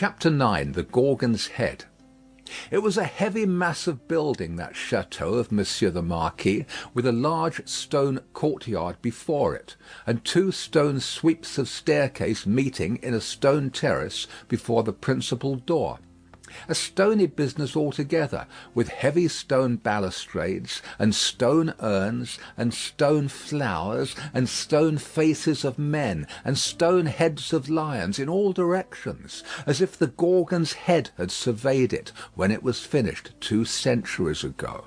Chapter 9. The Gorgon's Head. It was a heavy mass of building, that chateau of Monsieur the Marquis, with a large stone courtyard before it, and two stone sweeps of staircase meeting in a stone terrace before the principal door. A stony business altogether, with heavy stone balustrades, and stone urns, and stone flowers, and stone faces of men, and stone heads of lions in all directions, as if the Gorgon's head had surveyed it when it was finished 2 centuries ago.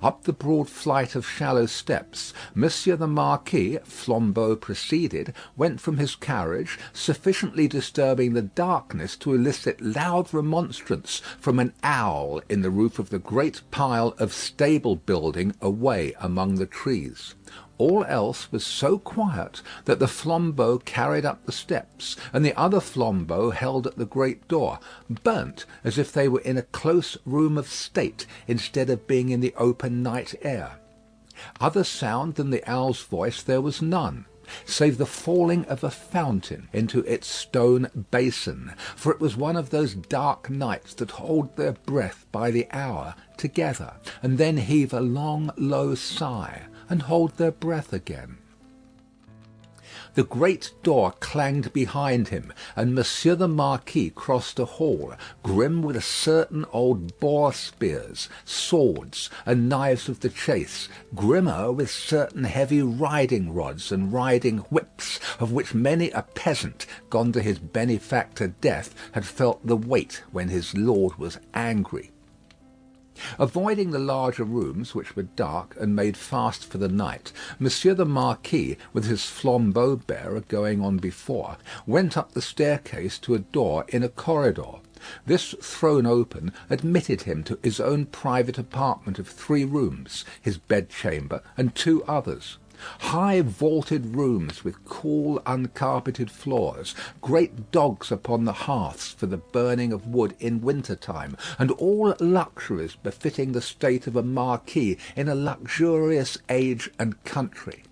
Up the broad flight of shallow steps, Monsieur the Marquis, flambeau preceded, went from his carriage, sufficiently disturbing the darkness to elicit loud remonstrance from an owl in the roof of the great pile of stable building away among the trees. All else was so quiet that the flambeau carried up the steps, and the other flambeau held at the great door, burnt as if they were in a close room of state instead of being in the open night air. Other sound than the owl's voice there was none, save the falling of a fountain into its stone basin, for it was one of those dark nights that hold their breath by the hour together, and then heave a long low sigh, and hold their breath again. The great door clanged behind him, and Monsieur the Marquis crossed a hall, grim with a certain old boar spears, swords, and knives of the chase, grimmer with certain heavy riding rods and riding whips, of which many a peasant, gone to his benefactor death, had felt the weight when his lord was angry. Avoiding the larger rooms, which were dark and made fast for the night, Monsieur the Marquis, with his flambeau bearer going on before, went up the staircase to a door in a corridor. This thrown open admitted him to his own private apartment of 3 rooms, his bedchamber, and 2 others. High vaulted rooms with cool uncarpeted floors, great dogs upon the hearths for the burning of wood in winter time, and all luxuries befitting the state of a marquis in a luxurious age and country.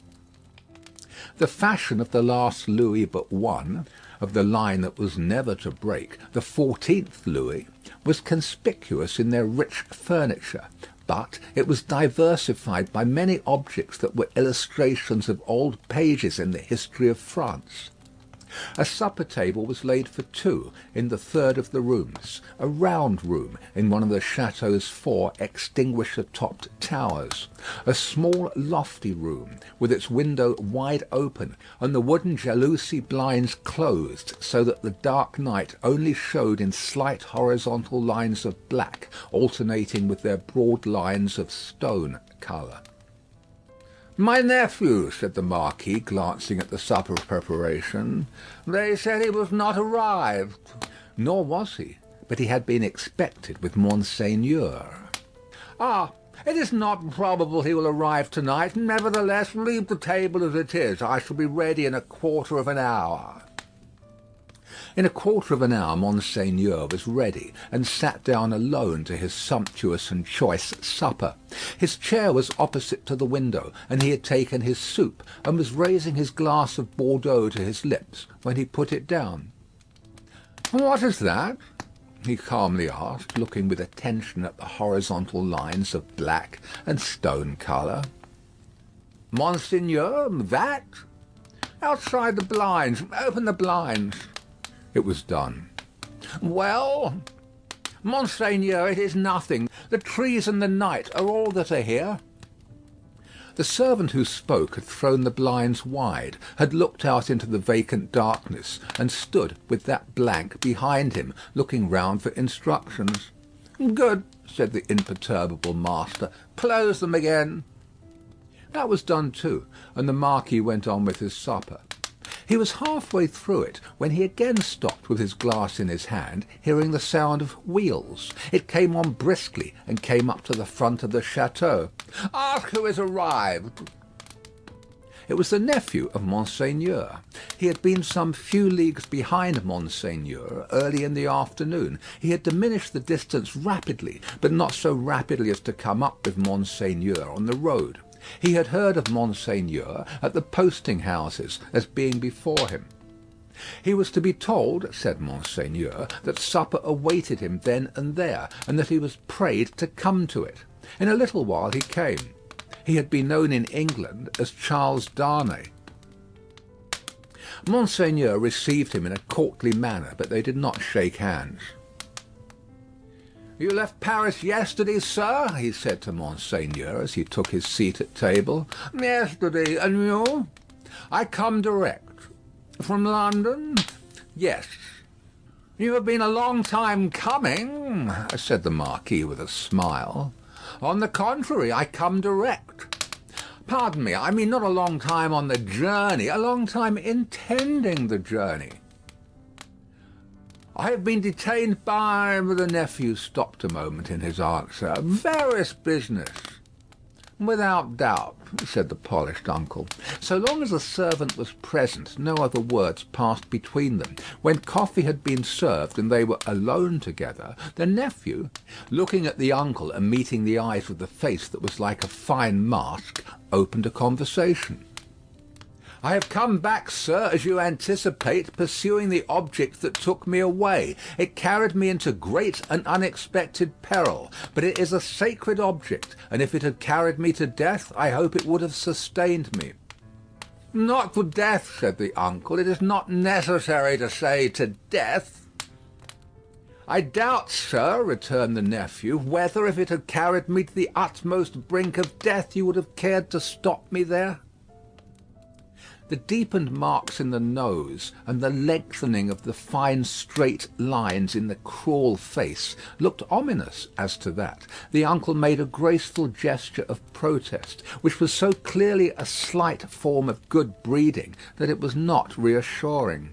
The fashion of the last Louis but one, of the line that was never to break, the 14th Louis, was conspicuous in their rich furniture, but it was diversified by many objects that were illustrations of old pages in the history of France. A supper table was laid for 2 in the third of the rooms, a round room in one of the chateau's 4 extinguisher-topped towers, a small lofty room with its window wide open and the wooden jalousie blinds closed so that the dark night only showed in slight horizontal lines of black alternating with their broad lines of stone colour. "My nephew," said the Marquis, glancing at the supper preparation. "They said he was not arrived." Nor was he, but he had been expected with Monseigneur. "Ah, it is not probable he will arrive tonight. Nevertheless, leave the table as it is. I shall be ready in a quarter of an hour." In a quarter of an hour Monseigneur was ready, and sat down alone to his sumptuous and choice supper. His chair was opposite to the window, and he had taken his soup, and was raising his glass of Bordeaux to his lips, when he put it down. "What is that?" he calmly asked, looking with attention at the horizontal lines of black and stone colour. "Monseigneur, that? Outside the blinds. Open the blinds." It was done. "Well?" "Monseigneur, it is nothing. The trees and the night are all that are here." The servant who spoke had thrown the blinds wide, had looked out into the vacant darkness, and stood with that blank behind him, looking round for instructions. "Good," said the imperturbable master. "Close them again." That was done too, and the Marquis went on with his supper. He was half-way through it when he again stopped with his glass in his hand, hearing the sound of wheels. It came on briskly and came up to the front of the chateau. "Ask who is arrived." It was the nephew of Monseigneur. He had been some few leagues behind Monseigneur early in the afternoon. He had diminished the distance rapidly, but not so rapidly as to come up with Monseigneur on the road. He had heard of Monseigneur at the posting houses as being before him. He was to be told, said Monseigneur, that supper awaited him then and there, and that he was prayed to come to it. In a little while he came. He had been known in England as Charles Darnay. Monseigneur received him in a courtly manner, but they did not shake hands. "You left Paris yesterday, sir?" he said to Monseigneur as he took his seat at table. "Yesterday, and you?" "I come direct." "From London?" "Yes." "You have been a long time coming," said the Marquis with a smile. "On the contrary, I come direct." "Pardon me, I mean not a long time on the journey, a long time intending the journey." "I have been detained by—" The nephew stopped a moment in his answer. "Various business." "Without doubt," said the polished uncle. So long as the servant was present, no other words passed between them. When coffee had been served and they were alone together, the nephew, looking at the uncle and meeting the eyes with the face that was like a fine mask, opened a conversation. "I have come back, sir, as you anticipate, pursuing the object that took me away. It carried me into great and unexpected peril, but it is a sacred object, and if it had carried me to death, I hope it would have sustained me." "Not to death," said the uncle. "It is not necessary to say to death." "I doubt, sir," returned the nephew, "whether if it had carried me to the utmost brink of death, you would have cared to stop me there." The deepened marks in the nose and the lengthening of the fine straight lines in the cruel face looked ominous as to that. The uncle made a graceful gesture of protest, which was so clearly a slight form of good breeding that it was not reassuring.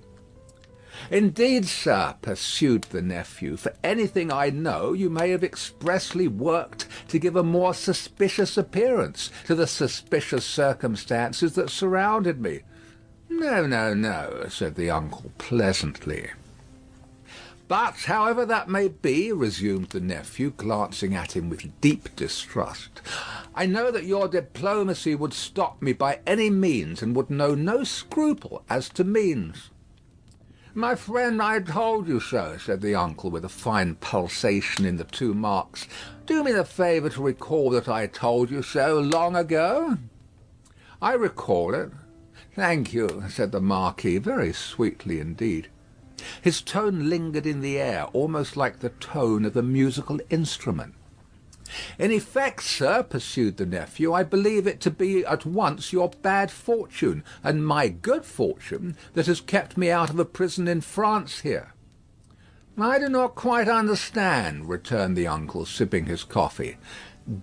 "Indeed, sir," pursued the nephew, "for anything I know, you may have expressly worked to give a more suspicious appearance to the suspicious circumstances that surrounded me." "No, no, no," said the uncle pleasantly. "But, however that may be," resumed the nephew, glancing at him with deep distrust, "I know that your diplomacy would stop me by any means, and would know no scruple as to means." "My friend, I told you so," said the uncle, with a fine pulsation in the two marks. "Do me the favour to recall that I told you so long ago." "I recall it." "Thank you," said the Marquis, very sweetly indeed. His tone lingered in the air, almost like the tone of a musical instrument. "In effect, sir," pursued the nephew, "I believe it to be at once your bad fortune and my good fortune that has kept me out of a prison in France here." "I do not quite understand," returned the uncle, sipping his coffee.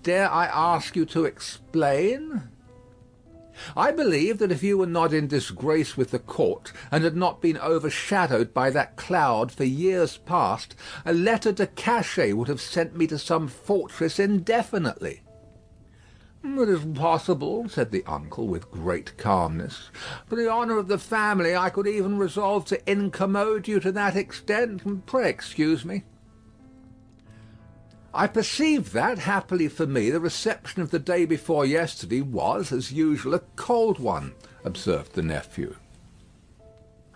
"Dare I ask you to explain?" "I believe that if you were not in disgrace with the court, and had not been overshadowed by that cloud for years past, a letter de cachet would have sent me to some fortress indefinitely." "It is possible," said the uncle, with great calmness. "For the honour of the family, I could even resolve to incommode you to that extent. Pray excuse me." "I perceive that, happily for me, the reception of the day before yesterday was, as usual, a cold one," observed the nephew.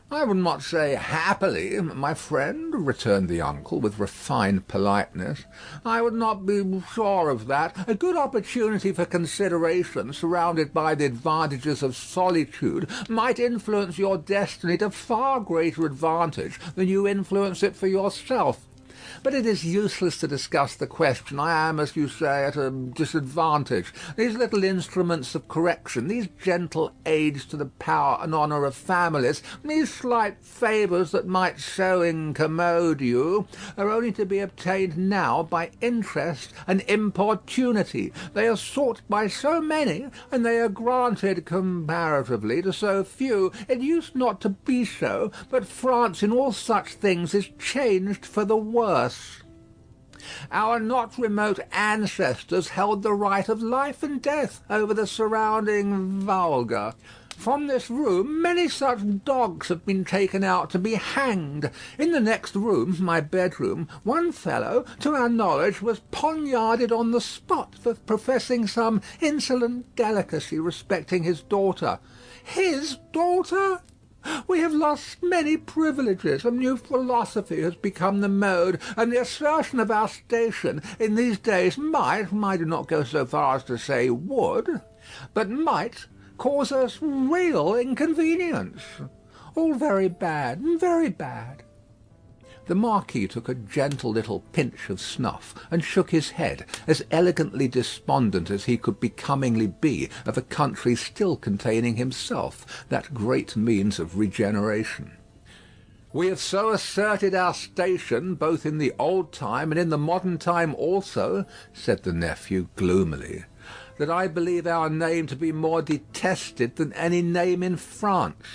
"I would not say happily, my friend," returned the uncle, with refined politeness. "I would not be sure of that. A good opportunity for consideration, surrounded by the advantages of solitude, might influence your destiny to far greater advantage than you influence it for yourself. But it is useless to discuss the question. I am, as you say, at a disadvantage. These little instruments of correction, these gentle aids to the power and honour of families, these slight favours that might so incommode you, are only to be obtained now by interest and importunity. They are sought by so many, and they are granted comparatively to so few. It used not to be so, but France in all such things is changed for the worse. Our not remote ancestors held the right of life and death over the surrounding vulgar. From this room many such dogs have been taken out to be hanged. In the next room, my bedroom, one fellow, to our knowledge, was poniarded on the spot for professing some insolent delicacy respecting his daughter. His daughter? We have lost many privileges. A new philosophy has become the mode, and the assertion of our station in these days might, I do not go so far as to say would, but might cause us real inconvenience. All very bad, very bad." The Marquis took a gentle little pinch of snuff, and shook his head, as elegantly despondent as he could becomingly be of a country still containing himself, that great means of regeneration. "We have so asserted our station, both in the old time and in the modern time also," said the nephew gloomily, "that I believe our name to be more detested than any name in France."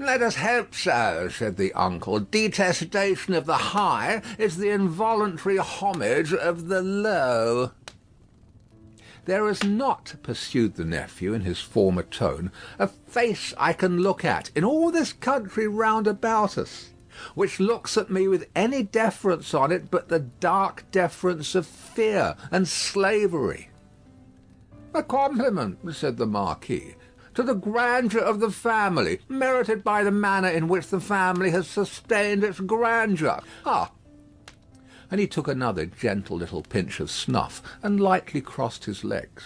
"Let us hope so," said the uncle. "Detestation of the high is the involuntary homage of the low." "There is not," pursued the nephew in his former tone, "a face I can look at in all this country round about us, which looks at me with any deference on it but the dark deference of fear and slavery." "A compliment," said the Marquis, "to the grandeur of the family, merited by the manner in which the family has sustained its grandeur. Ah!" And he took another gentle little pinch of snuff, and lightly crossed his legs.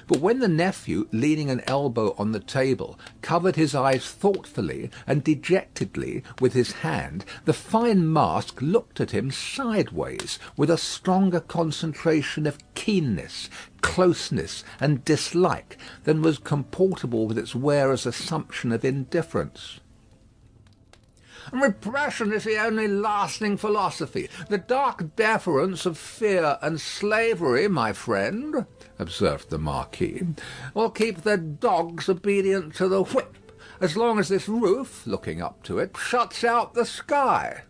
But when the nephew, leaning an elbow on the table, covered his eyes thoughtfully and dejectedly with his hand, the fine mask looked at him sideways with a stronger concentration of keenness, closeness, and dislike than was comportable with its wearer's assumption of indifference. "Repression is the only lasting philosophy. The dark deference of fear and slavery, my friend," observed the Marquis, "will keep the dogs obedient to the whip, as long as this roof, looking up to it, shuts out the sky."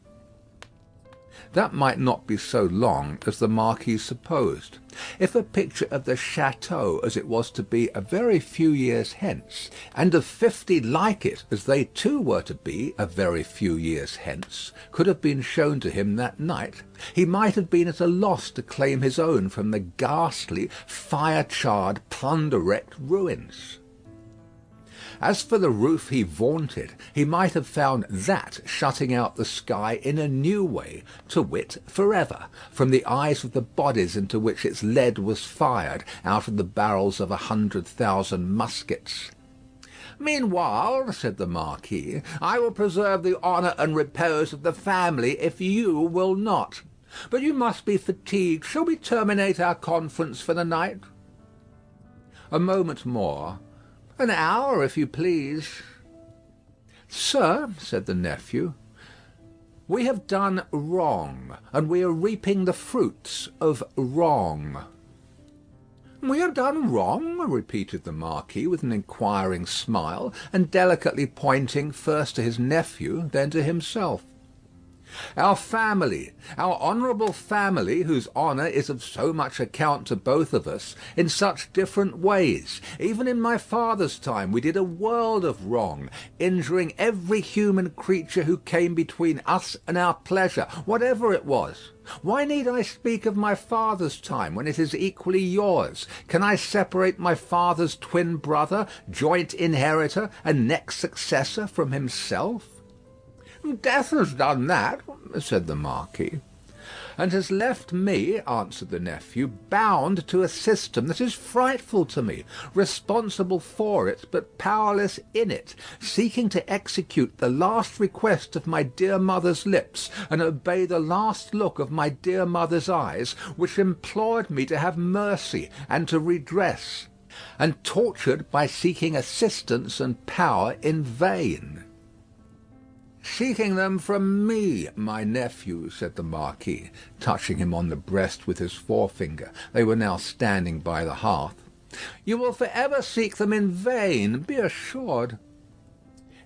That might not be so long as the Marquis supposed. If a picture of the château as it was to be a very few years hence, and of 50 like it as they too were to be a very few years hence, could have been shown to him that night, he might have been at a loss to claim his own from the ghastly, fire-charred, plunder-wrecked ruins. As for the roof he vaunted, he might have found that shutting out the sky in a new way, to wit, forever, from the eyes of the bodies into which its lead was fired out of the barrels of 100,000 muskets. "Meanwhile," said the Marquis, "I will preserve the honour and repose of the family if you will not. But you must be fatigued. Shall we terminate our conference for the night?" "A moment more." "An hour, if you please." "Sir," said the nephew, "we have done wrong, and we are reaping the fruits of wrong." "We have done wrong?" repeated the Marquis with an inquiring smile, and delicately pointing first to his nephew, then to himself. "Our family, our honourable family, whose honour is of so much account to both of us, in such different ways. Even in my father's time we did a world of wrong, injuring every human creature who came between us and our pleasure, whatever it was. Why need I speak of my father's time, when it is equally yours? Can I separate my father's twin brother, joint inheritor, and next successor, from himself?" "Death has done that," said the Marquis. "And has left me," answered the nephew, "bound to a system that is frightful to me, responsible for it, but powerless in it, seeking to execute the last request of my dear mother's lips, and obey the last look of my dear mother's eyes, which implored me to have mercy and to redress, and tortured by seeking assistance and power in vain." "Seeking them from me, my nephew," said the Marquis, touching him on the breast with his forefinger. They were now standing by the hearth. "You will for ever seek them in vain, be assured."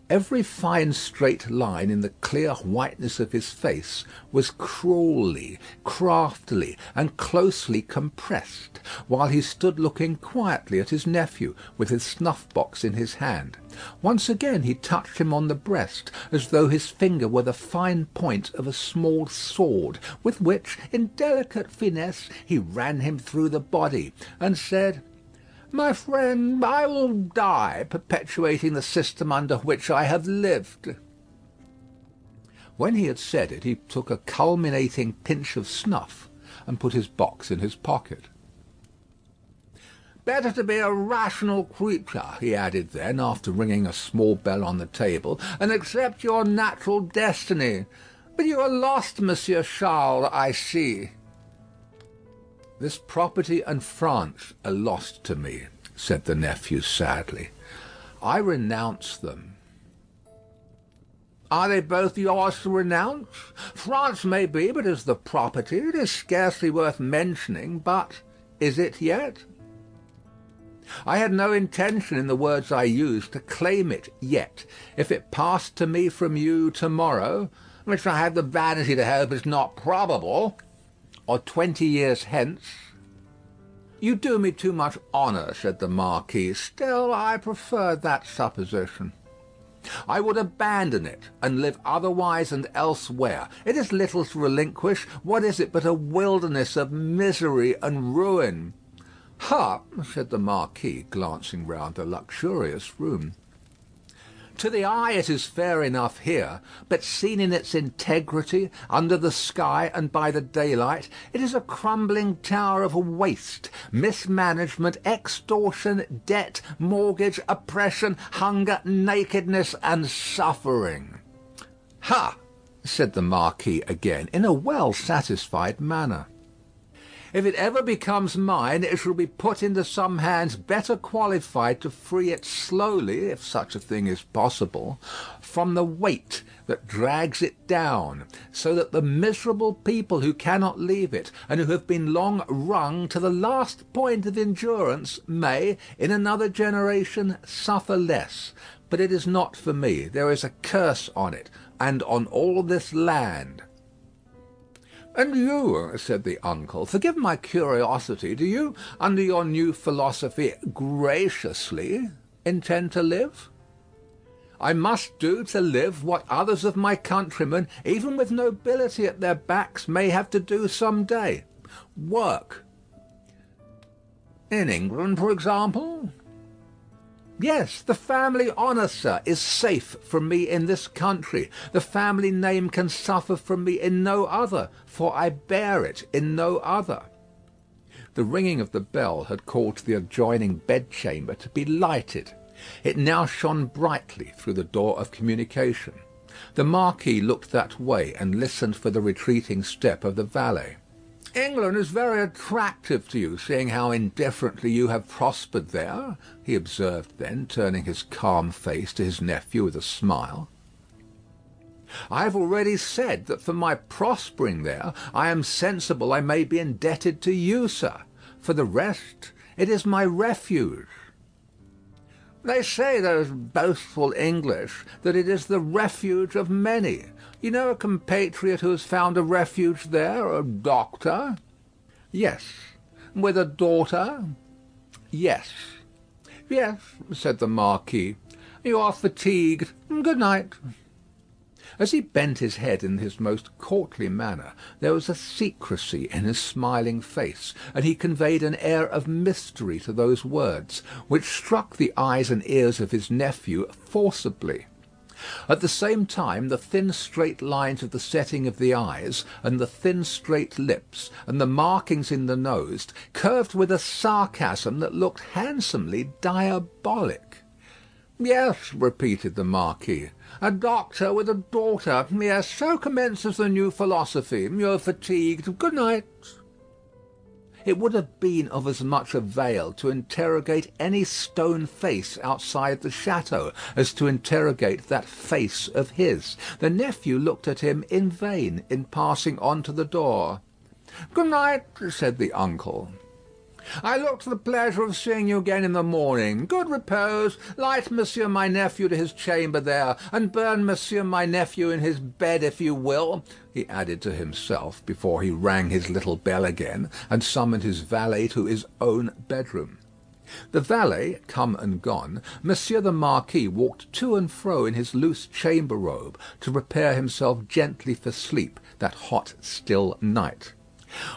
Every fine straight line in the clear whiteness of his face was cruelly, craftily, and closely compressed, while he stood looking quietly at his nephew, with his snuff-box in his hand. Once again he touched him on the breast, as though his finger were the fine point of a small sword, with which, in delicate finesse, he ran him through the body, and said, My friend, I will die perpetuating the system under which I have lived." When he had said it, he took a culminating pinch of snuff and put his box in his pocket. "Better to be a rational creature," he added then, after ringing a small bell on the table, "and accept your natural destiny. But you are lost, Monsieur Charles, I see." "This property and France are lost to me," said the nephew sadly. "I renounce them." "Are they both yours to renounce? France may be, but as the property, it is scarcely worth mentioning. But is it yet? I had no intention in the words I used to claim it yet. If it passed to me from you tomorrow, which I have the vanity to hope is not probable, or 20 years hence—" "You do me too much honour," said the Marquis. "Still, I prefer that supposition. I would abandon it, and live otherwise and elsewhere. It is little to relinquish. What is it but a wilderness of misery and ruin?" "Ha!" said the Marquis, glancing round the luxurious room. "To the eye it is fair enough here, but seen in its integrity, under the sky and by the daylight, it is a crumbling tower of waste, mismanagement, extortion, debt, mortgage, oppression, hunger, nakedness, and suffering." "Ha!" said the Marquis again, in a well-satisfied manner. "If it ever becomes mine, it shall be put into some hands better qualified to free it slowly, if such a thing is possible, from the weight that drags it down, so that the miserable people who cannot leave it, and who have been long wrung to the last point of endurance, may, in another generation, suffer less. But it is not for me. There is a curse on it, and on all this land." "And you," said the uncle, "forgive my curiosity, do you, under your new philosophy, graciously intend to live?" "I must do to live what others of my countrymen, even with nobility at their backs, may have to do some day. Work." "In England, for example?" "Yes, the family honour, sir, is safe from me in this country. The family name can suffer from me in no other, for I bear it in no other." The ringing of the bell had called to the adjoining bedchamber to be lighted. It now shone brightly through the door of communication. The Marquis looked that way and listened for the retreating step of the valet. "England is very attractive to you, seeing how indifferently you have prospered there," he observed then, turning his calm face to his nephew with a smile. "I have already said that for my prospering there, I am sensible I may be indebted to you, sir. For the rest, it is my refuge." "They say, those boastful English, that it is the refuge of many. You know a compatriot who has found a refuge there, a doctor?" "Yes." "With a daughter?" "Yes." "Yes," said the Marquis. "You are fatigued. Good night." As he bent his head in his most courtly manner, there was a secrecy in his smiling face, and he conveyed an air of mystery to those words, which struck the eyes and ears of his nephew forcibly. At the same time, the thin straight lines of the setting of the eyes, and the thin straight lips, and the markings in the nose, curved with a sarcasm that looked handsomely diabolic. "Yes," repeated the Marquis, "a doctor with a daughter. Yes, so commences the new philosophy. You're fatigued. Good night." It would have been of as much avail to interrogate any stone face outside the chateau as to interrogate that face of his. The nephew looked at him in vain in passing on to the door. "Good night," said the uncle. "I look to the pleasure of seeing you again in the morning. Good repose. Light monsieur my nephew to his chamber there, and burn monsieur my nephew in his bed if you will," he added to himself, before he rang his little bell again, and summoned his valet to his own bedroom. The valet come and gone, Monsieur the Marquis walked to and fro in his loose chamber robe, to prepare himself gently for sleep that hot still night.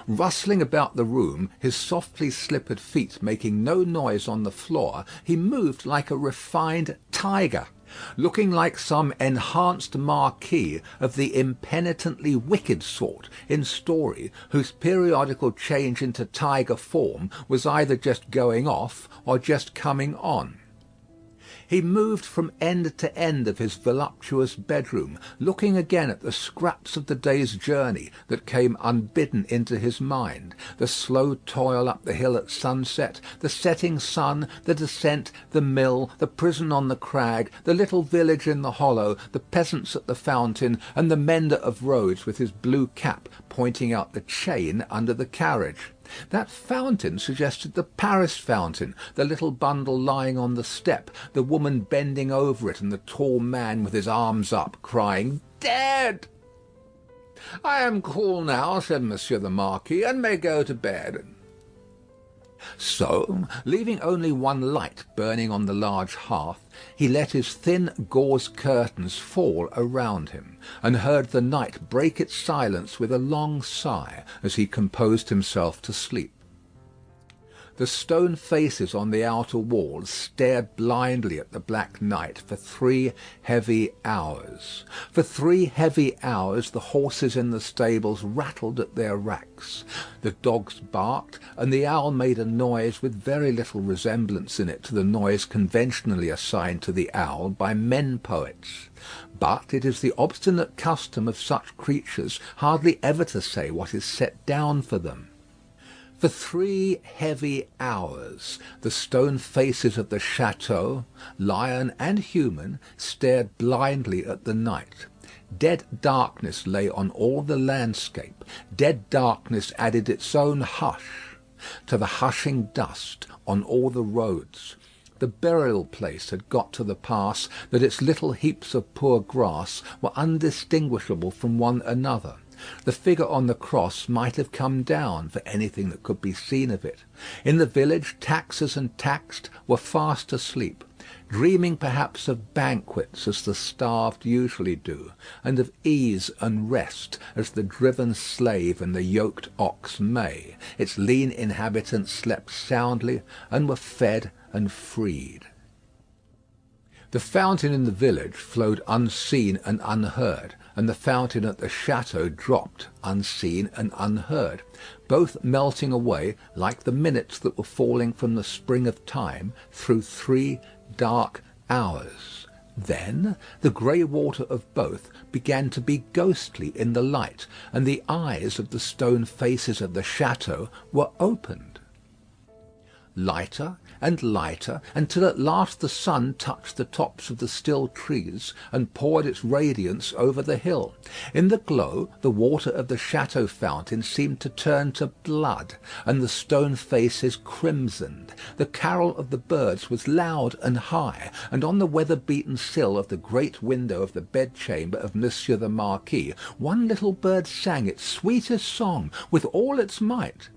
Rustling about the room, his softly slippered feet making no noise on the floor, he moved like a refined tiger, looking like some enhanced marquis of the impenitently wicked sort in story, whose periodical change into tiger form was either just going off or just coming on. He moved from end to end of his voluptuous bedroom, looking again at the scraps of the day's journey that came unbidden into his mind, the slow toil up the hill at sunset, the setting sun, the descent, the mill, the prison on the crag, the little village in the hollow, the peasants at the fountain, and the mender of roads with his blue cap pointing out the chain under the carriage. That fountain suggested the Paris fountain, the little bundle lying on the step, the woman bending over it, and the tall man with his arms up, crying, "Dead!" "I am cool now," said Monsieur the Marquis, "and may go to bed." So, leaving only one light burning on the large hearth, he let his thin gauze curtains fall around him, and heard the night break its silence with a long sigh as he composed himself to sleep. The stone faces on the outer walls stared blindly at the black night for 3 heavy hours. For 3 heavy hours the horses in the stables rattled at their racks. The dogs barked, and the owl made a noise with very little resemblance in it to the noise conventionally assigned to the owl by men poets. But it is the obstinate custom of such creatures hardly ever to say what is set down for them. For 3 heavy hours the stone faces of the château, lion and human, stared blindly at the night. Dead darkness lay on all the landscape. Dead darkness added its own hush to the hushing dust on all the roads. The burial place had got to the pass that its little heaps of poor grass were undistinguishable from one another. The figure on the cross might have come down, for anything that could be seen of it. In the village, taxers and taxed were fast asleep, dreaming perhaps of banquets as the starved usually do, and of ease and rest as the driven slave and the yoked ox may. Its lean inhabitants slept soundly and were fed and freed. The fountain in the village flowed unseen and unheard, and the fountain at the château dropped unseen and unheard, both melting away like the minutes that were falling from the spring of time through 3 dark hours. Then the grey water of both began to be ghostly in the light, and the eyes of the stone faces of the château were opened. Lighter and lighter, until at last the sun touched the tops of the still trees and poured its radiance over the hill. In the glow the water of the château fountain seemed to turn to blood, and the stone faces crimsoned. The carol of the birds was loud and high, and on the weather-beaten sill of the great window of the bedchamber of Monsieur the Marquis, one little bird sang its sweetest song with all its might.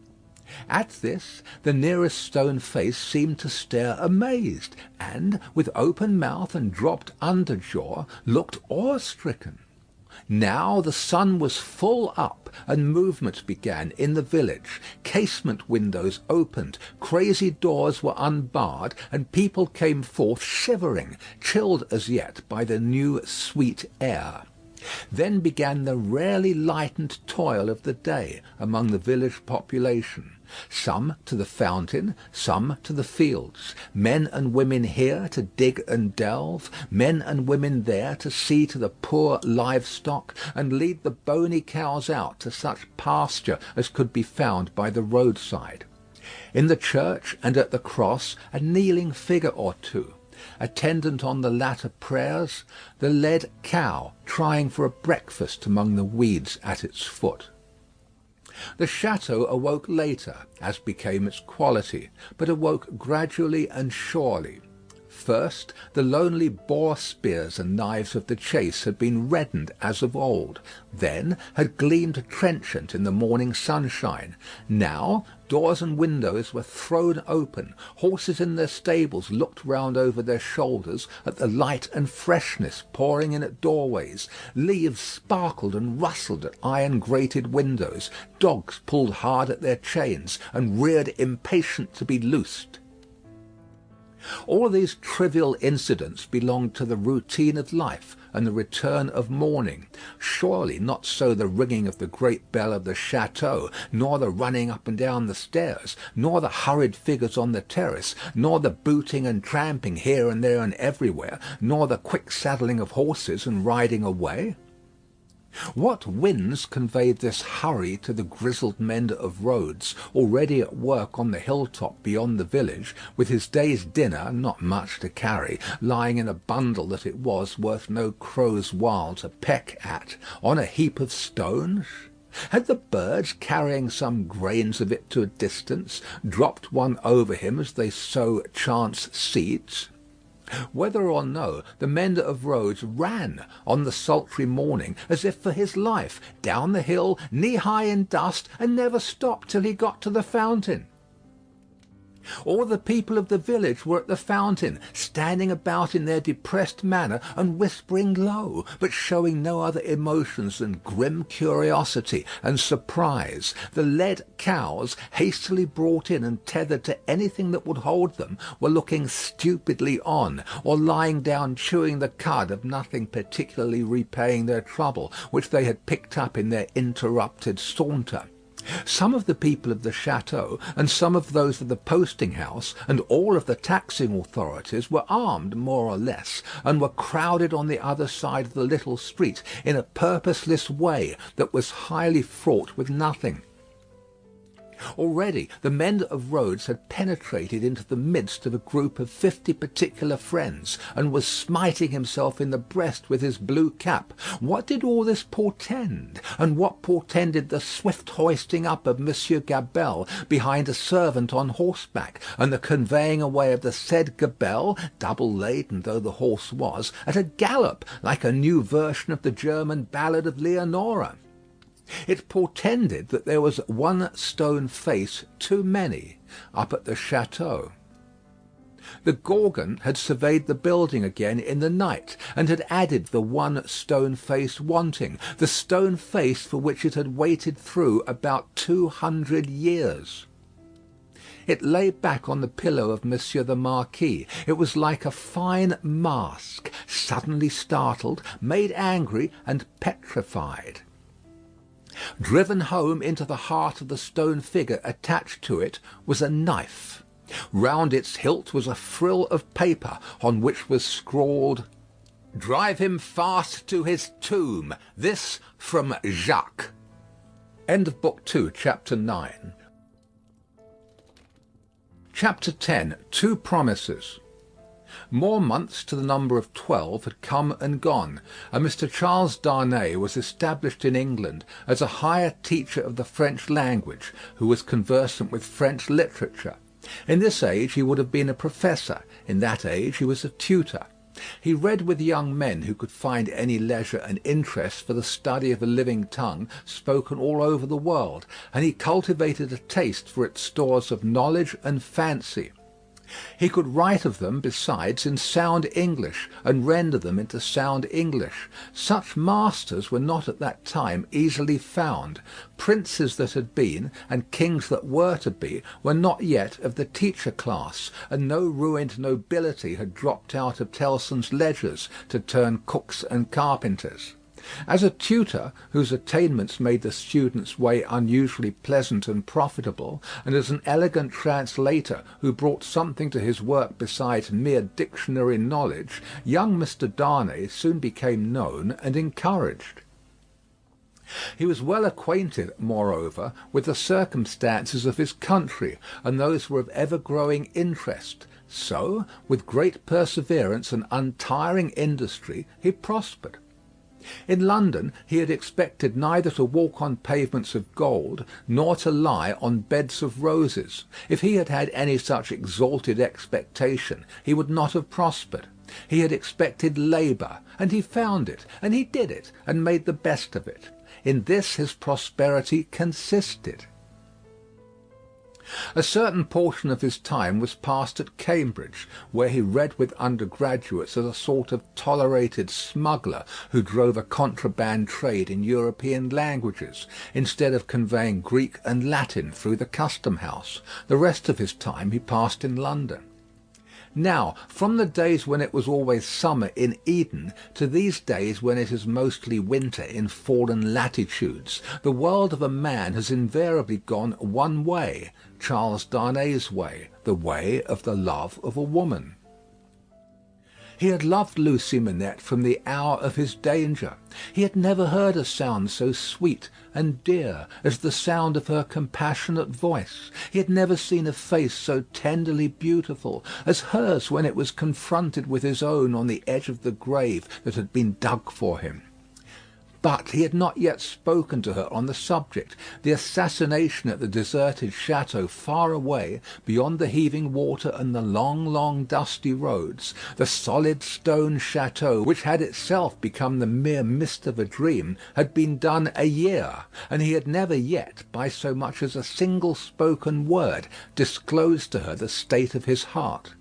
At this the nearest stone face seemed to stare amazed, and, with open mouth and dropped under jaw, looked awe-stricken. Now the sun was full up, and movement began in the village. Casement windows opened, crazy doors were unbarred, and people came forth shivering, chilled as yet by the new sweet air. Then began the rarely lightened toil of the day among the village population. Some to the fountain, some to the fields. Men and women here to dig and delve, men and women there to see to the poor livestock, and lead the bony cows out to such pasture as could be found by the roadside. In the church and at the cross a kneeling figure or two. Attendant on the latter prayers, the led cow trying for a breakfast among the weeds at its foot. The château awoke later, as became its quality, but awoke gradually and surely. First, the lonely boar spears and knives of the chase had been reddened as of old; then had gleamed trenchant in the morning sunshine; now doors and windows were thrown open, horses in their stables looked round over their shoulders at the light and freshness pouring in at doorways, leaves sparkled and rustled at iron-grated windows, dogs pulled hard at their chains, and reared impatient to be loosed. All these trivial incidents belonged to the routine of life and the return of morning. Surely not so the ringing of the great bell of the château, nor the running up and down the stairs, nor the hurried figures on the terrace, nor the booting and tramping here and there and everywhere, nor the quick saddling of horses and riding away. What winds conveyed this hurry to the grizzled mender of roads, already at work on the hilltop beyond the village, with his day's dinner, not much to carry, lying in a bundle that it was worth no crow's while to peck at, on a heap of stones? Had the birds, carrying some grains of it to a distance, dropped one over him as they sow chance seeds? Whether or no, the mender of roads ran on the sultry morning as if for his life, down the hill, knee-high in dust, and never stopped till he got to the fountain. All the people of the village were at the fountain, standing about in their depressed manner and whispering low, but showing no other emotions than grim curiosity and surprise. The led cows, hastily brought in and tethered to anything that would hold them, were looking stupidly on, or lying down chewing the cud of nothing particularly repaying their trouble, which they had picked up in their interrupted saunter. Some of the people of the château, and some of those of the posting house, and all of the taxing authorities were armed more or less, and were crowded on the other side of the little street in a purposeless way that was highly fraught with nothing. Already the mender of roads had penetrated into the midst of a group of 50 particular friends, and was smiting himself in the breast with his blue cap. What did all this portend? And what portended the swift hoisting up of Monsieur Gabelle behind a servant on horseback, and the conveying away of the said Gabelle, double laden though the horse was, at a gallop, like a new version of the German ballad of Leonora? It portended that there was one stone face too many up at the château. The Gorgon had surveyed the building again in the night, and had added the one stone face wanting, the stone face for which it had waited through about 200 years. It lay back on the pillow of Monsieur the Marquis. It was like a fine mask, suddenly startled, made angry, and petrified. Driven home into the heart of the stone figure attached to it was a knife. Round its hilt was a frill of paper, on which was scrawled, "Drive him fast to his tomb. This from Jacques." End of Book 2, Chapter 9. Chapter 10. Two Promises. More months to the number of 12 had come and gone, and Mr. Charles Darnay was established in England as a higher teacher of the French language, who was conversant with French literature. In this age he would have been a professor; in that age he was a tutor. He read with young men who could find any leisure and interest for the study of a living tongue spoken all over the world, and he cultivated a taste for its stores of knowledge and fancy. He could write of them, besides, in sound English, and render them into sound English. Such masters were not at that time easily found. Princes that had been, and kings that were to be, were not yet of the teacher class, and no ruined nobility had dropped out of Tellson's ledgers to turn cooks and carpenters. As a tutor, whose attainments made the student's way unusually pleasant and profitable, and as an elegant translator who brought something to his work besides mere dictionary knowledge, young Mr. Darnay soon became known and encouraged. He was well acquainted, moreover, with the circumstances of his country, and those were of ever-growing interest. So, with great perseverance and untiring industry, he prospered. In London he had expected neither to walk on pavements of gold nor to lie on beds of roses. If he had had any such exalted expectation he would not have prospered. He had expected labour, and he found it, and he did it, and made the best of it. In this his prosperity consisted. A certain portion of his time was passed at Cambridge, where he read with undergraduates as a sort of tolerated smuggler who drove a contraband trade in European languages, instead of conveying Greek and Latin through the custom house. The rest of his time he passed in London. Now, from the days when it was always summer in Eden to these days when it is mostly winter in fallen latitudes, the world of a man has invariably gone one way, Charles Darnay's way, the way of the love of a woman. He had loved Lucie Manette from the hour of his danger. He had never heard a sound so sweet and dear as the sound of her compassionate voice. He had never seen a face so tenderly beautiful as hers when it was confronted with his own on the edge of the grave that had been dug for him. But he had not yet spoken to her on the subject. The assassination at the deserted château far away, beyond the heaving water and the long, long dusty roads, the solid stone château, which had itself become the mere mist of a dream, had been done a year, and he had never yet, by so much as a single spoken word, disclosed to her the state of his heart.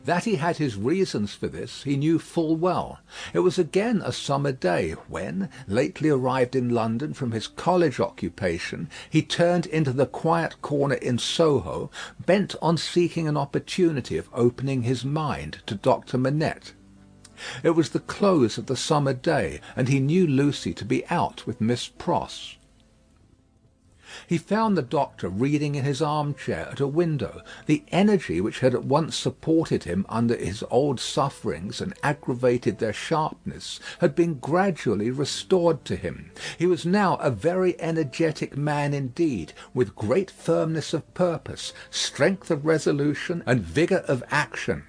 That he had his reasons for this he knew full well. It was again a summer day when, lately arrived in London from his college occupation, he turned into the quiet corner in Soho, bent on seeking an opportunity of opening his mind to Dr. Manette. It was the close of the summer day, and he knew Lucie to be out with Miss Pross. He found the doctor reading in his armchair at a window. The energy which had at once supported him under his old sufferings and aggravated their sharpness had been gradually restored to him. He was now a very energetic man indeed, with great firmness of purpose, strength of resolution, and vigour of action.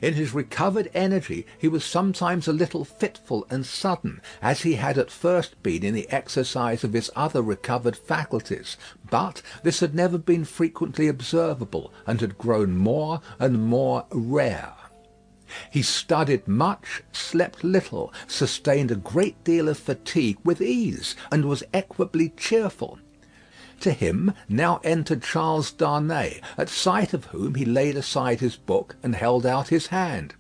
In his recovered energy he was sometimes a little fitful and sudden, as he had at first been in the exercise of his other recovered faculties, but this had never been frequently observable, and had grown more and more rare. He studied much, slept little, sustained a great deal of fatigue with ease, and was equably cheerful. To him now entered Charles Darnay, at sight of whom he laid aside his book and held out his hand.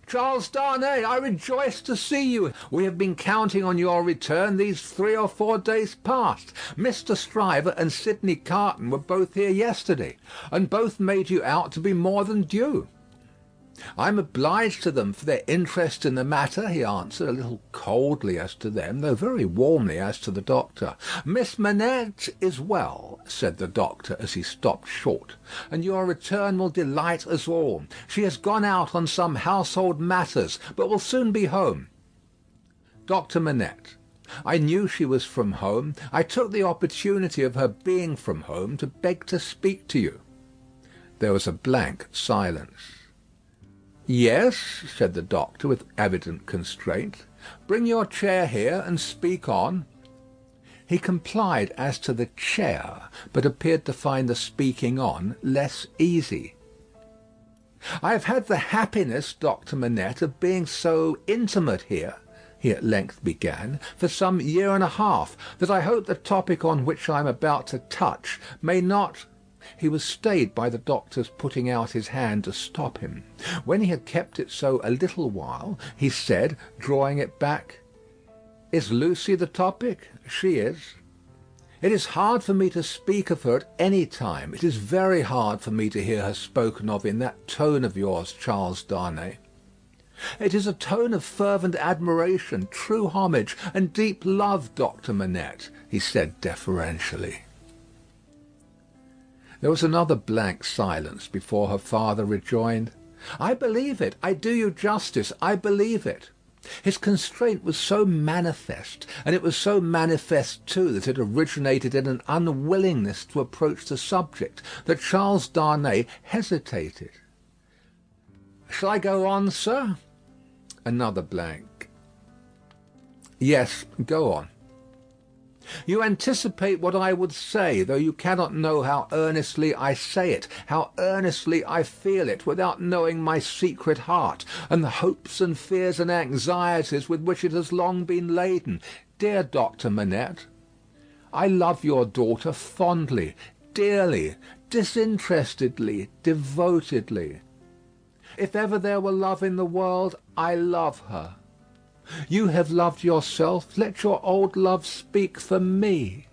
"Charles Darnay, I rejoice to see you. We have been counting on your return these 3 or 4 days past. Mr. Stryver and Sidney Carton were both here yesterday, and both made you out to be more than due." "I am obliged to them for their interest in the matter," he answered, a little coldly as to them, though very warmly as to the doctor. "Miss Manette is well," said the doctor as he stopped short, "and your return will delight us all. She has gone out on some household matters, but will soon be home." "Dr. Manette, I knew she was from home. I took the opportunity of her being from home to beg to speak to you." There was a blank silence. "Yes," said the doctor with evident constraint. "Bring your chair here and speak on." He complied as to the chair, but appeared to find the speaking on less easy. "I have had the happiness, Dr. Manette, of being so intimate here," he at length began, "for some year and a half, that I hope the topic on which I am about to touch may not—" He was stayed by the doctor's putting out his hand to stop him. When he had kept it so a little while, he said, drawing it back, "Is Lucie the topic? She is. It is hard for me to speak of her at any time. It is very hard for me to hear her spoken of in that tone of yours, Charles Darnay." "It is a tone of fervent admiration, true homage, and deep love, Dr. Manette," he said deferentially. There was another blank silence before her father rejoined, "I believe it. I do you justice. I believe it." His constraint was so manifest, and it was so manifest too that it originated in an unwillingness to approach the subject, that Charles Darnay hesitated. "Shall I go on, sir?" Another blank. Yes, go on. You anticipate what I would say, though you cannot know how earnestly I say it, how earnestly I feel it, without knowing my secret heart, and the hopes and fears and anxieties with which it has long been laden. Dear Dr. Manette, I love your daughter fondly, dearly, disinterestedly, devotedly. If ever there were love in the world, I love her. You have loved yourself. Let your old love speak for me.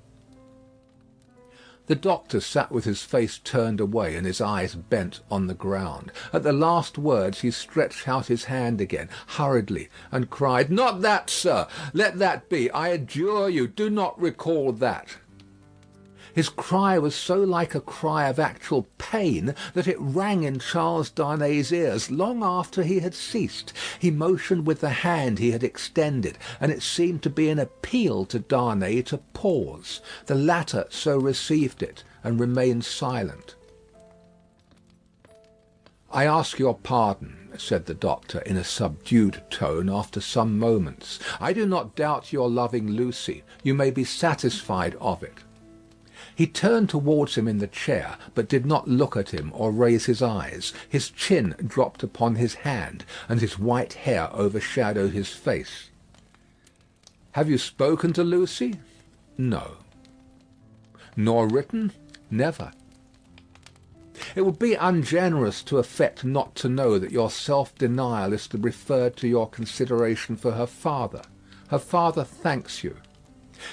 The doctor sat with his face turned away and his eyes bent on the ground. At the last words he stretched out his hand again, hurriedly, and cried, "Not that, sir! Let that be! I adjure you, do not recall that!" His cry was so like a cry of actual pain that it rang in Charles Darnay's ears long after he had ceased. He motioned with the hand he had extended, and it seemed to be an appeal to Darnay to pause. The latter so received it, and remained silent. "I ask your pardon," said the doctor in a subdued tone after some moments. "I do not doubt your loving Lucie. You may be satisfied of it." He turned towards him in the chair, but did not look at him or raise his eyes. His chin dropped upon his hand, and his white hair overshadowed his face. "Have you spoken to Lucie?" "No." "Nor written?" "Never." "It would be ungenerous to affect not to know that your self-denial is referred to your consideration for her father. Her father thanks you."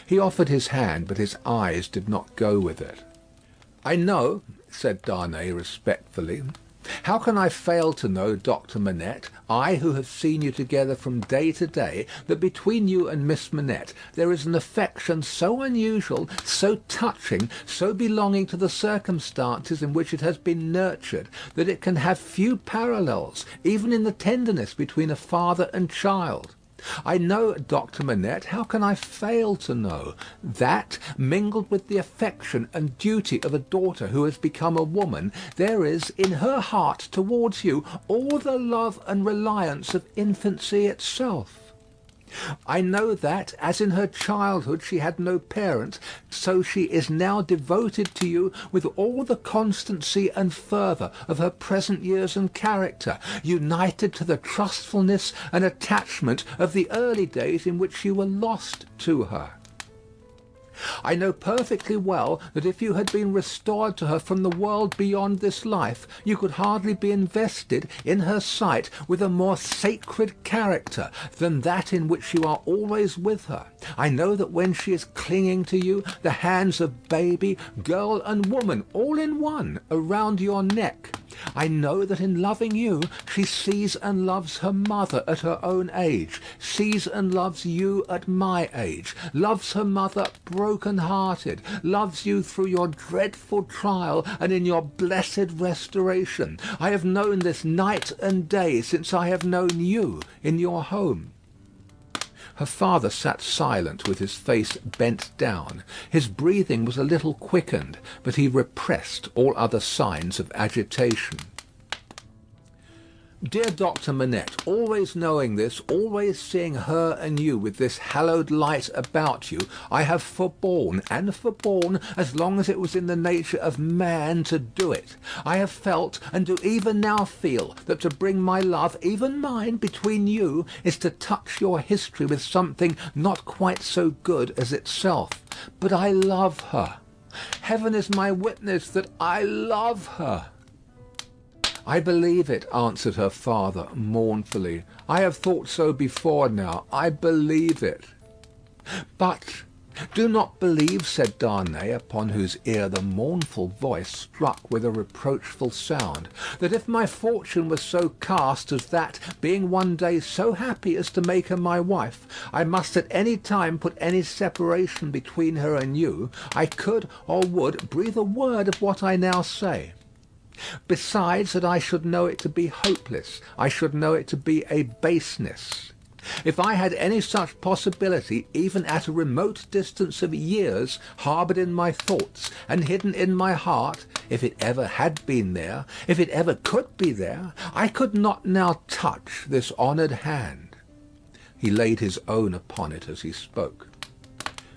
He offered his hand, but his eyes did not go with it. "I know," said Darnay respectfully. "How can I fail to know, Dr. Manette, I who have seen you together from day to day, that between you and Miss Manette there is an affection so unusual, so touching, so belonging to the circumstances in which it has been nurtured, that it can have few parallels, even in the tenderness between a father and child? I know, Dr. Manette, how can I fail to know, that, mingled with the affection and duty of a daughter who has become a woman, there is, in her heart towards you, all the love and reliance of infancy itself? I know that, as in her childhood she had no parent, so she is now devoted to you with all the constancy and fervour of her present years and character, united to the trustfulness and attachment of the early days in which you were lost to her. I know perfectly well that if you had been restored to her from the world beyond this life, you could hardly be invested in her sight with a more sacred character than that in which you are always with her. I know that when she is clinging to you, the hands of baby, girl, and woman, all in one, around your neck. I know that in loving you, she sees and loves her mother at her own age, sees and loves you at my age, loves her mother broken-hearted, loves you through your dreadful trial and in your blessed restoration. I have known this night and day since I have known you in your home." Her father sat silent with his face bent down. His breathing was a little quickened, but he repressed all other signs of agitation. "Dear Dr. Manette, always knowing this, always seeing her and you with this hallowed light about you, I have forborne, and forborne as long as it was in the nature of man to do it. I have felt, and do even now feel, that to bring my love, even mine, between you, is to touch your history with something not quite so good as itself. But I love her. Heaven is my witness that I love her." "I believe it," answered her father, mournfully. "I have thought so before now. I believe it." "But do not believe," said Darnay, upon whose ear the mournful voice struck with a reproachful sound, "that if my fortune was so cast as that, being one day so happy as to make her my wife, I must at any time put any separation between her and you, I could or would breathe a word of what I now say. Besides that I should know it to be hopeless, I should know it to be a baseness. If I had any such possibility, even at a remote distance of years, harboured in my thoughts and hidden in my heart, if it ever had been there, if it ever could be there, I could not now touch this honoured hand. He laid his own upon it as he spoke.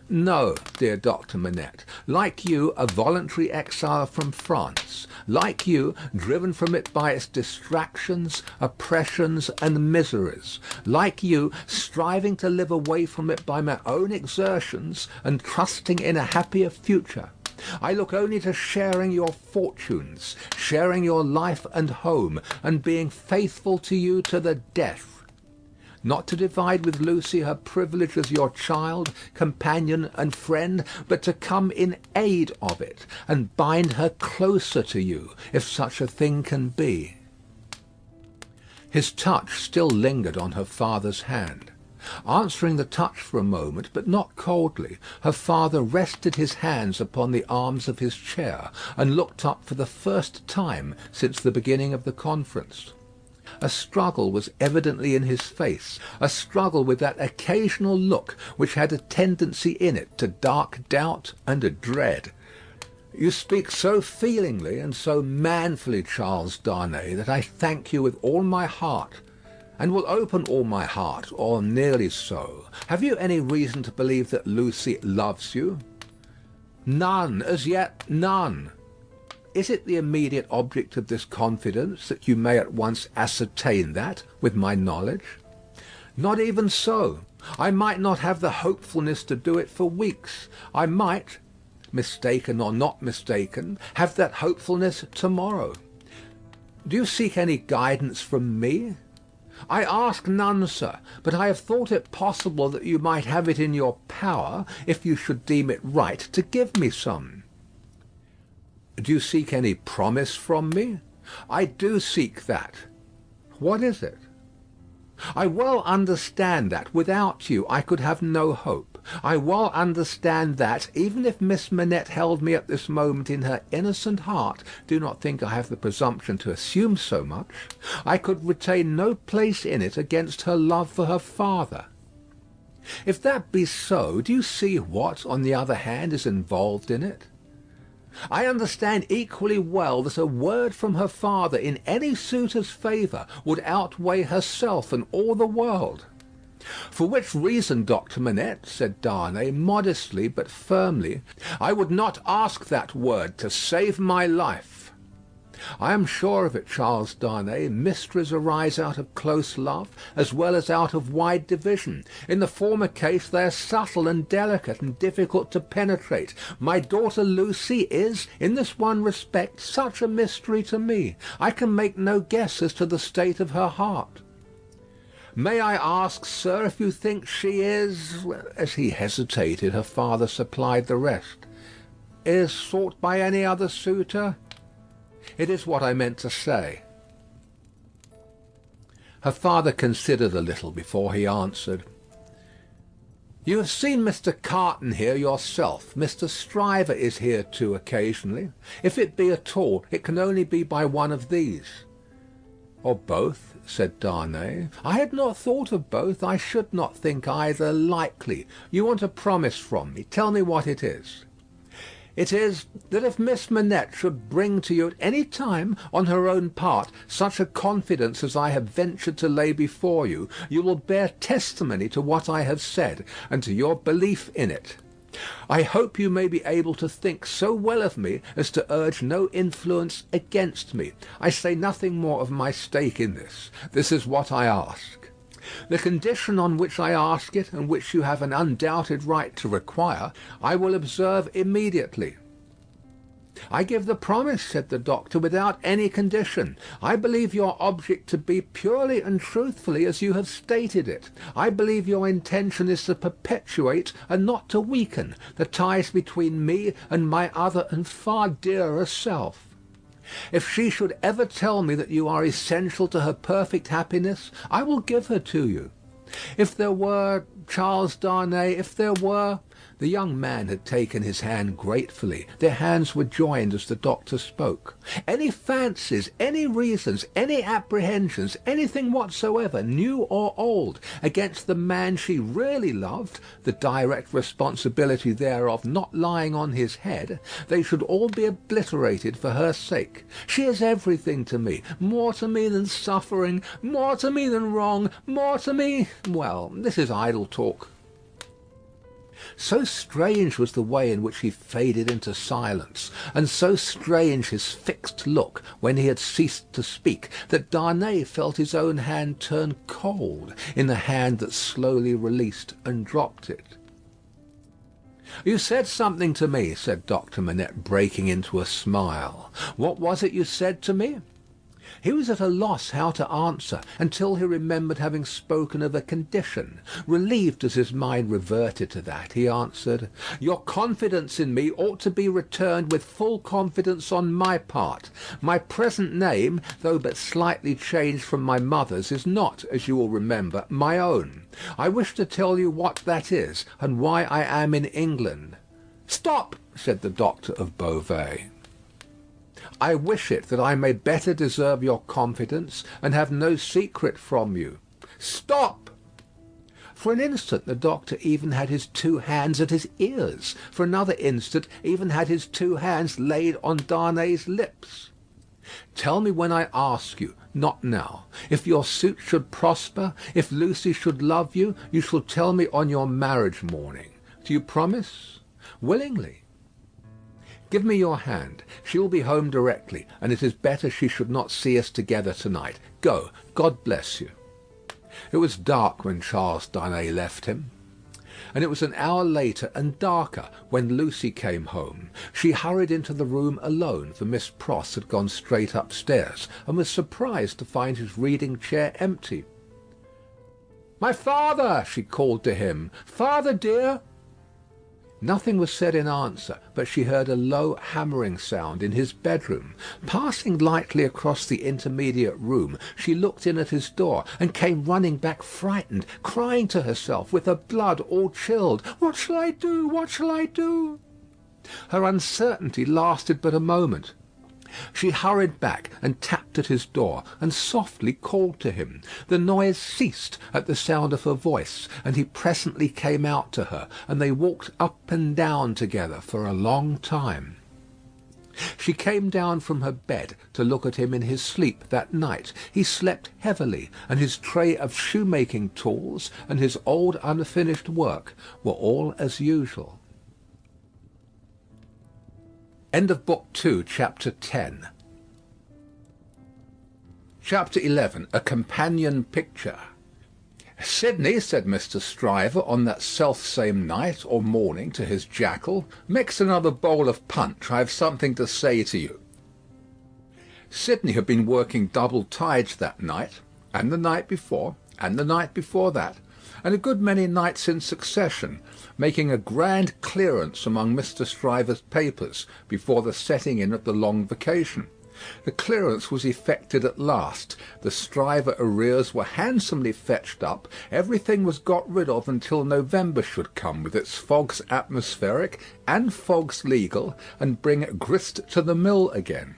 No, dear Dr. Manette. Like you, a voluntary exile from France. Like you, driven from it by its distractions, oppressions, and miseries. Like you, striving to live away from it by my own exertions, and trusting in a happier future. I look only to sharing your fortunes, sharing your life and home, and being faithful to you to the death. Not to divide with Lucie her privilege as your child, companion, and friend, but to come in aid of it, and bind her closer to you, if such a thing can be. His touch still lingered on her father's hand. Answering the touch for a moment, but not coldly, her father rested his hands upon the arms of his chair, and looked up for the first time since the beginning of the conference. A struggle was evidently in his face, a struggle with that occasional look which had a tendency in it to dark doubt and a dread. You speak so feelingly and so manfully, Charles Darnay, that I thank you with all my heart, and will open all my heart, or nearly so. Have you any reason to believe that Lucie loves you? None, as yet none. Is it the immediate object of this confidence that you may at once ascertain that, with my knowledge? Not even so. I might not have the hopefulness to do it for weeks. I might, mistaken or not mistaken, have that hopefulness tomorrow. Do you seek any guidance from me? I ask none, sir, but I have thought it possible that you might have it in your power, if you should deem it right, to give me some. Do you seek any promise from me? I do seek that. What is it? I well understand that without you I could have no hope. I well understand that, even if Miss Manette held me at this moment in her innocent heart, do not think I have the presumption to assume so much, I could retain no place in it against her love for her father. If that be so, do you see what, on the other hand, is involved in it? I understand equally well that a word from her father in any suitor's favour would outweigh herself and all the world. For which reason, Dr. Manette, said Darnay, modestly but firmly, I would not ask that word to save my life. I am sure of it, Charles Darnay. Mysteries arise out of close love, as well as out of wide division. In the former case they are subtle and delicate and difficult to penetrate. My daughter Lucie is, in this one respect, such a mystery to me. I can make no guess as to the state of her heart. May I ask, sir, if you think she is—" As he hesitated, her father supplied the rest. "Is sought by any other suitor?" "It is what I meant to say." Her father considered a little before he answered. "You have seen Mr. Carton here yourself. Mr. Stryver is here too occasionally. If it be at all, it can only be by one of these." "Or both," said Darnay. "I had not thought of both. I should not think either likely. You want a promise from me. Tell me what it is." "It is, that if Miss Manette should bring to you at any time, on her own part, such a confidence as I have ventured to lay before you, you will bear testimony to what I have said, and to your belief in it. I hope you may be able to think so well of me as to urge no influence against me. I say nothing more of my stake in this. This is what I ask. The condition on which I ask it, and which you have an undoubted right to require, I will observe immediately." "I give the promise," said the doctor, "without any condition. I believe your object to be purely and truthfully as you have stated it. I believe your intention is to perpetuate, and not to weaken, the ties between me and my other and far dearer self. If she should ever tell me that you are essential to her perfect happiness, I will give her to you. If there were, Charles Darnay, if there were—" The young man had taken his hand gratefully. Their hands were joined as the doctor spoke. "Any fancies, any reasons, any apprehensions, anything whatsoever, new or old, against the man she really loved, the direct responsibility thereof not lying on his head, they should all be obliterated for her sake. She is everything to me, more to me than suffering, more to me than wrong, more to me—" Well, this is idle talk." So strange was the way in which he faded into silence, and so strange his fixed look when he had ceased to speak, that Darnay felt his own hand turn cold in the hand that slowly released and dropped it. "You said something to me," said Dr. Manette, breaking into a smile. "What was it you said to me?" He was at a loss how to answer, until he remembered having spoken of a condition. Relieved as his mind reverted to that, he answered, "Your confidence in me ought to be returned with full confidence on my part. My present name, though but slightly changed from my mother's, is not, as you will remember, my own. I wish to tell you what that is, and why I am in England." "Stop," said the doctor of Beauvais. "I wish it that I may better deserve your confidence, and have no secret from you." "Stop!" For an instant the doctor even had his two hands at his ears. For another instant even had his two hands laid on Darnay's lips. "Tell me when I ask you, not now. If your suit should prosper, if Lucie should love you, you shall tell me on your marriage morning. Do you promise?" "Willingly." "Give me your hand. She will be home directly, and it is better she should not see us together tonight. Go. God bless you." It was dark when Charles Darnay left him, and it was an hour later and darker when Lucie came home. She hurried into the room alone, for Miss Pross had gone straight upstairs, and was surprised to find his reading chair empty. "My father!" she called to him. "Father, dear!" Nothing was said in answer, but she heard a low hammering sound in his bedroom. Passing lightly across the intermediate room, she looked in at his door, and came running back frightened, crying to herself, with her blood all chilled, "What shall I do? What shall I do?" Her uncertainty lasted but a moment. She hurried back and tapped at his door, and softly called to him. The noise ceased at the sound of her voice, and he presently came out to her, and they walked up and down together for a long time. She came down from her bed to look at him in his sleep that night. He slept heavily, and his tray of shoemaking tools and his old unfinished work were all as usual. End of Book 2, Chapter 10. Chapter 11. A Companion Picture. "Sidney," said Mr. Stryver on that self-same night or morning to his jackal, "mix another bowl of punch. I have something to say to you." Sidney had been working double tides that night, and the night before, and the night before that, and a good many nights in succession, making a grand clearance among Mr. Stryver's papers before the setting in of the long vacation. The clearance was effected at last. The Stryver arrears were handsomely fetched up. Everything was got rid of until November should come, with its fogs atmospheric and fogs legal, and bring grist to the mill again.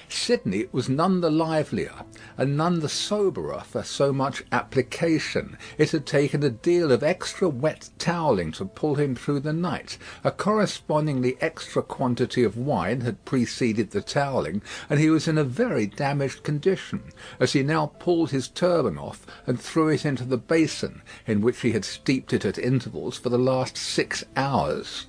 Sidney was none the livelier, and none the soberer for so much application. It had taken a deal of extra wet towelling to pull him through the night. A correspondingly extra quantity of wine had preceded the towelling, and he was in a very damaged condition, as he now pulled his turban off and threw it into the basin, in which he had steeped it at intervals for the last 6 hours.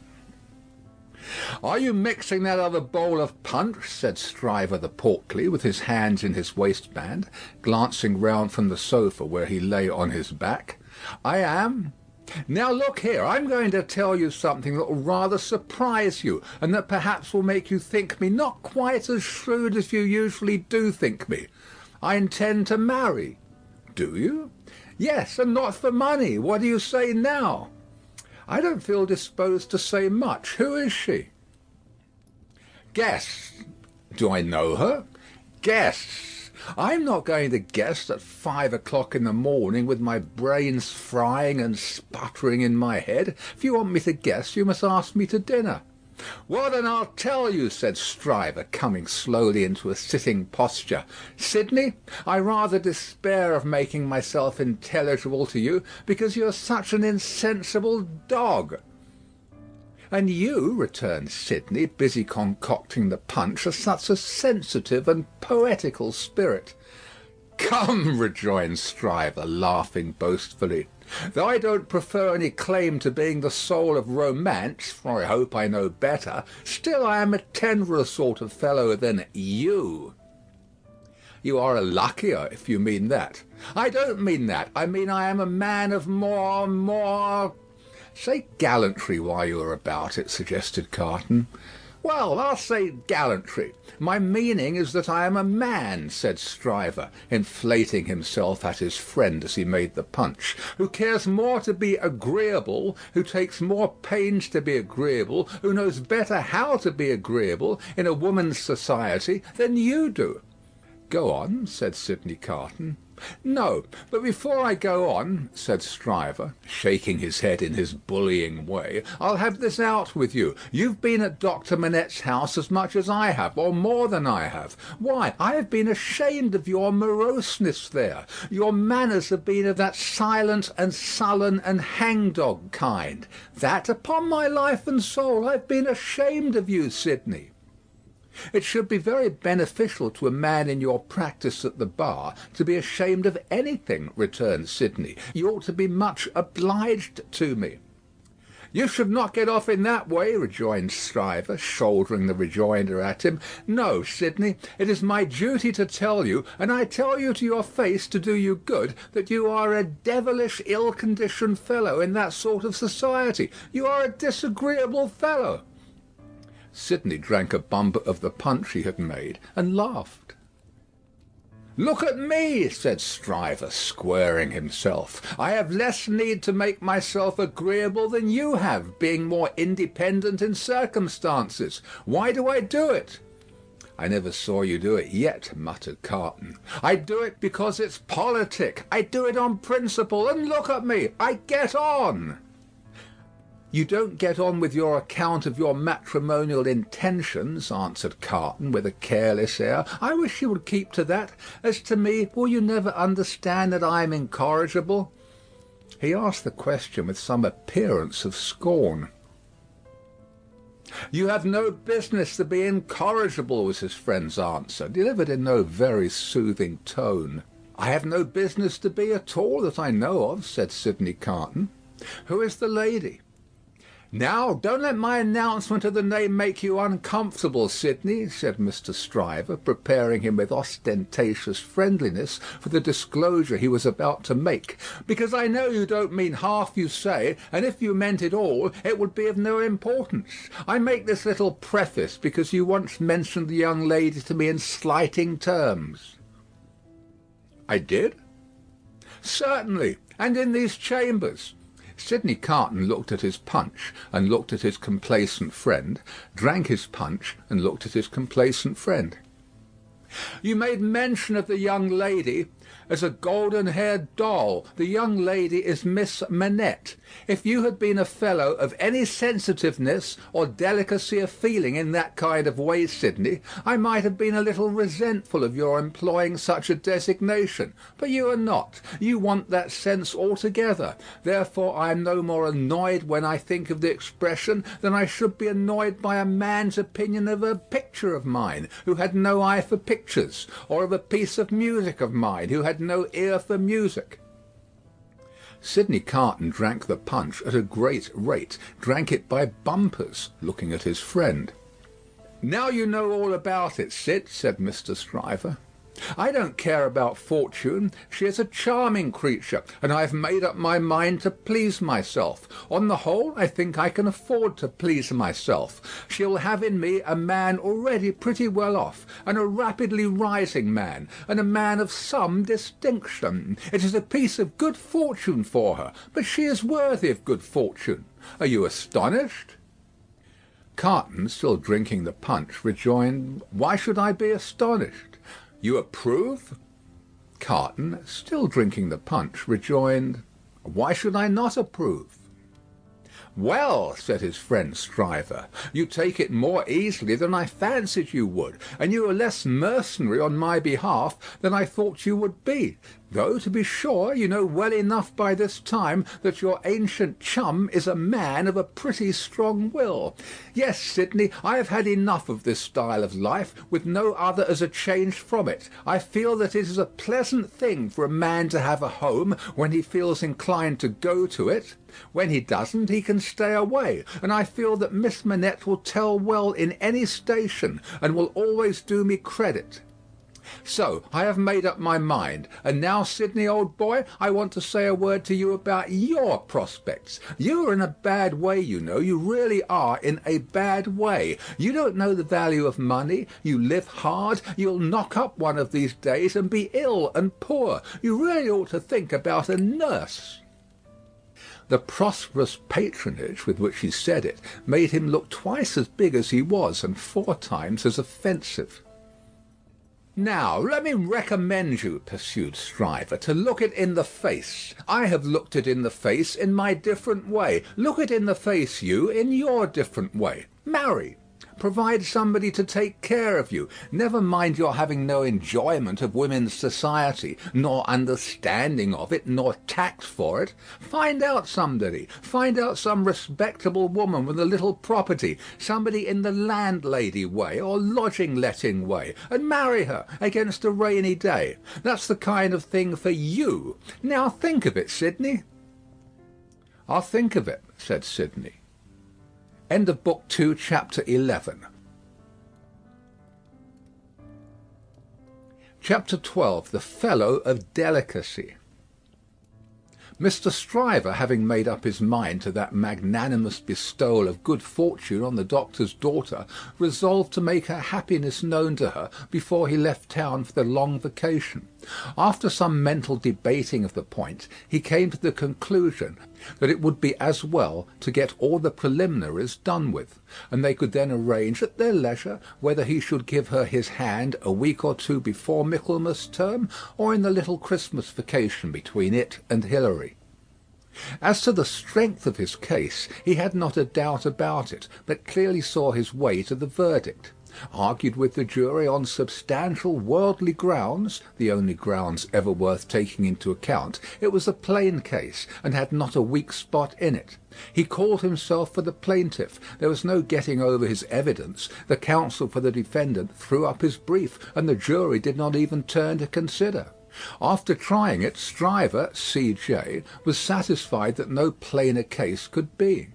"Are you mixing that other bowl of punch?" said Stryver the portly, with his hands in his waistband, glancing round from the sofa where he lay on his back. "I am." "Now look here, I'm going to tell you something that will rather surprise you, and that perhaps will make you think me not quite as shrewd as you usually do think me. I intend to marry." "Do you?" "Yes, and not for money. What do you say now?" "I don't feel disposed to say much. Who is she?" "Guess." "Do I know her?" "Guess." "I'm not going to guess at 5 o'clock in the morning, with my brains frying and sputtering in my head. If you want me to guess, you must ask me to dinner." "Well, then I'll tell you," said Stryver, coming slowly into a sitting posture. "Sidney, I rather despair of making myself intelligible to you, because you are such an insensible dog." "And you," returned Sidney, busy concocting the punch, "are such a sensitive and poetical spirit." "Come," rejoined Stryver, laughing boastfully, "though I don't prefer any claim to being the soul of romance, for I hope I know better, still I am a tenderer sort of fellow than you." "You are a luckier, if you mean that." "I don't mean that. I mean I am a man of more—" "Say gallantry while you are about it," suggested Carton. "Well, I'll say gallantry. My meaning is that I am a man," said Stryver, inflating himself at his friend as he made the punch, "who cares more to be agreeable, who takes more pains to be agreeable, who knows better how to be agreeable in a woman's society than you do." "Go on," said Sidney Carton. "No, but before I go on," said Stryver, shaking his head in his bullying way, "I'll have this out with you. You've been at Dr. Manette's house as much as I have, or more than I have. Why, I have been ashamed of your moroseness there. Your manners have been of that silent and sullen and hangdog kind. That, upon my life and soul, I've been ashamed of you, Sidney." "It should be very beneficial to a man in your practice at the bar to be ashamed of anything," returned Sidney. "You ought to be much obliged to me." "You should not get off in that way," rejoined Stryver, shouldering the rejoinder at him. "No, Sidney, it is my duty to tell you, and I tell you to your face to do you good, that you are a devilish ill-conditioned fellow in that sort of society. You are a disagreeable fellow." Sidney drank a bumper of the punch he had made, and laughed. "Look at me," said Stryver, squaring himself. "I have less need to make myself agreeable than you have, being more independent in circumstances. Why do I do it?" "I never saw you do it yet," muttered Carton. "I do it because it's politic. I do it on principle, and look at me. I get on." "You don't get on with your account of your matrimonial intentions," answered Carton, with a careless air. "I wish you would keep to that. As to me, will you never understand that I am incorrigible?" He asked the question with some appearance of scorn. "You have no business to be incorrigible," was his friend's answer, delivered in no very soothing tone. "I have no business to be at all, that I know of," said Sidney Carton. "Who is the lady?" "Now, don't let my announcement of the name make you uncomfortable, Sidney," said Mr. Stryver, preparing him with ostentatious friendliness for the disclosure he was about to make, "because I know you don't mean half you say, and if you meant it all, it would be of no importance. I make this little preface because you once mentioned the young lady to me in slighting terms." "I did?" "Certainly, and in these chambers." Sidney Carton looked at his punch, and looked at his complacent friend, drank his punch, and looked at his complacent friend. "You made mention of the young lady as a golden-haired doll. The young lady is Miss Manette. If you had been a fellow of any sensitiveness or delicacy of feeling in that kind of way, Sidney, I might have been a little resentful of your employing such a designation. But you are not. You want that sense altogether. Therefore I am no more annoyed when I think of the expression than I should be annoyed by a man's opinion of a picture of mine, who had no eye for pictures, or of a piece of music of mine, who had no ear for music." Sidney Carton drank the punch at a great rate, drank it by bumpers, looking at his friend. "Now you know all about it, Sid," said Mr. Stryver. "I don't care about Fortune. She is a charming creature, and I have made up my mind to please myself. On the whole, I think I can afford to please myself. She will have in me a man already pretty well off, and a rapidly rising man, and a man of some distinction. It is a piece of good fortune for her, but she is worthy of good fortune. Are you astonished?" Carton, still drinking the punch, rejoined, "Why should I be astonished?" "You approve?" Carton, still drinking the punch, rejoined, "Why should I not approve?" "Well," said his friend Stryver, "you take it more easily than I fancied you would, and you are less mercenary on my behalf than I thought you would be. though, to be sure, you know well enough by this time that your ancient chum is a man of a pretty strong will. Yes, Sidney, I have had enough of this style of life, with no other as a change from it. I feel that it is a pleasant thing for a man to have a home when he feels inclined to go to it. When he doesn't, he can stay away, and I feel that Miss Manette will tell well in any station, and will always do me credit. So I have made up my mind, and now, Sidney, old boy, I want to say a word to you about your prospects. You are in a bad way, you know. You really are in a bad way. You don't know the value of money. You live hard. You'll knock up one of these days and be ill and poor. You really ought to think about a nurse." The prosperous patronage with which he said it made him look twice as big as he was, and 4 times as offensive. "Now, let me recommend you," pursued Stryver, "to look it in the face. I have looked it in the face in my different way. Look it in the face, you, in your different way. Marry. Provide somebody to take care of you. Never mind your having no enjoyment of women's society, nor understanding of it, nor tact for it. Find out somebody. Find out some respectable woman with a little property, somebody in the landlady way or lodging-letting way, and marry her against a rainy day. That's the kind of thing for you. Now think of it, Sidney." "I'll think of it," said Sidney. End of Book 2, Chapter 11. Chapter 12. The Fellow of Delicacy. Mr. Stryver, having made up his mind to that magnanimous bestowal of good fortune on the doctor's daughter, resolved to make her happiness known to her before he left town for the long vacation. After some mental debating of the point, he came to the conclusion that it would be as well to get all the preliminaries done with, and they could then arrange at their leisure whether he should give her his hand a week or 2 before Michaelmas term, or in the little Christmas vacation between it and Hilary. As to the strength of his case, he had not a doubt about it, but clearly saw his way to the verdict. Argued with the jury on substantial worldly grounds, the only grounds ever worth taking into account, it was a plain case, and had not a weak spot in it. He called himself for the plaintiff. There was no getting over his evidence. The counsel for the defendant threw up his brief, and the jury did not even turn to consider. After trying it, Stryver, C.J., was satisfied that no plainer case could be.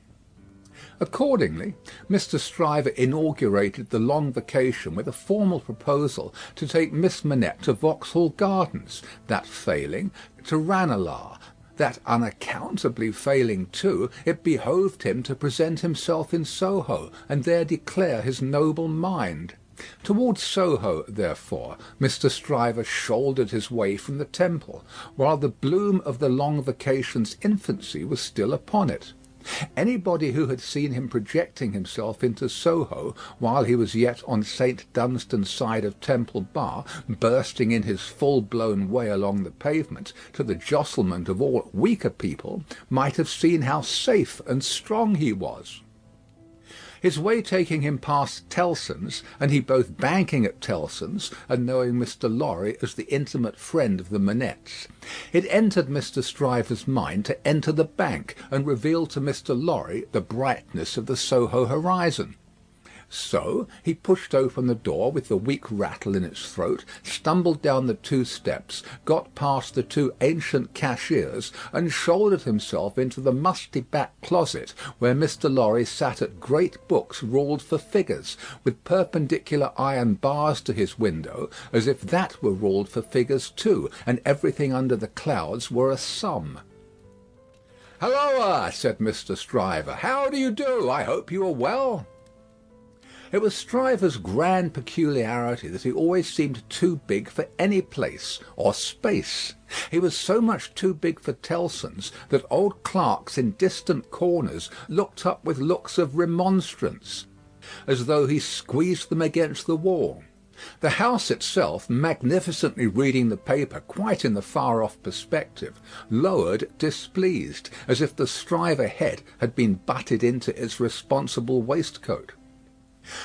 Accordingly, Mr. Stryver inaugurated the long vacation with a formal proposal to take Miss Manette to Vauxhall Gardens, that failing, to Ranelagh. That unaccountably failing too, it behoved him to present himself in Soho, and there declare his noble mind. Towards Soho, therefore, Mr. Stryver shouldered his way from the Temple, while the bloom of the long vacation's infancy was still upon it. Anybody who had seen him projecting himself into Soho while he was yet on St. Dunstan's side of Temple Bar, bursting in his full-blown way along the pavement, to the jostlement of all weaker people, might have seen how safe and strong he was. His way taking him past Tellson's, and he both banking at Tellson's and knowing Mr. Lorry as the intimate friend of the Manettes, it entered Mr. Stryver's mind to enter the bank and reveal to Mr. Lorry the brightness of the Soho horizon. So he pushed open the door with the weak rattle in its throat, stumbled down the 2 steps, got past the 2 ancient cashiers, and shouldered himself into the musty back closet, where Mr. Lorry sat at great books ruled for figures, with perpendicular iron bars to his window, as if that were ruled for figures too, and everything under the clouds were a sum. "Halloa!" said Mr. Stryver. "How do you do? I hope you are well." It was Stryver's grand peculiarity that he always seemed too big for any place or space. He was so much too big for Tellson's that old clerks in distant corners looked up with looks of remonstrance, as though he squeezed them against the wall. The house itself, magnificently reading the paper quite in the far-off perspective, lowered displeased, as if the Stryver head had been butted into its responsible waistcoat.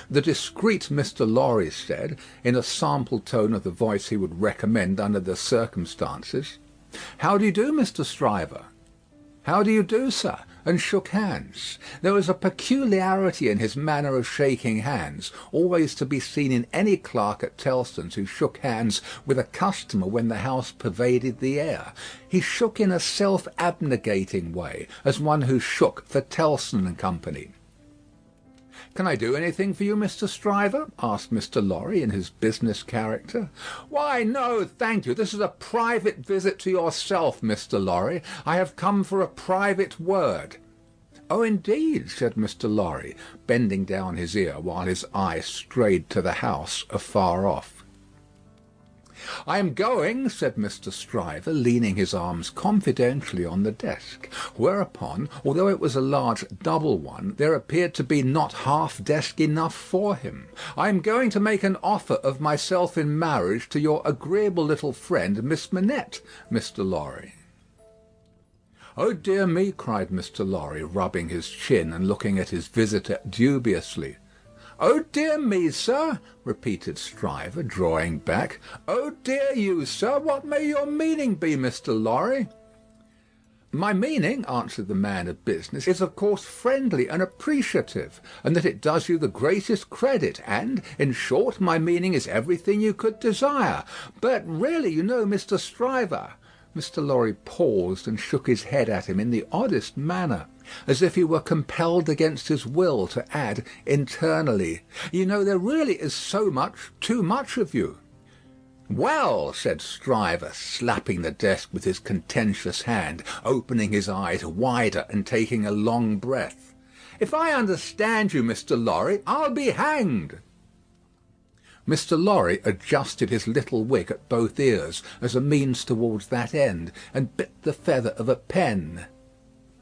The discreet Mr. Lorry said, in a sample tone of the voice he would recommend under the circumstances, "How do you do, Mr. Stryver?" "How do you do, sir?" and shook hands. There was a peculiarity in his manner of shaking hands, always to be seen in any clerk at Tellson's who shook hands with a customer when the house pervaded the air. He shook in a self-abnegating way, as one who shook for Tellson and Company. "Can I do anything for you, Mr. Stryver?" asked Mr. Lorry in his business character. "Why, no, thank you. This is a private visit to yourself, Mr. Lorry. I have come for a private word." "Oh, indeed," said Mr. Lorry, bending down his ear while his eye strayed to the house afar off. "I am going," said Mr. Stryver, leaning his arms confidentially on the desk; whereupon, although it was a large double one, there appeared to be not half desk enough for him. "I am going to make an offer of myself in marriage to your agreeable little friend, Miss Manette, Mr. Lorry." "Oh, dear me," cried Mr. Lorry, rubbing his chin and looking at his visitor dubiously. "Oh, dear me, sir," repeated Stryver, drawing back. "Oh, dear you, sir. What may your meaning be, Mr. Lorry?" "My meaning," answered the man of business, "is of course friendly and appreciative, and that it does you the greatest credit, and, in short, my meaning is everything you could desire. But really, you know, Mr. Stryver—" Mr. Lorry paused and shook his head at him in the oddest manner, as if he were compelled against his will to add internally, "You know, there really is so much, too much of you." "Well," said Stryver, slapping the desk with his contentious hand, opening his eyes wider and taking a long breath, "if I understand you, Mr. Lorry, I'll be hanged." Mr. Lorry adjusted his little wig at both ears as a means towards that end, and bit the feather of a pen.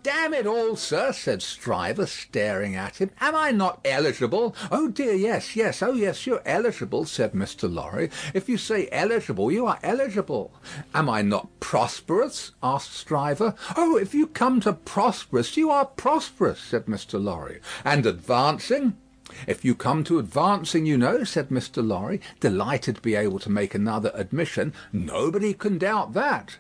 "Damn it all, sir," said Stryver, staring at him, "am I not eligible?" "Oh dear, yes, yes. Oh yes, you're eligible," said Mr. Lorry. "If you say eligible, you are eligible." "Am I not prosperous?" asked Stryver. "Oh, if you come to prosperous, you are prosperous," said Mr. Lorry. "And advancing?" "If you come to advancing, you know," said Mr. Lorry, delighted to be able to make another admission, "nobody can doubt that."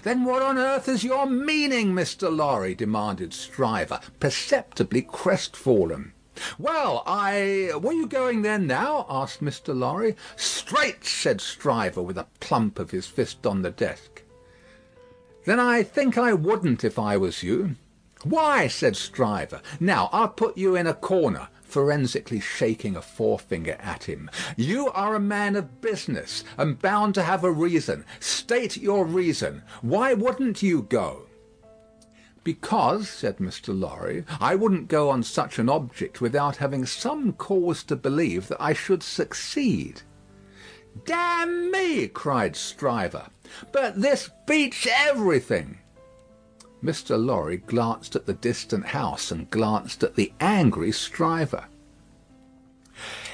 "Then what on earth is your meaning, Mr. Lorry?" demanded Stryver, perceptibly crestfallen. "Well, were you going there now?" asked Mr. Lorry. "Straight," said Stryver, with a plump of his fist on the desk. "Then I think I wouldn't if I was you." "Why?" said Stryver. "Now, I'll put you in a corner," forensically shaking a forefinger at him. "You are a man of business, and bound to have a reason. State your reason. Why wouldn't you go?" "Because," said Mr. Lorry, "I wouldn't go on such an object without having some cause to believe that I should succeed." "Damn me!" cried Stryver. "But this beats everything." Mr. Lorry glanced at the distant house and glanced at the angry Stryver.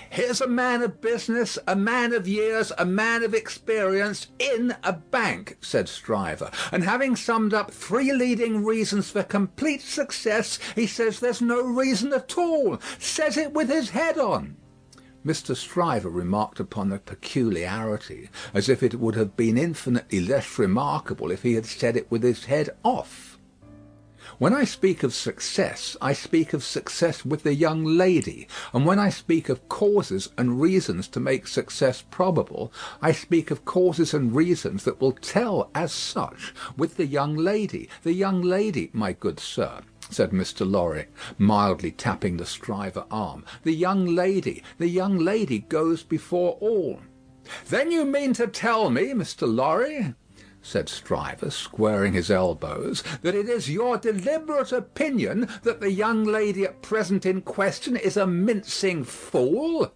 "Here's a man of business, a man of years, a man of experience, in a bank," said Stryver, "and having summed up 3 leading reasons for complete success, he says there's no reason at all. Says it with his head on." Mr. Stryver remarked upon the peculiarity, as if it would have been infinitely less remarkable if he had said it with his head off. When I speak of success, I speak of success with the young lady, and when I speak of causes and reasons to make success probable, I speak of causes and reasons that will tell as such with the young lady. The young lady, my good sir, said Mr. Lorry, mildly tapping the Stryver arm. The young lady goes before all. "Then you mean to tell me, Mr. Lorry," said Stryver, squaring his elbows, "that it is your deliberate opinion that the young lady at present in question is a mincing fool?"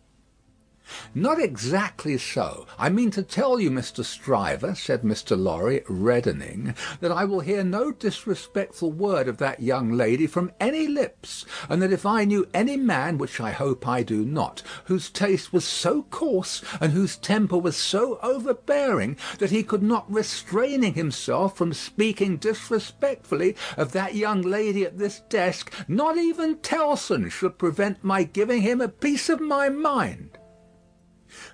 "Not exactly so. I mean to tell you, Mr. Stryver," said Mr. Lorry, reddening, "that I will hear no disrespectful word of that young lady from any lips, and that if I knew any man, which I hope I do not, whose taste was so coarse and whose temper was so overbearing that he could not restraining himself from speaking disrespectfully of that young lady at this desk, not even Tellson should prevent my giving him a piece of my mind."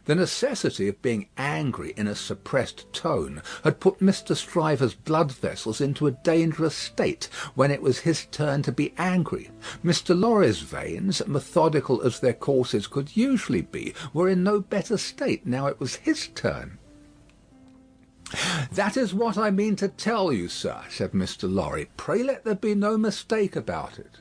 The necessity of being angry in a suppressed tone had put Mr. Stryver's blood vessels into a dangerous state when it was his turn to be angry. Mr. Lorry's veins, methodical as their courses could usually be, were in no better state now it was his turn. "That is what I mean to tell you, sir," said Mr. Lorry. "Pray let there be no mistake about it."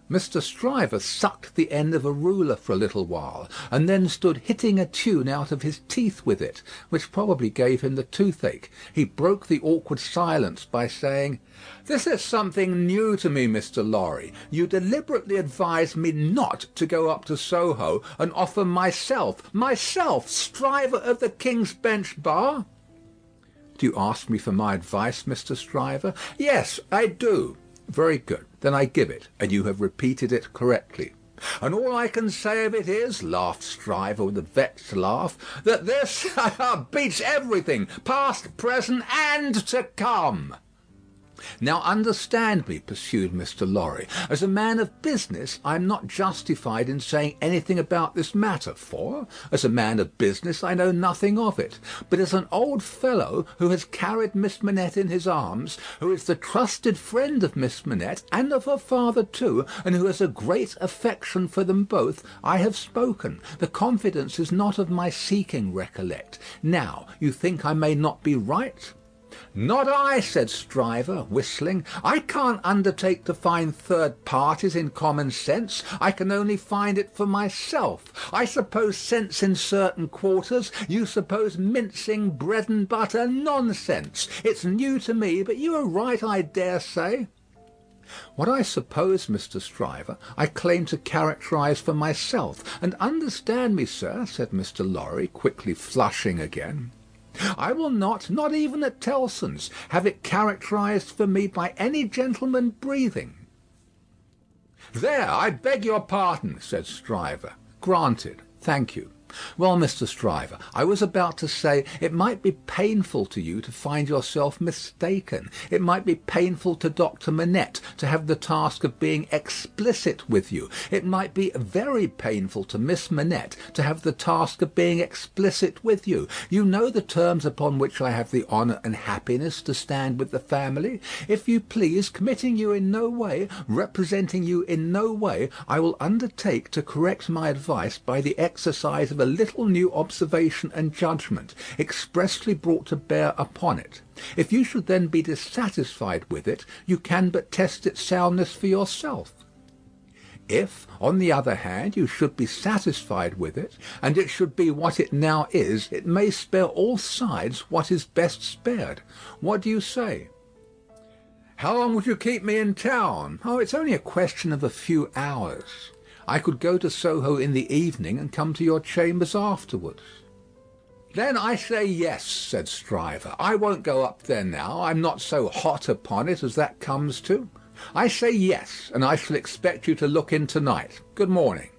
Mr. Stryver sucked the end of a ruler for a little while, and then stood hitting a tune out of his teeth with it, which probably gave him the toothache. He broke the awkward silence by saying, "This is something new to me, Mr. Lorry. You deliberately advise me not to go up to Soho and offer myself, Stryver of the King's Bench Bar?" "Do you ask me for my advice, Mr. Stryver?" "Yes, I do." "Very good. Then I give it, and you have repeated it correctly." "And all I can say of it is," laughed Stryver with a vexed laugh, "that this beats everything, past, present, and to come." "Now understand me," pursued Mr. Lorry. "As a man of business, I am not justified in saying anything about this matter, for, as a man of business, I know nothing of it. But as an old fellow who has carried Miss Manette in his arms, who is the trusted friend of Miss Manette, and of her father too, and who has a great affection for them both, I have spoken. The confidence is not of my seeking, recollect. Now, you think I may not be right?" "Not I," said Stryver, whistling. "I can't undertake to find third parties in common sense. I can only find it for myself. I suppose sense in certain quarters. You suppose mincing, bread and butter, nonsense. It's new to me, but you are right, I dare say." "What I suppose, Mr. Stryver, I claim to characterise for myself. And understand me, sir," said Mr. Lorry, quickly flushing again. "I will not even at Tellson's, have it characterised for me by any gentleman breathing." "There, I beg your pardon," said Stryver. "Granted. Thank you. Well, Mr. Stryver, I was about to say, it might be painful to you to find yourself mistaken. It might be painful to Dr. Manette to have the task of being explicit with you. It might be very painful to Miss Manette to have the task of being explicit with you. You know the terms upon which I have the honour and happiness to stand with the family. If you please, committing you in no way, representing you in no way, I will undertake to correct my advice by the exercise of a little new observation and judgment, expressly brought to bear upon it. If you should then be dissatisfied with it, you can but test its soundness for yourself. If, on the other hand, you should be satisfied with it, and it should be what it now is, it may spare all sides what is best spared. What do you say?" "How long would you keep me in town?" "Oh, it's only a question of a few hours. I could go to Soho in the evening and come to your chambers afterwards." "Then I say yes," said Stryver. "I won't go up there now. I'm not so hot upon it as that comes to. I say yes, and I shall expect you to look in to-night. Good morning."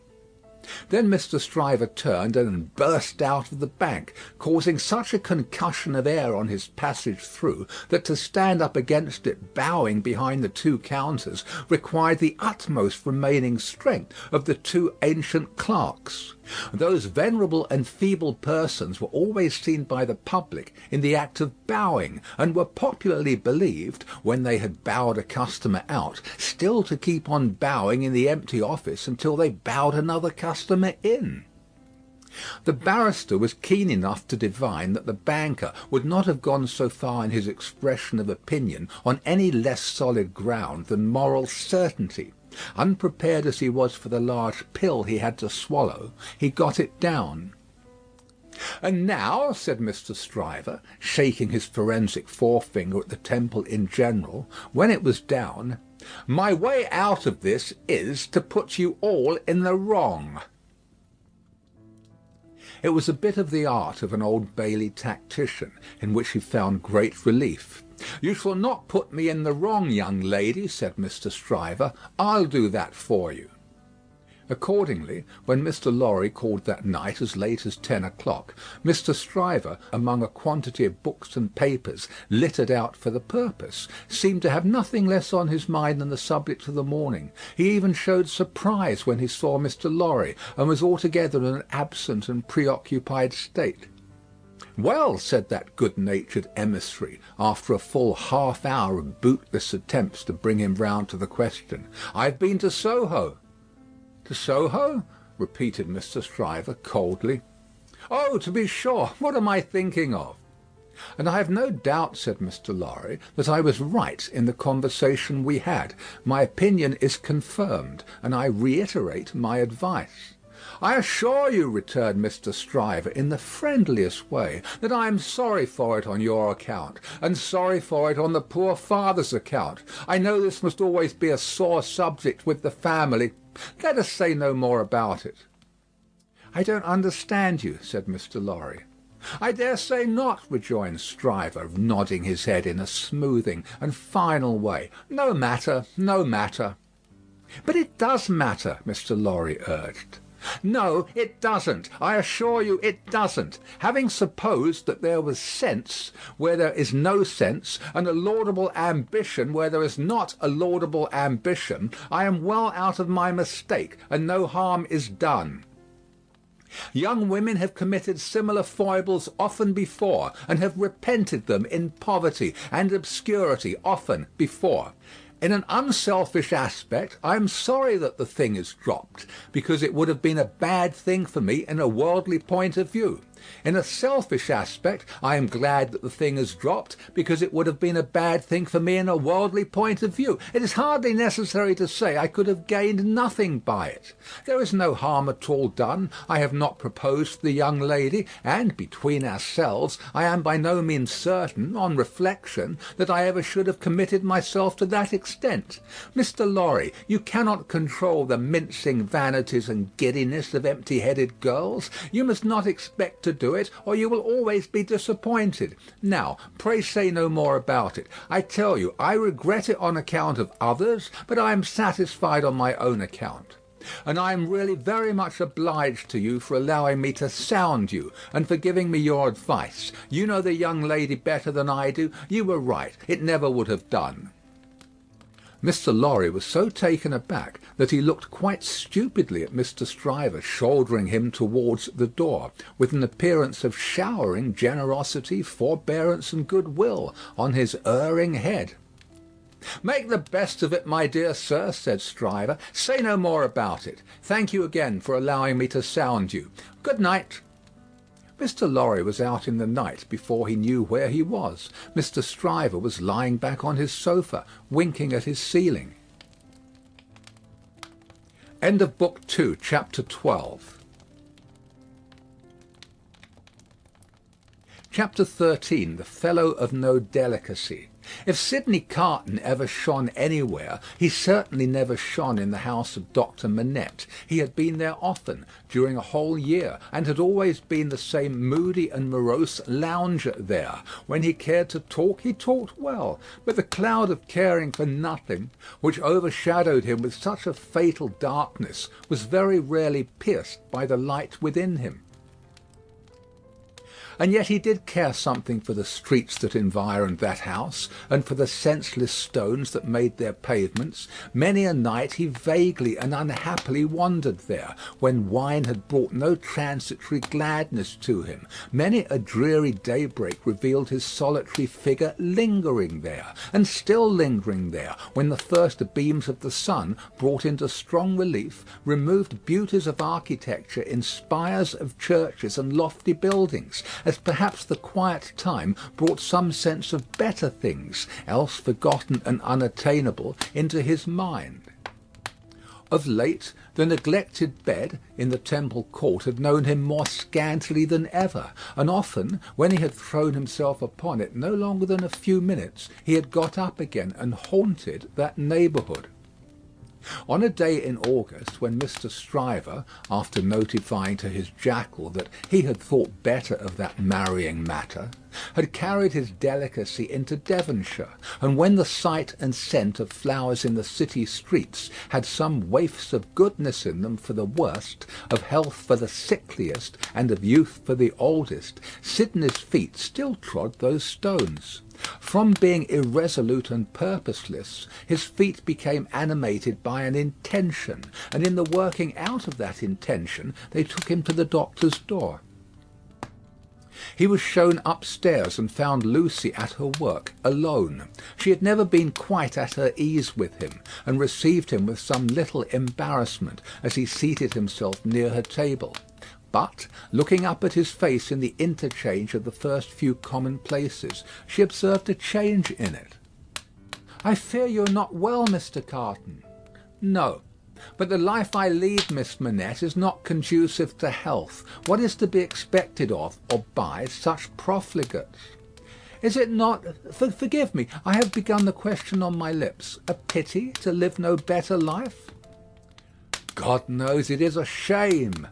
Then Mr. Stryver turned and burst out of the bank, causing such a concussion of air on his passage through that to stand up against it bowing behind the two counters required the utmost remaining strength of the two ancient clerks. Those venerable and feeble persons were always seen by the public in the act of bowing, and were popularly believed, when they had bowed a customer out, still to keep on bowing in the empty office until they bowed another customer in. The barrister was keen enough to divine that the banker would not have gone so far in his expression of opinion on any less solid ground than moral certainty. Unprepared as he was for the large pill he had to swallow, he got it down. "And now," said Mr. Stryver, shaking his forensic forefinger at the Temple in general, when it was down, "my way out of this is to put you all in the wrong." It was a bit of the art of an Old Bailey tactician, in which he found great relief. "You shall not put me in the wrong, young lady," said Mr. Stryver. "I'll do that for you." Accordingly, when Mr. Lorry called that night as late as 10 o'clock, Mr. Stryver, among a quantity of books and papers littered out for the purpose, seemed to have nothing less on his mind than the subject of the morning. He even showed surprise when he saw Mr. Lorry, and was altogether in an absent and preoccupied state. "Well," said that good-natured emissary, after a full half-hour of bootless attempts to bring him round to the question, "I've been to Soho." "To Soho?" repeated Mr. Stryver coldly. "Oh, to be sure. What am I thinking of?" "And I have no doubt," said Mr. Lorry, "that I was right in the conversation we had. My opinion is confirmed, and I reiterate my advice." "I assure you," returned Mr. Stryver, in the friendliest way, "that I am sorry for it on your account, and sorry for it on the poor father's account. I know this must always be a sore subject with the family. Let us say no more about it." "I don't understand you," said Mr. Lorry. "I dare say not," rejoined Stryver, nodding his head in a smoothing and final way. "No matter, no matter." "But it does matter," Mr. Lorry urged. "No, it doesn't. I assure you it doesn't. Having supposed that there was sense where there is no sense, and a laudable ambition where there is not a laudable ambition, I am well out of my mistake, and no harm is done. Young women have committed similar foibles often before, and have repented them in poverty and obscurity often before. In an unselfish aspect, I am sorry that the thing is dropped, because it would have been a bad thing for me in a worldly point of view. In a selfish aspect, I am glad that the thing is dropped, because it would have been a bad thing for me in a worldly point of view. It is hardly necessary to say I could have gained nothing by it. There is no harm at all done. I have not proposed to the young lady, and, between ourselves, I am by no means certain, on reflection, that I ever should have committed myself to that extent. Mr. Lorry, you cannot control the mincing vanities and giddiness of empty-headed girls. You must not expect to do it, or you will always be disappointed. Now, pray say no more about it. I tell you, I regret it on account of others, but I am satisfied on my own account. And I am really very much obliged to you for allowing me to sound you, and for giving me your advice. You know the young lady better than I do. You were right. It never would have done." Mr. Lorry was so taken aback that he looked quite stupidly at Mr. Stryver shouldering him towards the door, with an appearance of showering generosity, forbearance, and goodwill on his erring head. "Make the best of it, my dear sir," said Stryver. "Say no more about it. Thank you again for allowing me to sound you. Good night." Mr. Lorry was out in the night before he knew where he was. Mr. Stryver was lying back on his sofa, winking at his ceiling. End of Book 2, Chapter 12. Chapter 13. The Fellow of No Delicacy. If Sidney Carton ever shone anywhere, he certainly never shone in the house of Dr. Manette. He had been there often, during a whole year, and had always been the same moody and morose lounger there. When he cared to talk, he talked well, but the cloud of caring for nothing, which overshadowed him with such a fatal darkness, was very rarely pierced by the light within him. And yet he did care something for the streets that environed that house, and for the senseless stones that made their pavements. Many a night he vaguely and unhappily wandered there, when wine had brought no transitory gladness to him. Many a dreary daybreak revealed his solitary figure lingering there, and still lingering there, when the first beams of the sun, brought into strong relief, removed beauties of architecture in spires of churches and lofty buildings, as perhaps the quiet time brought some sense of better things, else forgotten and unattainable, into his mind. Of late, the neglected bed in the Temple Court had known him more scantily than ever, and often, when he had thrown himself upon it no longer than a few minutes, he had got up again and haunted that neighbourhood. On a day in August, when Mr. Stryver, after notifying to his jackal that he had thought better of that marrying matter, had carried his delicacy into Devonshire, and when the sight and scent of flowers in the city streets had some waifs of goodness in them for the worst, of health for the sickliest, and of youth for the oldest, Sidney's feet still trod those stones. From being irresolute and purposeless, his feet became animated by an intention, and in the working out of that intention they took him to the doctor's door. He was shown upstairs and found Lucie at her work, alone. She had never been quite at her ease with him, and received him with some little embarrassment as he seated himself near her table. But, looking up at his face in the interchange of the first few commonplaces, she observed a change in it. "I fear you are not well, Mr. Carton." "No. But the life I lead, Miss Manette, is not conducive to health. What is to be expected of, or by, such profligates? Is it not, forgive me, I have begun the question on my lips, a pity to live no better life?" "God knows it is a shame."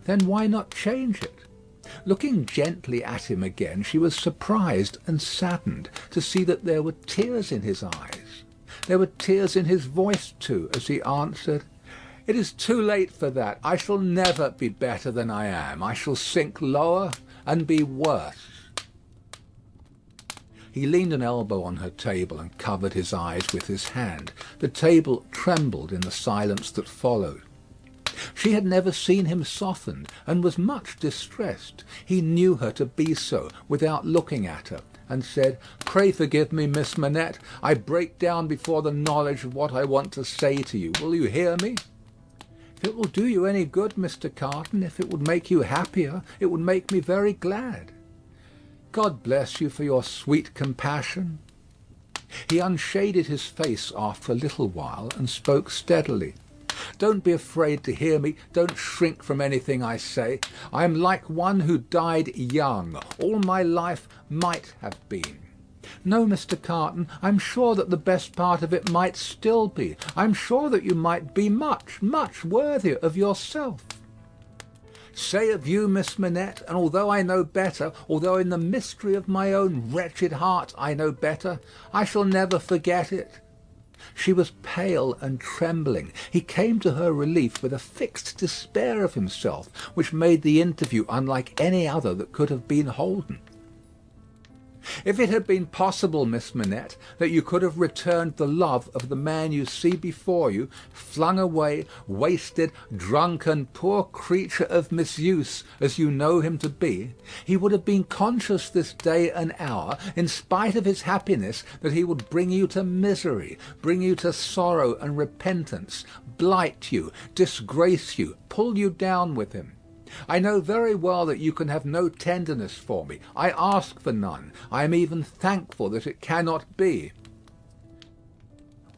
"Then why not change it?" Looking gently at him again, she was surprised and saddened to see that there were tears in his eyes. There were tears in his voice too, as he answered, "It is too late for that. I shall never be better than I am. I shall sink lower and be worse." He leaned an elbow on her table and covered his eyes with his hand. The table trembled in the silence that followed. She had never seen him softened, and was much distressed. He knew her to be so, without looking at her, and said, "Pray forgive me, Miss Manette. I break down before the knowledge of what I want to say to you. Will you hear me?" "If it will do you any good, Mr. Carton, if it would make you happier, it would make me very glad." "God bless you for your sweet compassion." He unshaded his face after a little while, and spoke steadily. "Don't be afraid to hear me. Don't shrink from anything I say. I am like one who died young. All my life might have been. No, Mr. Carton, I'm sure that the best part of it might still be. I'm sure that you might be much, much worthier of yourself. Say of you, Miss Manette, and although I know better, although in the mystery of my own wretched heart I know better, I shall never forget it." She was pale and trembling. He came to her relief with a fixed despair of himself, which made the interview unlike any other that could have been holden. "If it had been possible, Miss Manette, that you could have returned the love of the man you see before you, flung away, wasted, drunken, poor creature of misuse, as you know him to be, he would have been conscious this day and hour, in spite of his happiness, that he would bring you to misery, bring you to sorrow and repentance, blight you, disgrace you, pull you down with him. I know very well that you can have no tenderness for me. I ask for none. I am even thankful that it cannot be.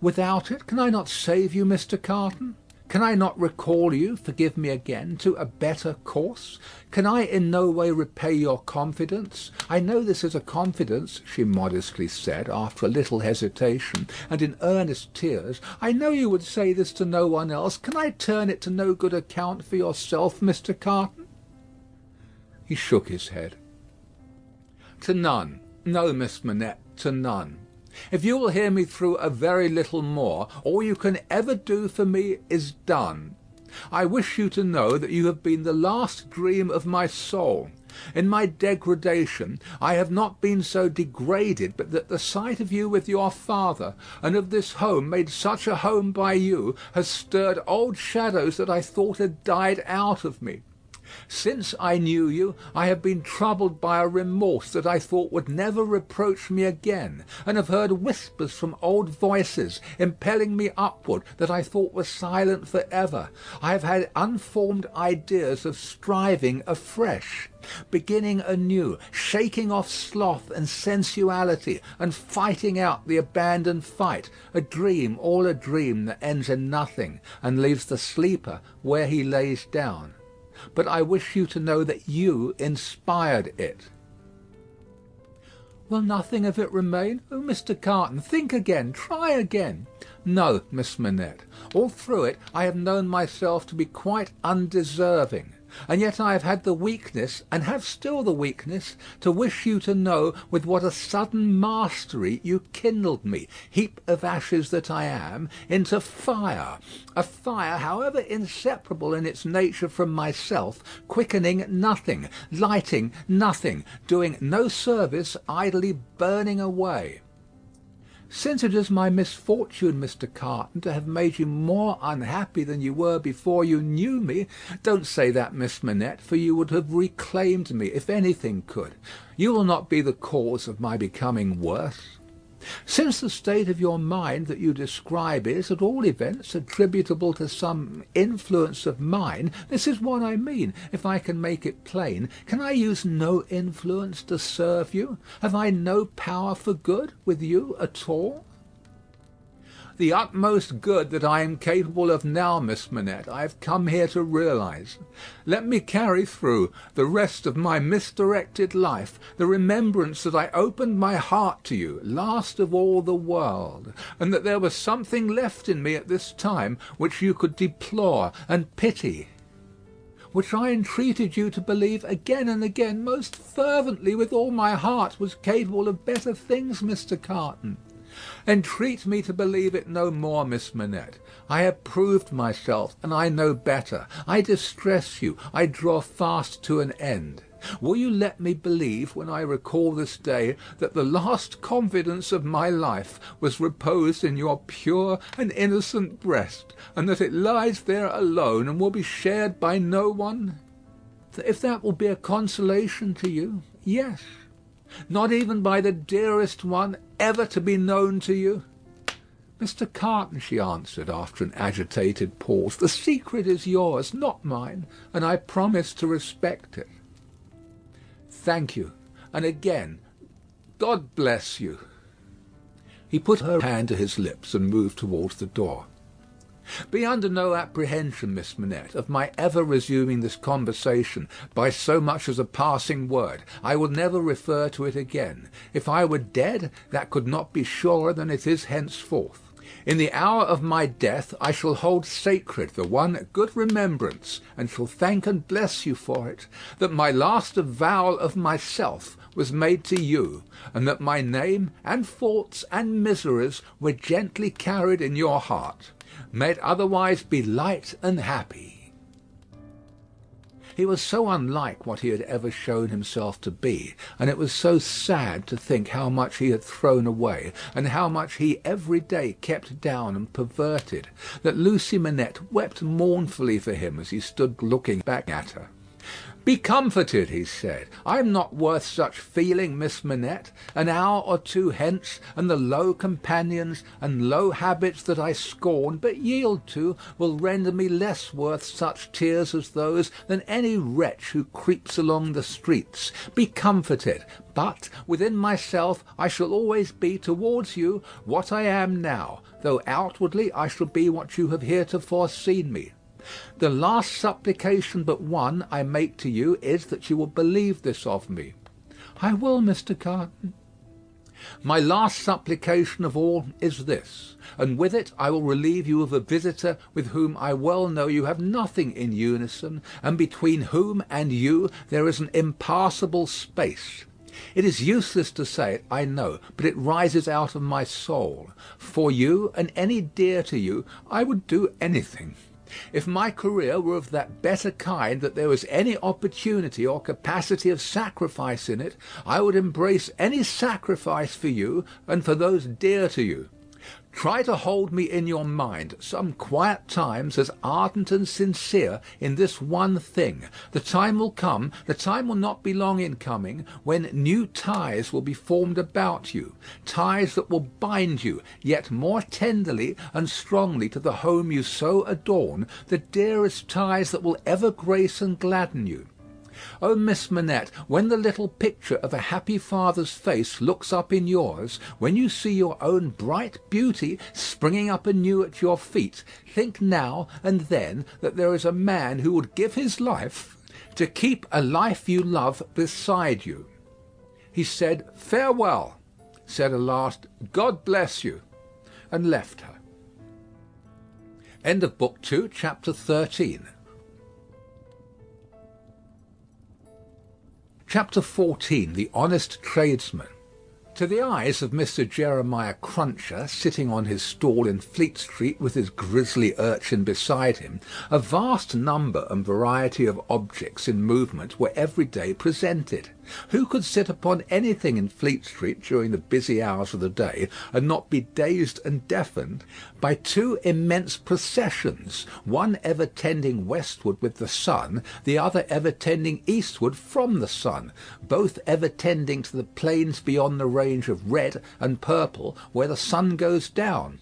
Without it, can I not save you, Mr. Carton? Can I not recall you, forgive me again, to a better course? Can I in no way repay your confidence? I know this is a confidence," she modestly said, after a little hesitation, and in earnest tears. "I know you would say this to no one else. Can I turn it to no good account for yourself, Mr. Carton?" He shook his head. "To none. No, Miss Manette, to none. If you will hear me through a very little more, all you can ever do for me is done. I wish you to know that you have been the last dream of my soul. In my degradation I have not been so degraded but that the sight of you with your father, and of this home made such a home by you, has stirred old shadows that I thought had died out of me. Since I knew you, I have been troubled by a remorse that I thought would never reproach me again, and have heard whispers from old voices, impelling me upward, that I thought were silent for ever. I have had unformed ideas of striving afresh, beginning anew, shaking off sloth and sensuality, and fighting out the abandoned fight, a dream, all a dream that ends in nothing, and leaves the sleeper where he lays down. But I wish you to know that you inspired it." Will nothing of it remain? Oh, Mr. Carton, think again. Try again. No, Miss Manette. All through it I have known myself to be quite undeserving. And yet I have had the weakness, and have still the weakness, to wish you to know with what a sudden mastery you kindled me, heap of ashes that I am, into fire. A fire, however inseparable in its nature from myself, quickening nothing, lighting nothing, doing no service, idly burning away. Since it is my misfortune, Mr. Carton, to have made you more unhappy than you were before you knew me, don't say that, Miss Manette, for you would have reclaimed me, if anything could. You will not be the cause of my becoming worse. Since the state of your mind that you describe is, at all events, attributable to some influence of mine, this is what I mean, if I can make it plain. Can I use no influence to serve you? Have I no power for good with you at all? The utmost good that I am capable of now, Miss Manette, I have come here to realize. Let me carry through the rest of my misdirected life the remembrance that I opened my heart to you, last of all the world, and that there was something left in me at this time which you could deplore and pity, which I entreated you to believe again and again most fervently with all my heart was capable of better things, Mr. Carton. Entreat me to believe it no more, Miss Manette. I have proved myself, and I know better. I distress you. I draw fast to an end. Will you let me believe, when I recall this day, that the last confidence of my life was reposed in your pure and innocent breast, and that it lies there alone and will be shared by no one? If that will be a consolation to you, yes. Not even by the dearest one ever to be known to you? Mr. Carton, she answered, after an agitated pause, the secret is yours, not mine, and I promise to respect it. Thank you, and again, God bless you. He put her hand to his lips and moved towards the door. Be under no apprehension, Miss Manette, of my ever resuming this conversation by so much as a passing word. I will never refer to it again. If I were dead, that could not be surer than it is henceforth. In the hour of my death I shall hold sacred the one good remembrance, and shall thank and bless you for it, that my last avowal of myself was made to you, and that my name and faults and miseries were gently carried in your heart. May it otherwise be light and happy. He was so unlike what he had ever shown himself to be, and it was so sad to think how much he had thrown away, and how much he every day kept down and perverted, that Lucie Manette wept mournfully for him as he stood looking back at her. Be comforted, he said. I am not worth such feeling, Miss Manette. An hour or two hence, and the low companions and low habits that I scorn but yield to will render me less worth such tears as those than any wretch who creeps along the streets. Be comforted. But within myself I shall always be towards you what I am now, though outwardly I shall be what you have heretofore seen me. The last supplication but one I make to you is that you will believe this of me. I will, Mr. Carton. My last supplication of all is this, and with it I will relieve you of a visitor with whom I well know you have nothing in unison, and between whom and you there is an impassable space. It is useless to say it, I know, but it rises out of my soul. For you, and any dear to you, I would do anything. If my career were of that better kind that there was any opportunity or capacity of sacrifice in it, I would embrace any sacrifice for you and for those dear to you. Try to hold me in your mind some quiet times as ardent and sincere in this one thing. The time will come, the time will not be long in coming, when new ties will be formed about you, ties that will bind you yet more tenderly and strongly to the home you so adorn, the dearest ties that will ever grace and gladden you. Oh, Miss Manette, when the little picture of a happy father's face looks up in yours, when you see your own bright beauty springing up anew at your feet, think now and then that there is a man who would give his life to keep a life you love beside you. He said farewell, said a last God bless you, and left her. End of Book 2, Chapter 13. Chapter 14. The Honest Tradesman. To the eyes of Mr. Jeremiah Cruncher, sitting on his stall in Fleet Street with his grisly urchin beside him, a vast number and variety of objects in movement were every day presented. Who could sit upon anything in Fleet Street during the busy hours of the day and not be dazed and deafened by two immense processions, one ever tending westward with the sun, the other ever tending eastward from the sun, both ever tending to the plains beyond the range of red and purple where the sun goes down?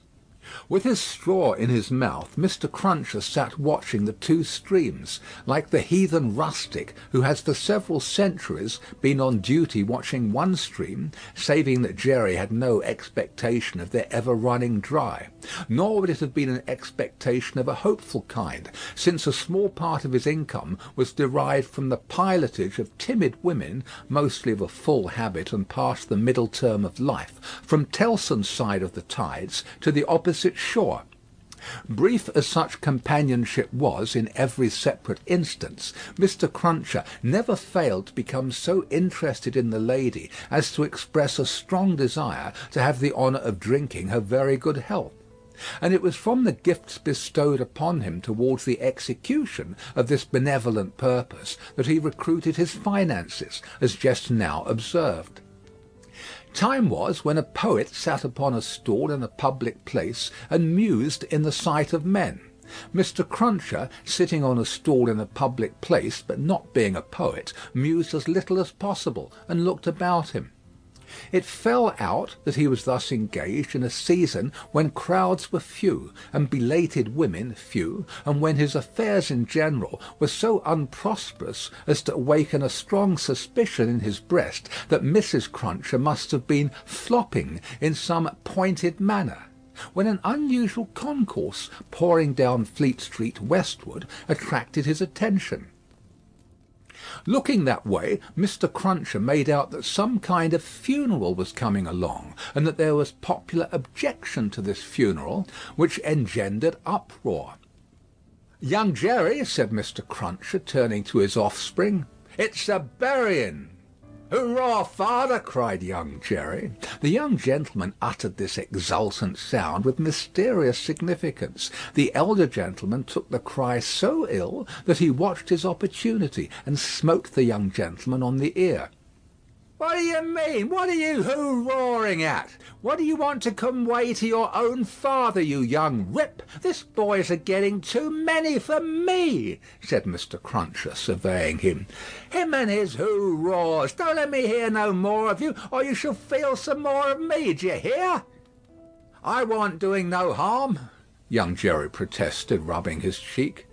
With his straw in his mouth, Mr. Cruncher sat watching the two streams, like the heathen rustic who has for several centuries been on duty watching one stream, saving that Jerry had no expectation of their ever running dry. Nor would it have been an expectation of a hopeful kind, since a small part of his income was derived from the pilotage of timid women, mostly of a full habit and past the middle term of life, from Tellson's side of the tides to the opposite shore. Brief as such companionship was in every separate instance, Mr. Cruncher never failed to become so interested in the lady as to express a strong desire to have the honour of drinking her very good health. And it was from the gifts bestowed upon him towards the execution of this benevolent purpose that he recruited his finances, as just now observed. Time was when a poet sat upon a stall in a public place and mused in the sight of men. Mr. Cruncher, sitting on a stall in a public place, but not being a poet, mused as little as possible and looked about him. It fell out that he was thus engaged in a season when crowds were few, and belated women few, and when his affairs in general were so unprosperous as to awaken a strong suspicion in his breast that Mrs. Cruncher must have been flopping in some pointed manner, when an unusual concourse pouring down Fleet Street westward attracted his attention. Looking that way, Mr. Cruncher made out that some kind of funeral was coming along, and that there was popular objection to this funeral, which engendered uproar. "Young Jerry," said Mr. Cruncher, turning to his offspring, "it's a burying." "Hurrah, father!" cried young Jerry. The young gentleman uttered this exultant sound with mysterious significance. The elder gentleman took the cry so ill that he watched his opportunity and smote the young gentleman on the ear. "What do you mean? What are you hoo-roaring at? What do you want to convey to your own father, you young rip? This boy's a-getting too many for me," said Mr. Cruncher, surveying him. "Him and his hoo-roars. Don't let me hear no more of you, or you shall feel some more of me, d'ye hear?" "I warn't doing no harm," young Jerry protested, rubbing his cheek.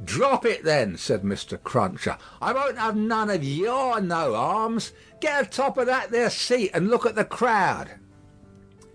"Drop it, then," said Mr. Cruncher. "I won't have none of your no-harms. Get atop of that there seat and look at the crowd."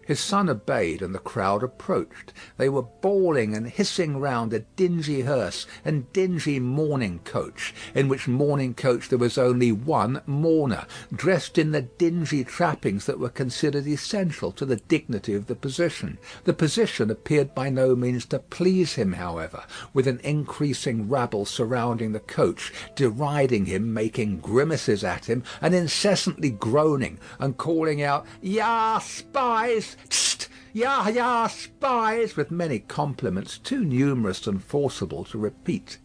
His son obeyed, and the crowd approached. They were bawling and hissing round a dingy hearse and dingy mourning coach, in which mourning coach there was only one mourner, dressed in the dingy trappings that were considered essential to the dignity of the position. The position appeared by no means to please him, however, with an increasing rabble surrounding the coach, deriding him, making grimaces at him, and incessantly groaning and calling out, "Ya spies! Tst! Ya, ya, spies!" with many compliments too numerous and forcible to repeat.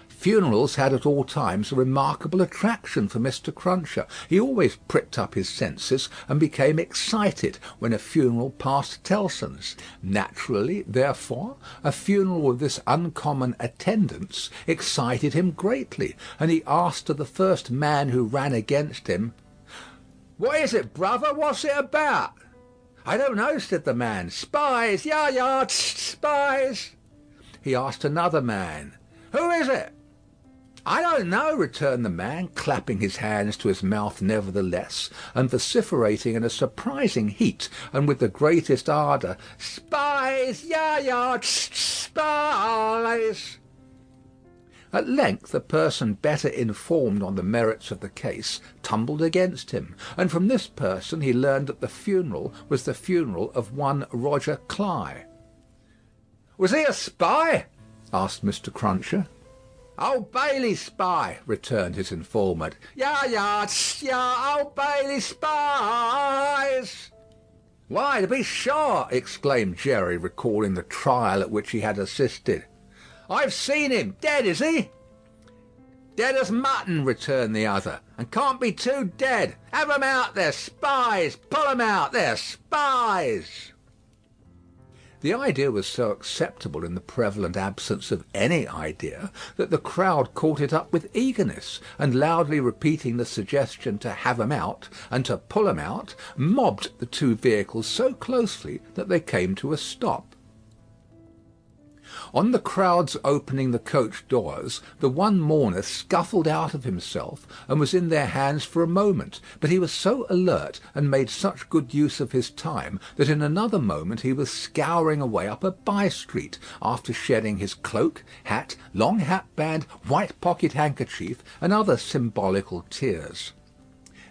Funerals had at all times a remarkable attraction for Mr. Cruncher. He always pricked up his senses and became excited when a funeral passed Tellson's. Naturally, therefore, a funeral with this uncommon attendance excited him greatly, and he asked of the first man who ran against him, "What is it, brother? What's it about?" "I don't know," said the man. "Spies! Ya, ya, tst, spies!" He asked another man, "Who is it?" "I don't know," returned the man, clapping his hands to his mouth nevertheless, and vociferating in a surprising heat and with the greatest ardour, "Spies! Ya, ya, tst, spies!" At length a person better informed on the merits of the case tumbled against him, and from this person he learned that the funeral was the funeral of one Roger Cly. "Was he a spy?" asked Mr. Cruncher. "Old Bailey spy," returned his informant. "Ya, Old Bailey spies." "Why, to be sure," exclaimed Jerry, recalling the trial at which he had assisted. "I've seen him. Dead, is he?" "Dead as mutton," returned the other, "and can't be too dead. Have 'em out, they're spies. Pull 'em out, they're spies." The idea was so acceptable in the prevalent absence of any idea that the crowd caught it up with eagerness, and loudly repeating the suggestion to have 'em out and to pull 'em out, mobbed the two vehicles so closely that they came to a stop. On the crowd's opening the coach doors, the one mourner scuffled out of himself and was in their hands for a moment, but he was so alert and made such good use of his time that in another moment he was scouring away up a by-street, after shedding his cloak, hat, long hat-band, white pocket-handkerchief, and other symbolical tears.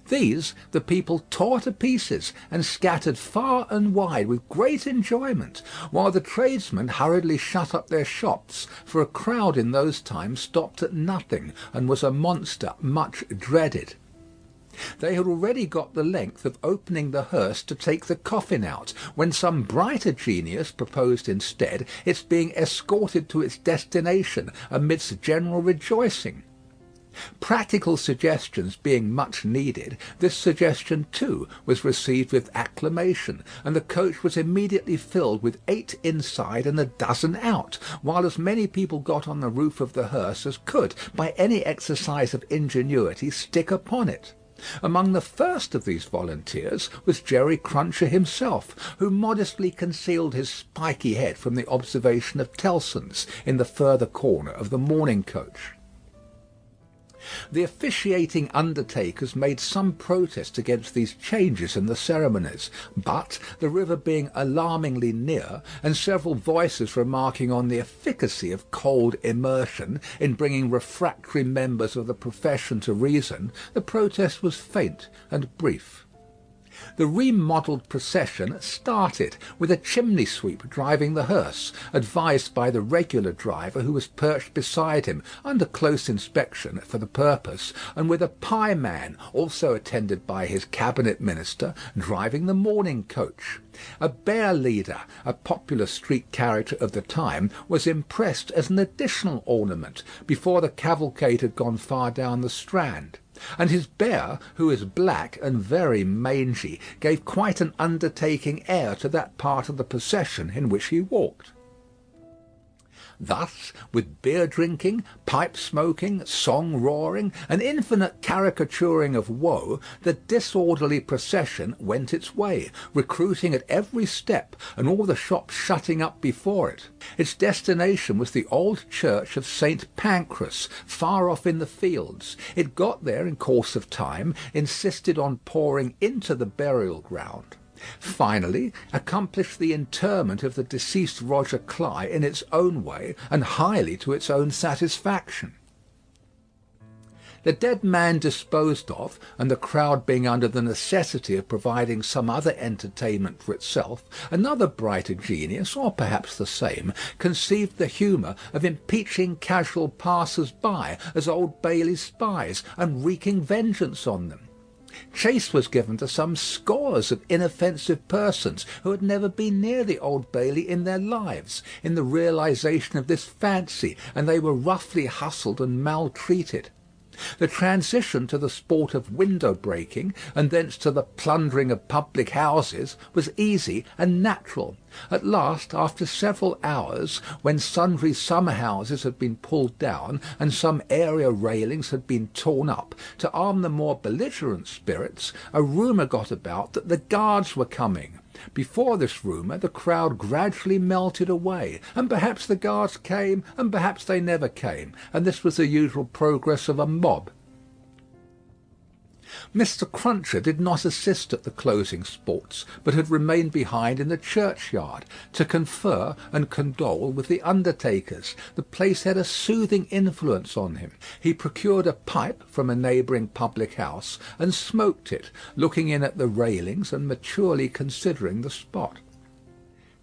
These the people tore to pieces and scattered far and wide with great enjoyment, while the tradesmen hurriedly shut up their shops, for a crowd in those times stopped at nothing, and was a monster much dreaded. They had already got the length of opening the hearse to take the coffin out, when some brighter genius proposed instead its being escorted to its destination amidst general rejoicing. Practical suggestions being much needed, this suggestion too was received with acclamation, and the coach was immediately filled with 8 inside and a dozen out, while as many people got on the roof of the hearse as could, by any exercise of ingenuity, stick upon it. Among the first of these volunteers was Jerry Cruncher himself, who modestly concealed his spiky head from the observation of Tellson's in the further corner of the mourning coach. The officiating undertakers made some protest against these changes in the ceremonies, but, the river being alarmingly near, and several voices remarking on the efficacy of cold immersion in bringing refractory members of the profession to reason, the protest was faint and brief. The remodelled procession started, with a chimney sweep driving the hearse, advised by the regular driver who was perched beside him, under close inspection for the purpose, and with a pie-man, also attended by his cabinet minister, driving the mourning coach. A bear leader, a popular street character of the time, was impressed as an additional ornament, before the cavalcade had gone far down the Strand. And his bear, who is black and very mangy, gave quite an undertaking air to that part of the procession in which he walked. Thus, with beer drinking, pipe smoking, song roaring, and infinite caricaturing of woe, the disorderly procession went its way, recruiting at every step, and all the shops shutting up before it. Its destination was the old church of St. Pancras, far off in the fields. It got there in course of time, insisted on pouring into the burial ground. Finally, accomplished the interment of the deceased Roger Cly in its own way, and highly to its own satisfaction. The dead man disposed of, and the crowd being under the necessity of providing some other entertainment for itself, another brighter genius, or perhaps the same, conceived the humour of impeaching casual passers-by as Old Bailey spies, and wreaking vengeance on them. Chase was given to some scores of inoffensive persons who had never been near the Old Bailey in their lives, in the realization of this fancy, and they were roughly hustled and maltreated. The transition to the sport of window-breaking, and thence to the plundering of public houses, was easy and natural. At last, after several hours, when sundry summer-houses had been pulled down, and some area railings had been torn up, to arm the more belligerent spirits, a rumour got about that the guards were coming. Before this rumour the crowd gradually melted away, and perhaps the guards came, and perhaps they never came, and this was the usual progress of a mob. Mr. Cruncher did not assist at the closing sports, but had remained behind in the churchyard to confer and condole with the undertakers. The place had a soothing influence on him. He procured a pipe from a neighbouring public house and smoked it, looking in at the railings and maturely considering the spot.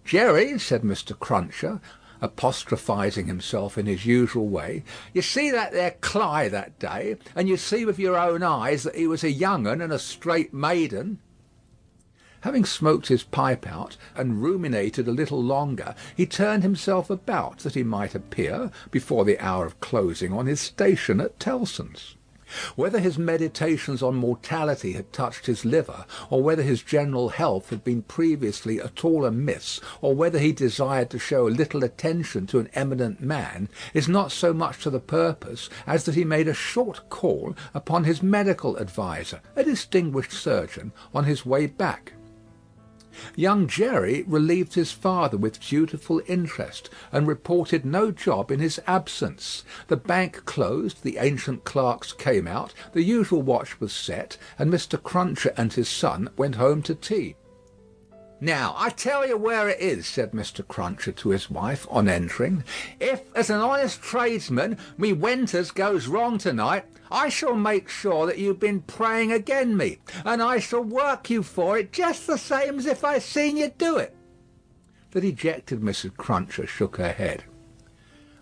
"Jerry," said Mr. Cruncher, apostrophising himself in his usual way, "you see that there Cly that day, and you see with your own eyes that he was a young un and a straight maiden." Having smoked his pipe out and ruminated a little longer, he turned himself about that he might appear, before the hour of closing, on his station at Tellson's. Whether his meditations on mortality had touched his liver, or whether his general health had been previously at all amiss, or whether he desired to show little attention to an eminent man, is not so much to the purpose as that he made a short call upon his medical adviser, a distinguished surgeon, on his way back. Young Jerry relieved his father with dutiful interest, and reported no job in his absence. The bank closed, the ancient clerks came out, the usual watch was set, and Mr. Cruncher and his son went home to tea. "Now, I tell you where it is," said Mr. Cruncher to his wife, on entering. "If, as an honest tradesman, me winters goes wrong to-night, I shall make sure that you've been praying again me, and I shall work you for it just the same as if I seen you do it." The dejected Mrs. Cruncher shook her head.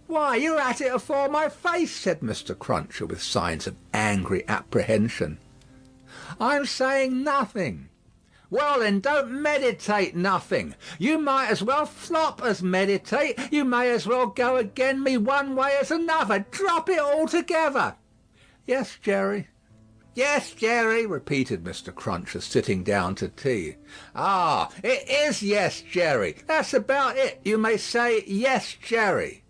"Why, you're at it afore my face," said Mr. Cruncher, with signs of angry apprehension. "I'm saying nothing." "Well, then, don't meditate nothing. You might as well flop as meditate. You may as well go again me one way as another. Drop it altogether." "Yes, Jerry." "Yes, Jerry," repeated Mr. Cruncher, sitting down to tea. "Ah, it is yes, Jerry. That's about it. You may say yes, Jerry."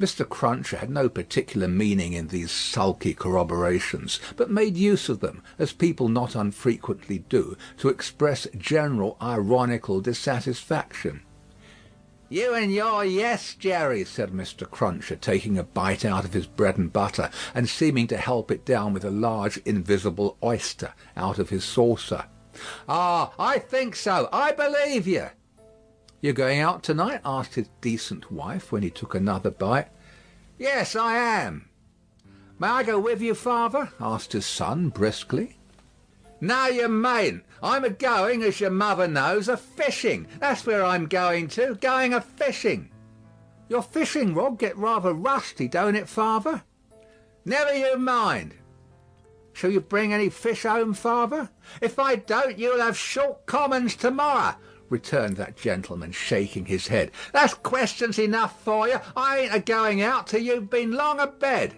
Mr. Cruncher had no particular meaning in these sulky corroborations, but made use of them, as people not unfrequently do, to express general ironical dissatisfaction. "You and your yes, Jerry," said Mr. Cruncher, taking a bite out of his bread and butter, and seeming to help it down with a large invisible oyster out of his saucer. "Ah, I think so. I believe you." "You're going out to-night?" asked his decent wife, when he took another bite. "Yes, I am." "May I go with you, father?" asked his son, briskly. "No, you mayn't. I'm a-going, as your mother knows, a-fishing. That's where I'm going to, going a-fishing." "Your fishing rod get rather rusty, don't it, father?" "Never you mind." "Shall you bring any fish home, father?" "If I don't, you'll have short commons to-morrow," returned that gentleman, shaking his head. "That's questions enough for you. I ain't a-going out till you've been long a-bed."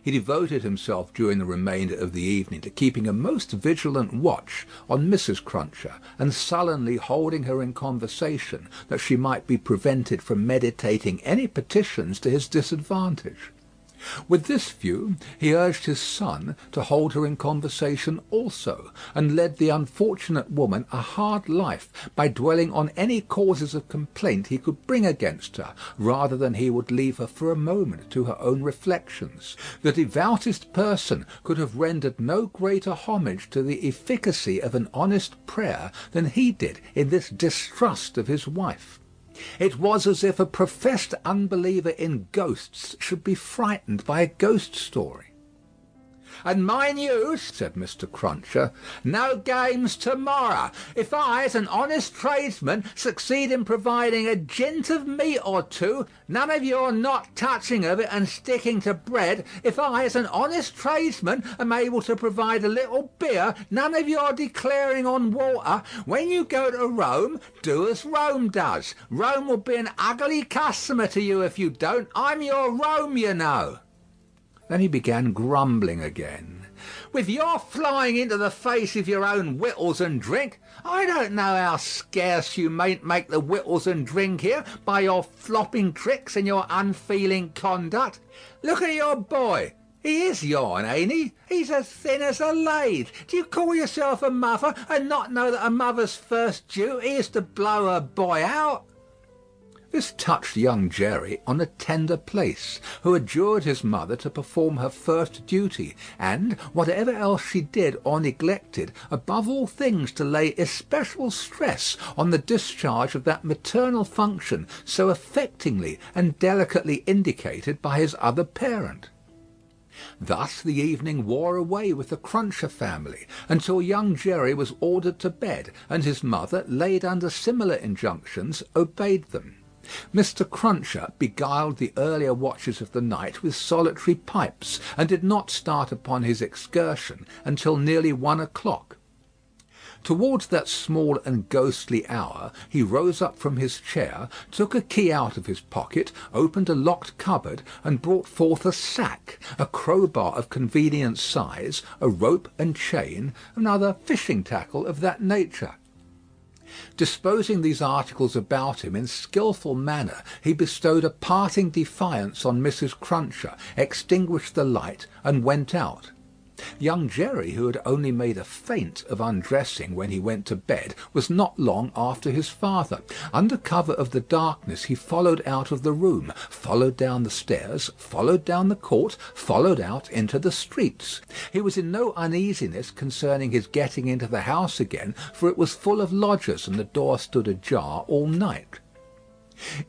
He devoted himself during the remainder of the evening to keeping a most vigilant watch on Mrs. Cruncher, and sullenly holding her in conversation, that she might be prevented from meditating any petitions to his disadvantage. With this view, he urged his son to hold her in conversation also, and led the unfortunate woman a hard life by dwelling on any causes of complaint he could bring against her, rather than he would leave her for a moment to her own reflections. The devoutest person could have rendered no greater homage to the efficacy of an honest prayer than he did in this distrust of his wife. It was as if a professed unbeliever in ghosts should be frightened by a ghost story. "And mind you," said Mr. Cruncher, "no games to-morrow. If I, as an honest tradesman, succeed in providing a jint of meat or two, none of your not touching of it and sticking to bread. If I, as an honest tradesman, am able to provide a little beer, none of your declaring on water. When you go to Rome, do as Rome does. Rome will be an ugly customer to you if you don't. I'm your Rome, you know." Then he began grumbling again. "With your flying into the face of your own wittles and drink, I don't know how scarce you mayn't make the wittles and drink here by your flopping tricks and your unfeeling conduct. Look at your boy. He is yourn, ain't he? He's as thin as a lathe. Do you call yourself a mother and not know that a mother's first duty is to blow her boy out?" This touched young Jerry on a tender place, who adjured his mother to perform her first duty, and, whatever else she did or neglected, above all things to lay especial stress on the discharge of that maternal function so affectingly and delicately indicated by his other parent. Thus the evening wore away with the Cruncher family, until young Jerry was ordered to bed, and his mother, laid under similar injunctions, obeyed them. Mr. Cruncher beguiled the earlier watches of the night with solitary pipes, and did not start upon his excursion until nearly 1 o'clock. Towards that small and ghostly hour he rose up from his chair, took a key out of his pocket, opened a locked cupboard, and brought forth a sack, a crowbar of convenient size, a rope and chain, and other fishing tackle of that nature. Disposing these articles about him in skilful manner, he bestowed a parting defiance on Mrs. Cruncher, extinguished the light, and went out. Young Jerry, who had only made a feint of undressing when he went to bed, was not long after his father. Under cover of the darkness he followed out of the room, followed down the stairs, followed down the court, followed out into the streets. He was in no uneasiness concerning his getting into the house again, for it was full of lodgers, and the door stood ajar all night.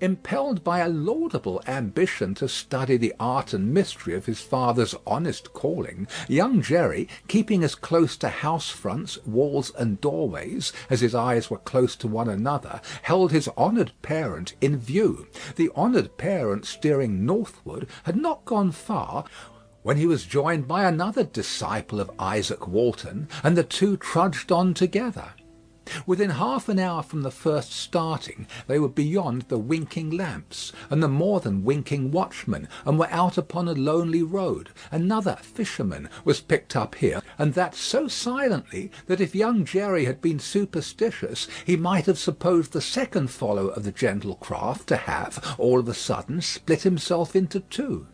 Impelled by a laudable ambition to study the art and mystery of his father's honest calling, young Jerry, keeping as close to house fronts, walls, and doorways as his eyes were close to one another, held his honoured parent in view. The honoured parent, steering northward, had not gone far when he was joined by another disciple of Isaac Walton, and the two trudged on together. Within half an hour from the first starting, they were beyond the winking lamps, and the more than winking watchman, and were out upon a lonely road. Another fisherman was picked up here, and that so silently that if young Jerry had been superstitious, he might have supposed the second follower of the gentle craft to have, all of a sudden, split himself into two.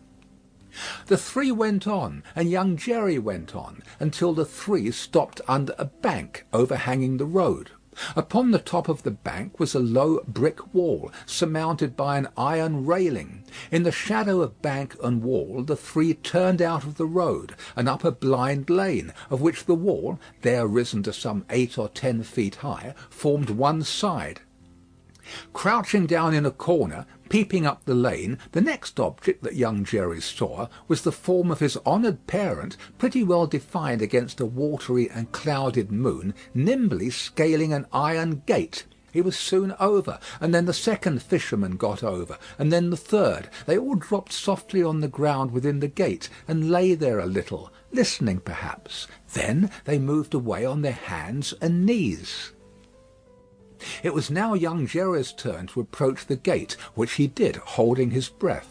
The three went on, and young Jerry went on, until the three stopped under a bank overhanging the road. Upon the top of the bank was a low brick wall, surmounted by an iron railing. In the shadow of bank and wall the three turned out of the road, and up a blind lane, of which the wall, there risen to some 8 or 10 feet high, formed one side. Crouching down in a corner, peeping up the lane, the next object that young Jerry saw was the form of his honoured parent, pretty well defined against a watery and clouded moon, nimbly scaling an iron gate. He was soon over, and then the second fisherman got over, and then the third. They all dropped softly on the ground within the gate, and lay there a little, listening perhaps. Then they moved away on their hands and knees. It was now young Jerry's turn to approach the gate, which he did, holding his breath.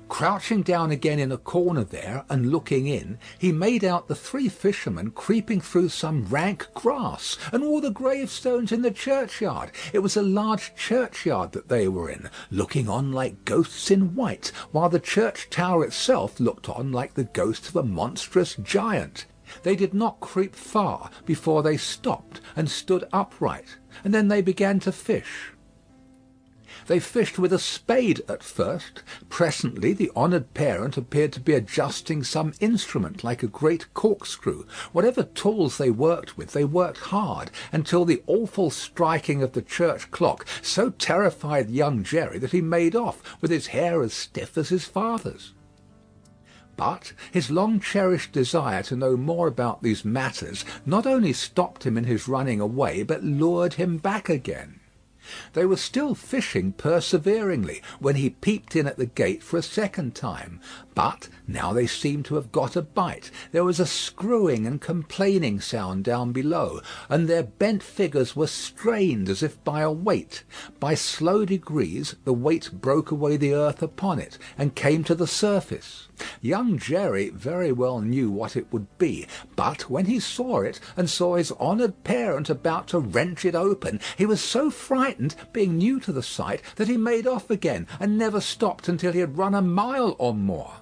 Crouching down again in a corner there, and looking in, he made out the three fishermen creeping through some rank grass, and all the gravestones in the churchyard. It was a large churchyard that they were in, looking on like ghosts in white, while the church tower itself looked on like the ghost of a monstrous giant. They did not creep far before they stopped and stood upright, and then they began to fish. They fished with a spade at first. Presently the honoured parent appeared to be adjusting some instrument like a great corkscrew. Whatever tools they worked with, they worked hard, until the awful striking of the church clock so terrified young Jerry that he made off, with his hair as stiff as his father's. But his long-cherished desire to know more about these matters not only stopped him in his running away, but lured him back again. They were still fishing perseveringly when he peeped in at the gate for a second time. But now they seemed to have got a bite. There was a screwing and complaining sound down below, and their bent figures were strained as if by a weight. By slow degrees the weight broke away the earth upon it, and came to the surface. Young Jerry very well knew what it would be, but when he saw it, and saw his honoured parent about to wrench it open, he was so frightened, being new to the sight, that he made off again, and never stopped until he had run a mile or more.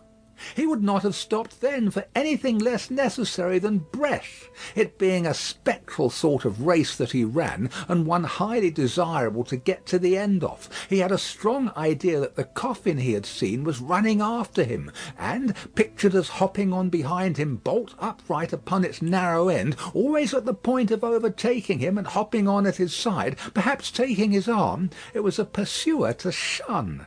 He would not have stopped then for anything less necessary than breath, it being a spectral sort of race that he ran, and one highly desirable to get to the end of. He had a strong idea that the coffin he had seen was running after him, and, pictured as hopping on behind him bolt upright upon its narrow end, always at the point of overtaking him and hopping on at his side, perhaps taking his arm, it was a pursuer to shun.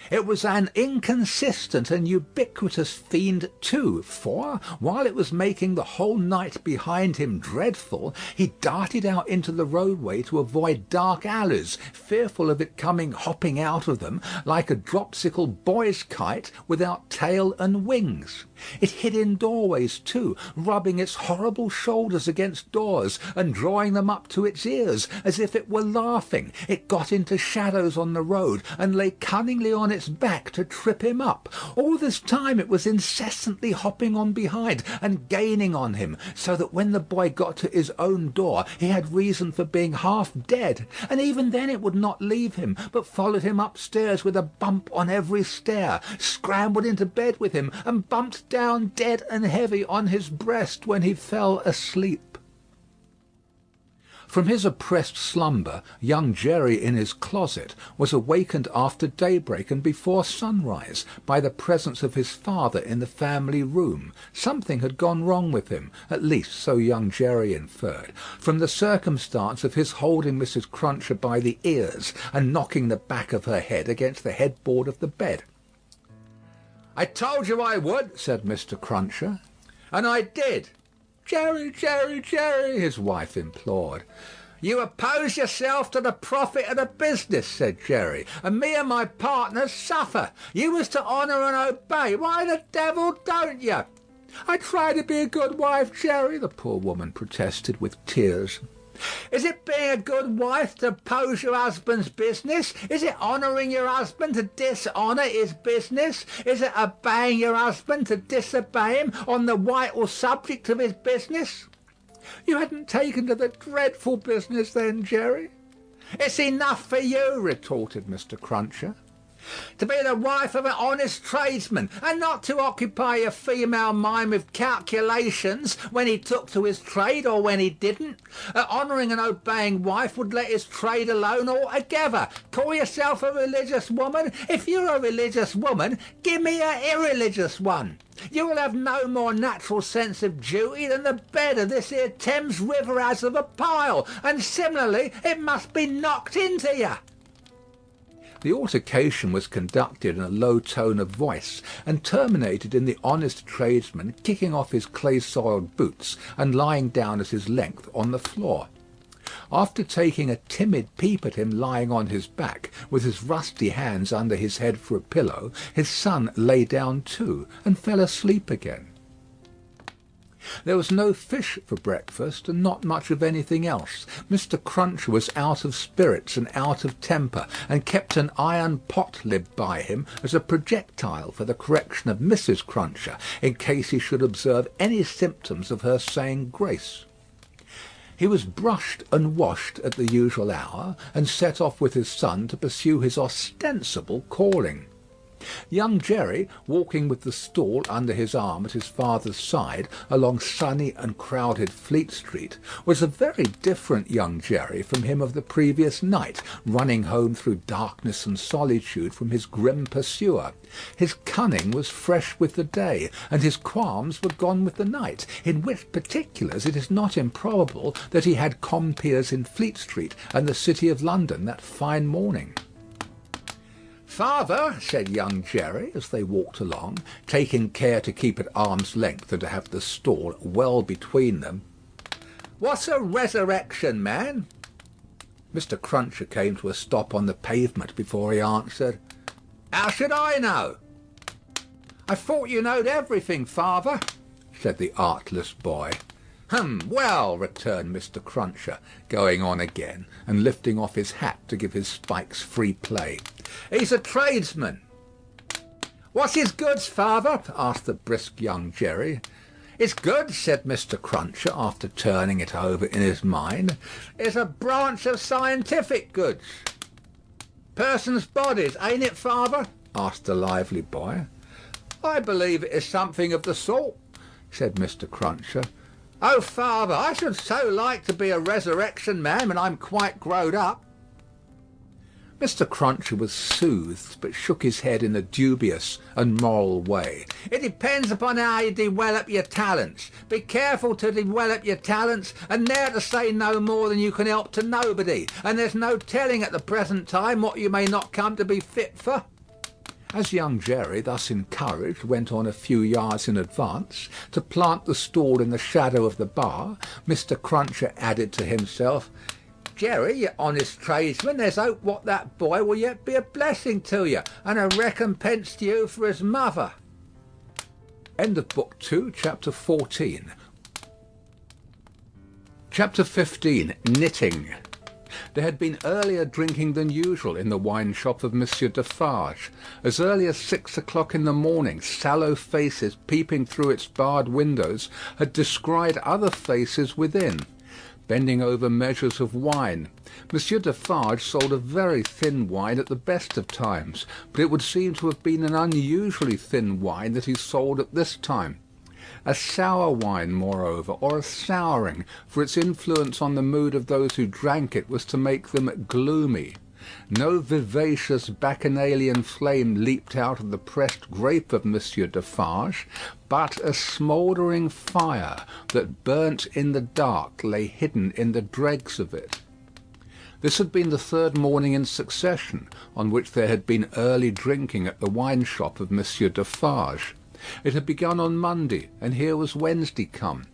It was an inconsistent and ubiquitous fiend too, for, while it was making the whole night behind him dreadful, he darted out into the roadway to avoid dark alleys, fearful of it coming hopping out of them, like a dropsical boy's kite without tail and wings. It hid in doorways too, rubbing its horrible shoulders against doors, and drawing them up to its ears, as if it were laughing. It got into shadows on the road, and lay cunningly on its back to trip him up. All this time it was incessantly hopping on behind, and gaining on him, so that when the boy got to his own door, he had reason for being half dead, and even then it would not leave him, but followed him upstairs with a bump on every stair, scrambled into bed with him, and bumped down dead and heavy on his breast when he fell asleep. From his oppressed slumber, young Jerry in his closet was awakened after daybreak and before sunrise by the presence of his father in the family room. Something had gone wrong with him, at least so young Jerry inferred, from the circumstance of his holding Mrs. Cruncher by the ears and knocking the back of her head against the headboard of the bed. "I told you I would," said Mr. Cruncher. "And I did." "Jerry, Jerry, Jerry," his wife implored. "You oppose yourself to the profit of the business," said Jerry, "and me and my partners suffer. You was to honour and obey. Why the devil don't you?" "I try to be a good wife, Jerry," the poor woman protested with tears. "Is it being a good wife to oppose your husband's business? Is it honouring your husband to dishonour his business? Is it obeying your husband to disobey him on the vital subject of his business?" "You hadn't taken to the dreadful business then, Jerry." "It's enough for you," retorted Mr. Cruncher. "To be the wife of an honest tradesman, and not to occupy your female mind with calculations when he took to his trade or when he didn't. An honouring and obeying wife would let his trade alone altogether. Call yourself a religious woman? If you're a religious woman, give me an irreligious one. You will have no more natural sense of duty than the bed of this here Thames River has of a pile, and similarly it must be knocked into you." The altercation was conducted in a low tone of voice, and terminated in the honest tradesman kicking off his clay-soiled boots and lying down at his length on the floor. After taking a timid peep at him lying on his back, with his rusty hands under his head for a pillow, his son lay down too, and fell asleep again. There was no fish for breakfast, and not much of anything else. Mr. Cruncher was out of spirits and out of temper, and kept an iron pot lid by him as a projectile for the correction of Mrs. Cruncher, in case he should observe any symptoms of her saying grace. He was brushed and washed at the usual hour, and set off with his son to pursue his ostensible calling. Young Jerry, walking with the stool under his arm at his father's side along sunny and crowded Fleet Street, was a very different young Jerry from him of the previous night, running home through darkness and solitude from his grim pursuer. His cunning was fresh with the day, and his qualms were gone with the night, in which particulars it is not improbable that he had compeers in Fleet Street and the City of London that fine morning. "Father," said young Jerry, as they walked along, taking care to keep at arm's length and to have the stall well between them, "what's a resurrection, man?" Mr. Cruncher came to a stop on the pavement before he answered, "How should I know?" "I thought you knowed everything, father," said the artless boy. Well," returned Mr. Cruncher, going on again, and lifting off his hat to give his spikes free play. "He's a tradesman." "What's his goods, father?" asked the brisk young Jerry. "His goods," said Mr. Cruncher, after turning it over in his mind, "is a branch of scientific goods." "Persons' bodies, ain't it, father?" asked the lively boy. "I believe it is something of the sort," said Mr. Cruncher. "Oh, father, I should so like to be a resurrection man when I'm quite growed up." Mr. Cruncher was soothed, but shook his head in a dubious and moral way. "It depends upon how you develop your talents. Be careful to develop your talents, and ne'er to say no more than you can help to nobody. And there's no telling at the present time what you may not come to be fit for." As young Jerry, thus encouraged, went on a few yards in advance to plant the stool in the shadow of the bar, Mr. Cruncher added to himself, "Jerry, you honest tradesman, there's hope what that boy will yet be a blessing to you, and a recompense to you for his mother." End of Book 2, Chapter 14. Chapter 15. Knitting. There had been earlier drinking than usual in the wine shop of Monsieur Defarge. As early as 6 o'clock in the morning, sallow faces peeping through its barred windows had descried other faces within, bending over measures of wine. Monsieur Defarge sold a very thin wine at the best of times, but it would seem to have been an unusually thin wine that he sold at this time. A sour wine, moreover, or a souring, for its influence on the mood of those who drank it was to make them gloomy. No vivacious bacchanalian flame leaped out of the pressed grape of Monsieur Defarge, but a smouldering fire that burnt in the dark lay hidden in the dregs of it. This had been the third morning in succession on which there had been early drinking at the wine shop of Monsieur Defarge. It had begun on Monday, and here was Wednesday come.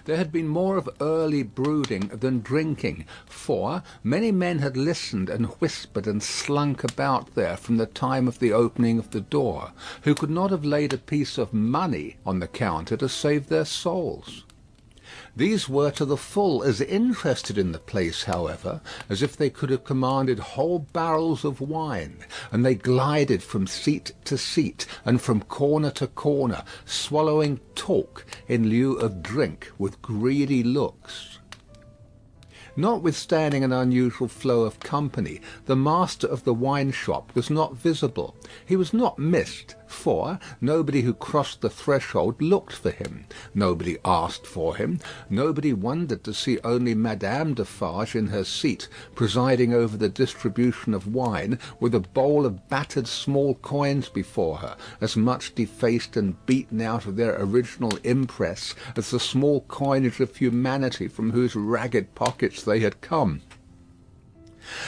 There had been more of early brooding than drinking, for many men had listened and whispered and slunk about there from the time of the opening of the door, who could not have laid a piece of money on the counter to save their souls. These were to the full as interested in the place, however, as if they could have commanded whole barrels of wine, and they glided from seat to seat and from corner to corner, swallowing talk in lieu of drink with greedy looks. Notwithstanding an unusual flow of company, the master of the wine shop was not visible. He was not missed, for nobody who crossed the threshold looked for him. Nobody asked for him. Nobody wondered to see only Madame Defarge in her seat, presiding over the distribution of wine, with a bowl of battered small coins before her, as much defaced and beaten out of their original impress as the small coinage of humanity from whose ragged pockets they had come.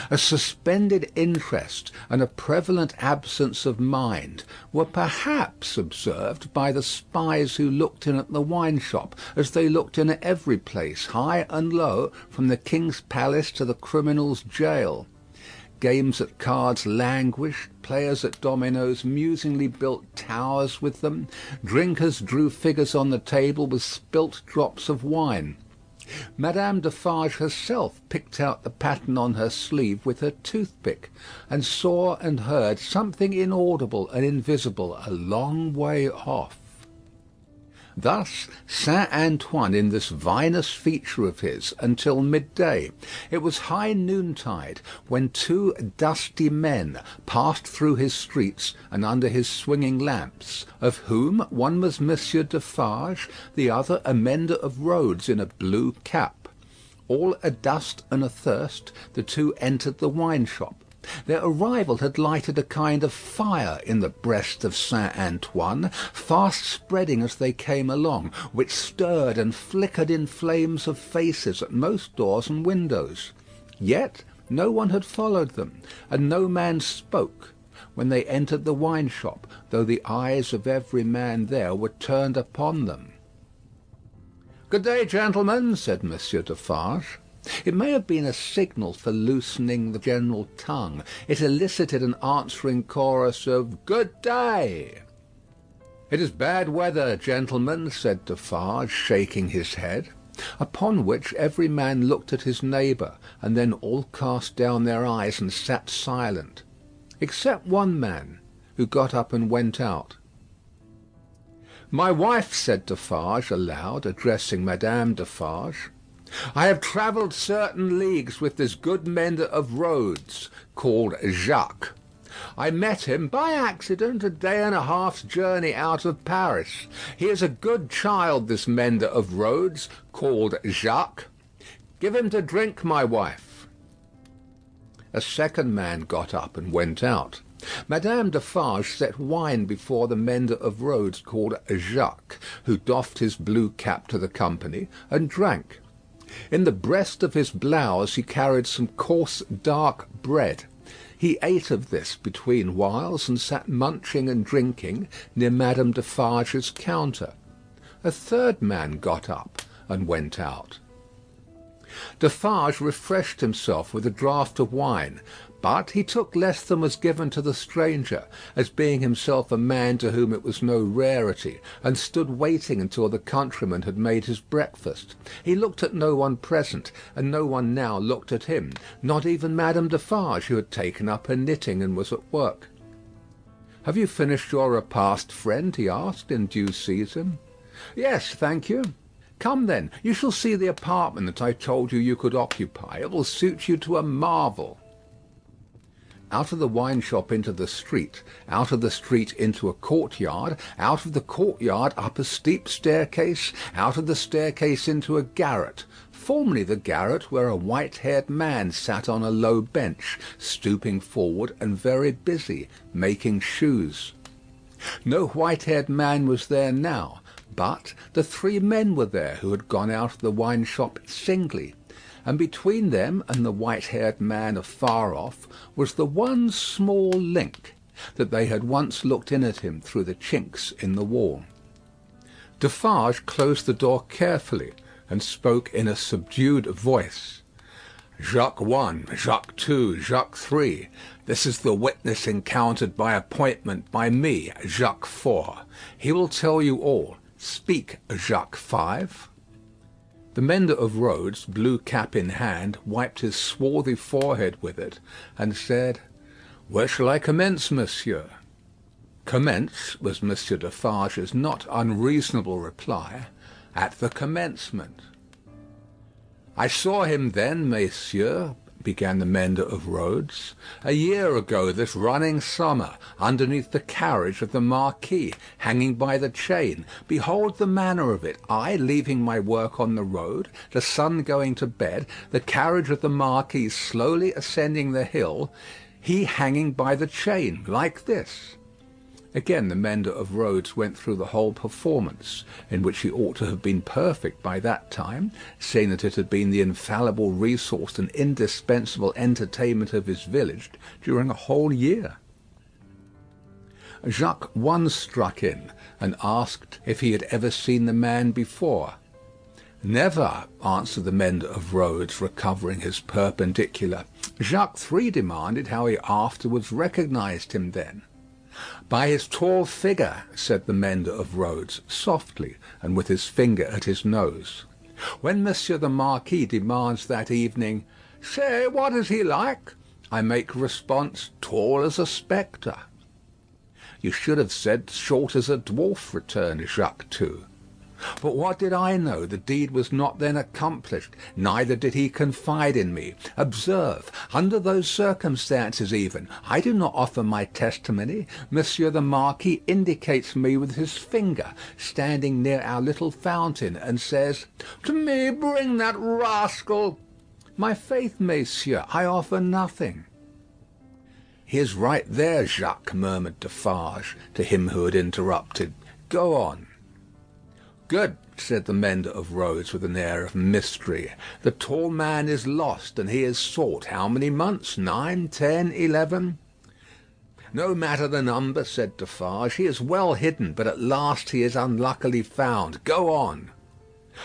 A suspended interest and a prevalent absence of mind were perhaps observed by the spies who looked in at the wine shop, as they looked in at every place, high and low, from the king's palace to the criminal's jail. Games at cards languished, players at dominoes musingly built towers with them, drinkers drew figures on the table with spilt drops of wine. Madame Defarge herself picked out the pattern on her sleeve with her toothpick, and saw and heard something inaudible and invisible a long way off. Thus Saint Antoine in this vinous feature of his until midday. It was high noontide when two dusty men passed through his streets and under his swinging lamps, of whom one was Monsieur Defarge, the other a mender of roads in a blue cap. All adust and athirst, the two entered the wine shop. Their arrival had lighted a kind of fire in the breast of Saint Antoine, fast spreading as they came along, which stirred and flickered in flames of faces at most doors and windows. Yet no one had followed them, and no man spoke when they entered the wine shop, though the eyes of every man there were turned upon them. "Good day, gentlemen," said Monsieur Defarge. It may have been a signal for loosening the general tongue. It elicited an answering chorus of "Good day." "It is bad weather, gentlemen," said Defarge, shaking his head. Upon which every man looked at his neighbour, and then all cast down their eyes and sat silent, except one man, who got up and went out. "My wife," said Defarge aloud, addressing Madame Defarge, "I have travelled certain leagues with this good mender of roads, called Jacques. I met him by accident a day and a half's journey out of Paris. He is a good child, this mender of roads, called Jacques. Give him to drink, my wife." A second man got up and went out. Madame Defarge set wine before the mender of roads called Jacques, who doffed his blue cap to the company, and drank. In the breast of his blouse he carried some coarse dark bread. He ate of this between whiles, and sat munching and drinking near Madame Defarge's counter. A third man got up and went out. Defarge refreshed himself with a draught of wine, but he took less than was given to the stranger, as being himself a man to whom it was no rarity, and stood waiting until the countryman had made his breakfast. He looked at no one present, and no one now looked at him, not even Madame Defarge, who had taken up her knitting and was at work. "Have you finished your repast, friend?" he asked, in due season. "Yes, thank you." "Come, then, you shall see the apartment that I told you you could occupy. It will suit you to a marvel." Out of the wine shop into the street, out of the street into a courtyard, out of the courtyard up a steep staircase, out of the staircase into a garret, formerly the garret where a white-haired man sat on a low bench, stooping forward and very busy, making shoes. No white-haired man was there now, but the three men were there who had gone out of the wine shop singly, and between them and the white-haired man afar off was the one small link, that they had once looked in at him through the chinks in the wall. Defarge closed the door carefully, and spoke in a subdued voice. "Jacques 1, Jacques 2, Jacques 3. This is the witness encountered by appointment by me, Jacques 4. He will tell you all. Speak, Jacques 5. The mender of roads, blue cap in hand, wiped his swarthy forehead with it, and said, "Where shall I commence, monsieur?" "Commence," was Monsieur Defarge's not unreasonable reply, "at the commencement." "I saw him then, messieurs," began the mender of roads, "a year ago this running summer, underneath the carriage of the Marquis, hanging by the chain. Behold the manner of it. I leaving my work on the road, the sun going to bed, the carriage of the Marquis slowly ascending the hill, he hanging by the chain, like this." Again the mender of roads went through the whole performance, in which he ought to have been perfect by that time, seeing that it had been the infallible resource and indispensable entertainment of his village during a whole year. Jacques 1 struck in, and asked if he had ever seen the man before. "Never," answered the mender of roads, recovering his perpendicular. Jacques 3 demanded how he afterwards recognized him then. "By his tall figure," said the mender of roads, softly, and with his finger at his nose. When Monsieur the Marquis demands that evening, "Say, what is he like?" I make response, "Tall as a spectre." "You should have said short as a dwarf," returned Jacques 2. But what did I know? The deed was not then accomplished, neither did he confide in me. Observe, under those circumstances even, I do not offer my testimony. Monsieur the Marquis indicates me with his finger, standing near our little fountain, and says, "To me bring that rascal." My faith, messieurs, I offer nothing. "He is right there, Jacques," murmured Defarge to him who had interrupted. "Go on." "Good," said the mender of roads with an air of mystery. "The tall man is lost, and he is sought. How many months? 9, 10, 11?" "No matter the number," said Defarge. "He is well hidden, but at last he is unluckily found. Go on."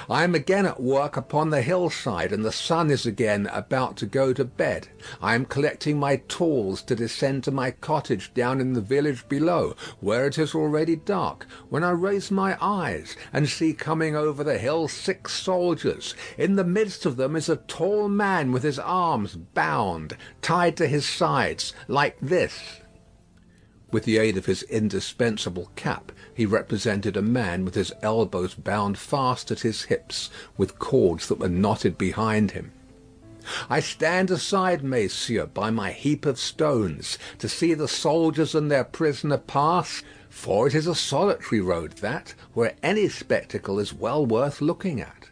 "I am again at work upon the hillside, and the sun is again about to go to bed. I am collecting my tools to descend to my cottage down in the village below, where it is already dark, when I raise my eyes and see coming over the hill 6 soldiers. In the midst of them is a tall man with his arms bound, tied to his sides, like this." With the aid of his indispensable cap, he represented a man with his elbows bound fast at his hips, with cords that were knotted behind him. I stand aside, messieurs, by my heap of stones, to see the soldiers and their prisoner pass, for it is a solitary road that, where any spectacle is well worth looking at.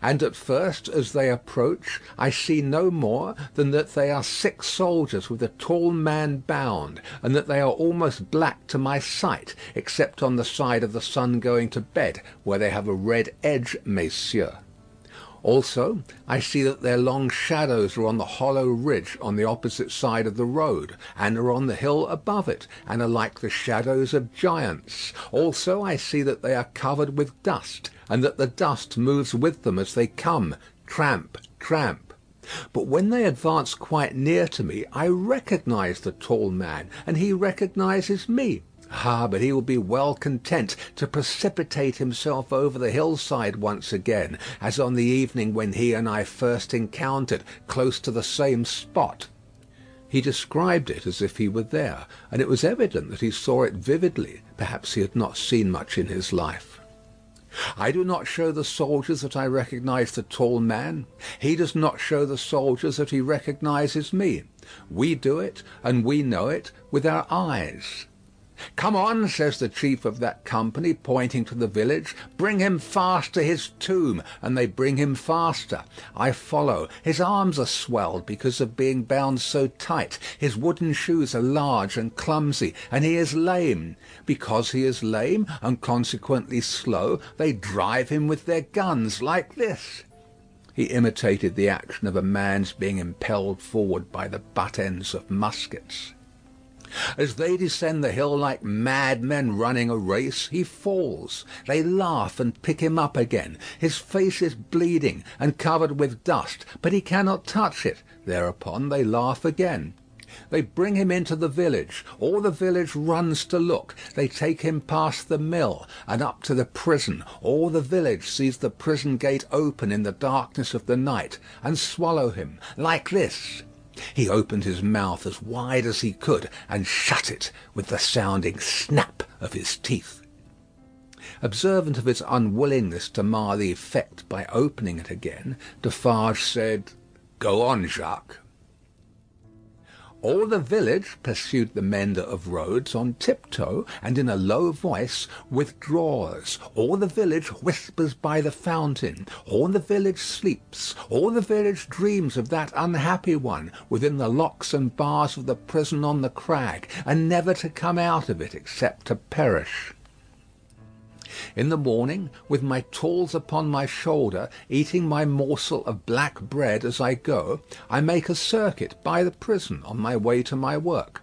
And at first, as they approach, I see no more than that they are 6 soldiers with a tall man bound, and that they are almost black to my sight, except on the side of the sun going to bed, where they have a red edge, messieurs. Also, I see that their long shadows are on the hollow ridge on the opposite side of the road, and are on the hill above it, and are like the shadows of giants. Also, I see that they are covered with dust, and that the dust moves with them as they come, tramp, tramp. But when they advance quite near to me, I recognize the tall man, and he recognizes me. Ah, but he will be well content to precipitate himself over the hillside once again, as on the evening when he and I first encountered, close to the same spot. He described it as if he were there, and it was evident that he saw it vividly. Perhaps he had not seen much in his life. I do not show the soldiers that I recognize the tall man. He does not show the soldiers that he recognizes me. We do it, and we know it, with our eyes. "Come on," says the chief of that company, pointing to the village. "Bring him fast to his tomb." And they bring him faster. I follow. His arms are swelled because of being bound so tight. His wooden shoes are large and clumsy, and he is lame. Because he is lame, and consequently slow, they drive him with their guns like this. He imitated the action of a man's being impelled forward by the butt ends of muskets. As they descend the hill like madmen running a race, he falls. They laugh and pick him up again. His face is bleeding and covered with dust, but he cannot touch it. Thereupon they laugh again. They bring him into the village. All the village runs to look. They take him past the mill and up to the prison. All the village sees the prison gate open in the darkness of the night, and swallow him, like this. He opened his mouth as wide as he could, and shut it with the sounding snap of his teeth. Observant of his unwillingness to mar the effect by opening it again, Defarge said, "Go on, Jacques." "All the village," pursued the mender of roads, on tiptoe, and in a low voice, withdraws. All the village whispers by the fountain. All the village sleeps. All the village dreams of that unhappy one, within the locks and bars of the prison on the crag, and never to come out of it, except to perish. In the morning, with my tools upon my shoulder, eating my morsel of black bread as I go, I make a circuit by the prison on my way to my work.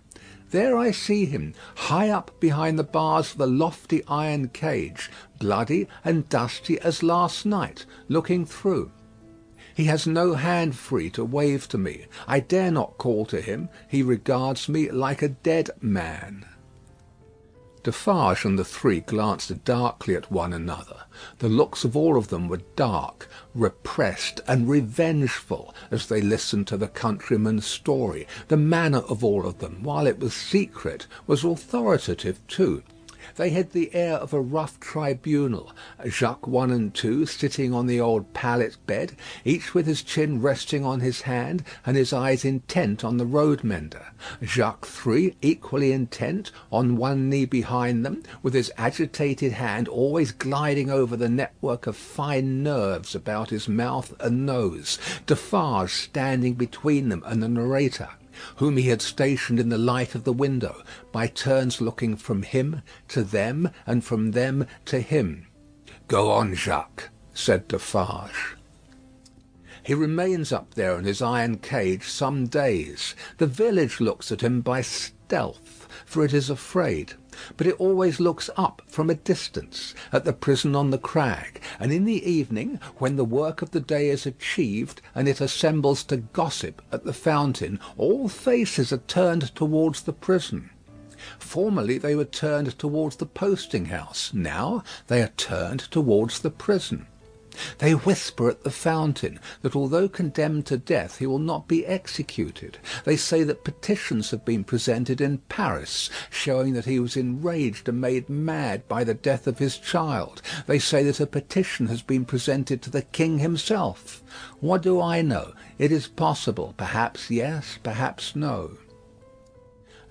There I see him, high up behind the bars of the lofty iron cage, bloody and dusty as last night, looking through. He has no hand free to wave to me. I dare not call to him. He regards me like a dead man. Defarge and the 3 glanced darkly at one another. The looks of all of them were dark, repressed, and revengeful as they listened to the countryman's story. The manner of all of them, while it was secret, was authoritative too. They had the air of a rough tribunal, Jacques 1 and 2 sitting on the old pallet bed, each with his chin resting on his hand and his eyes intent on the road mender. Jacques 3 equally intent, on one knee behind them, with his agitated hand always gliding over the network of fine nerves about his mouth and nose. Defarge standing between them and the narrator, whom he had stationed in the light of the window, by turns looking from him to them, and from them to him. "Go on, Jacques," said Defarge. "He remains up there in his iron cage some days. The village looks at him by stealth, for it is afraid. But it always looks up from a distance, at the prison on the crag, and in the evening, when the work of the day is achieved, and it assembles to gossip at the fountain, all faces are turned towards the prison. Formerly they were turned towards the posting-house. Now they are turned towards the prison. They whisper at the fountain that although condemned to death he will not be executed. They say that petitions have been presented in Paris, showing that he was enraged and made mad by the death of his child. They say that a petition has been presented to the king himself. What do I know? It is possible. Perhaps yes, perhaps no.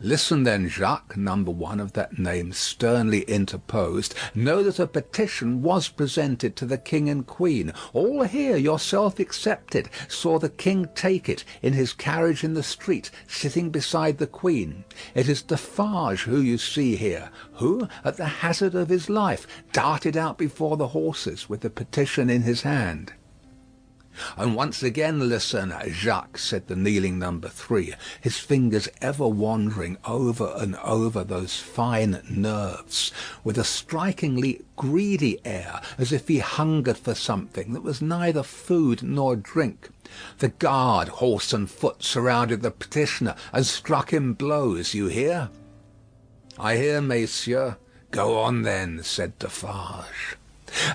Listen then, Jacques, number one of that name sternly interposed. Know that a petition was presented to the king and queen. All here, yourself excepted, saw the king take it in his carriage in the street, sitting beside the queen. It is Defarge who you see here, who, at the hazard of his life, darted out before the horses with the petition in his hand. And once again listen, Jacques, said the kneeling number three, his fingers ever wandering over and over those fine nerves, with a strikingly greedy air, as if he hungered for something that was neither food nor drink. The guard, horse and foot, surrounded the petitioner and struck him blows. You hear? I hear, messieurs. Go on then, said Defarge.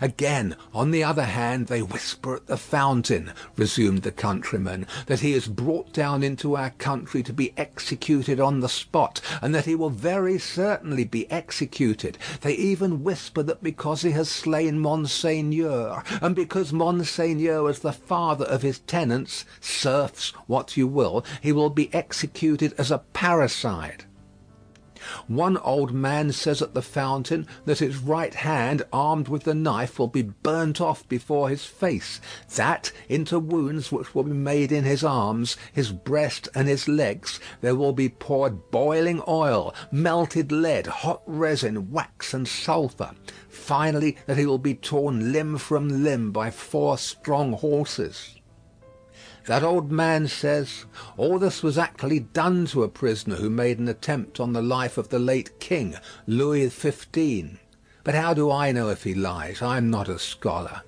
Again, on the other hand, they whisper at the fountain, resumed the countryman, that he is brought down into our country to be executed on the spot, and that he will very certainly be executed. They even whisper that because he has slain Monseigneur, and because Monseigneur is the father of his tenants, serfs, what you will, he will be executed as a parricide. One old man says at the fountain that his right hand, armed with the knife, will be burnt off before his face, that into wounds which will be made in his arms, his breast, and his legs, there will be poured boiling oil, melted lead, hot resin, wax, and sulphur. Finally, that he will be torn limb from limb by 4 strong horses. That old man says, all this was actually done to a prisoner who made an attempt on the life of the late king, Louis XV. But how do I know if he lies? I am not a scholar.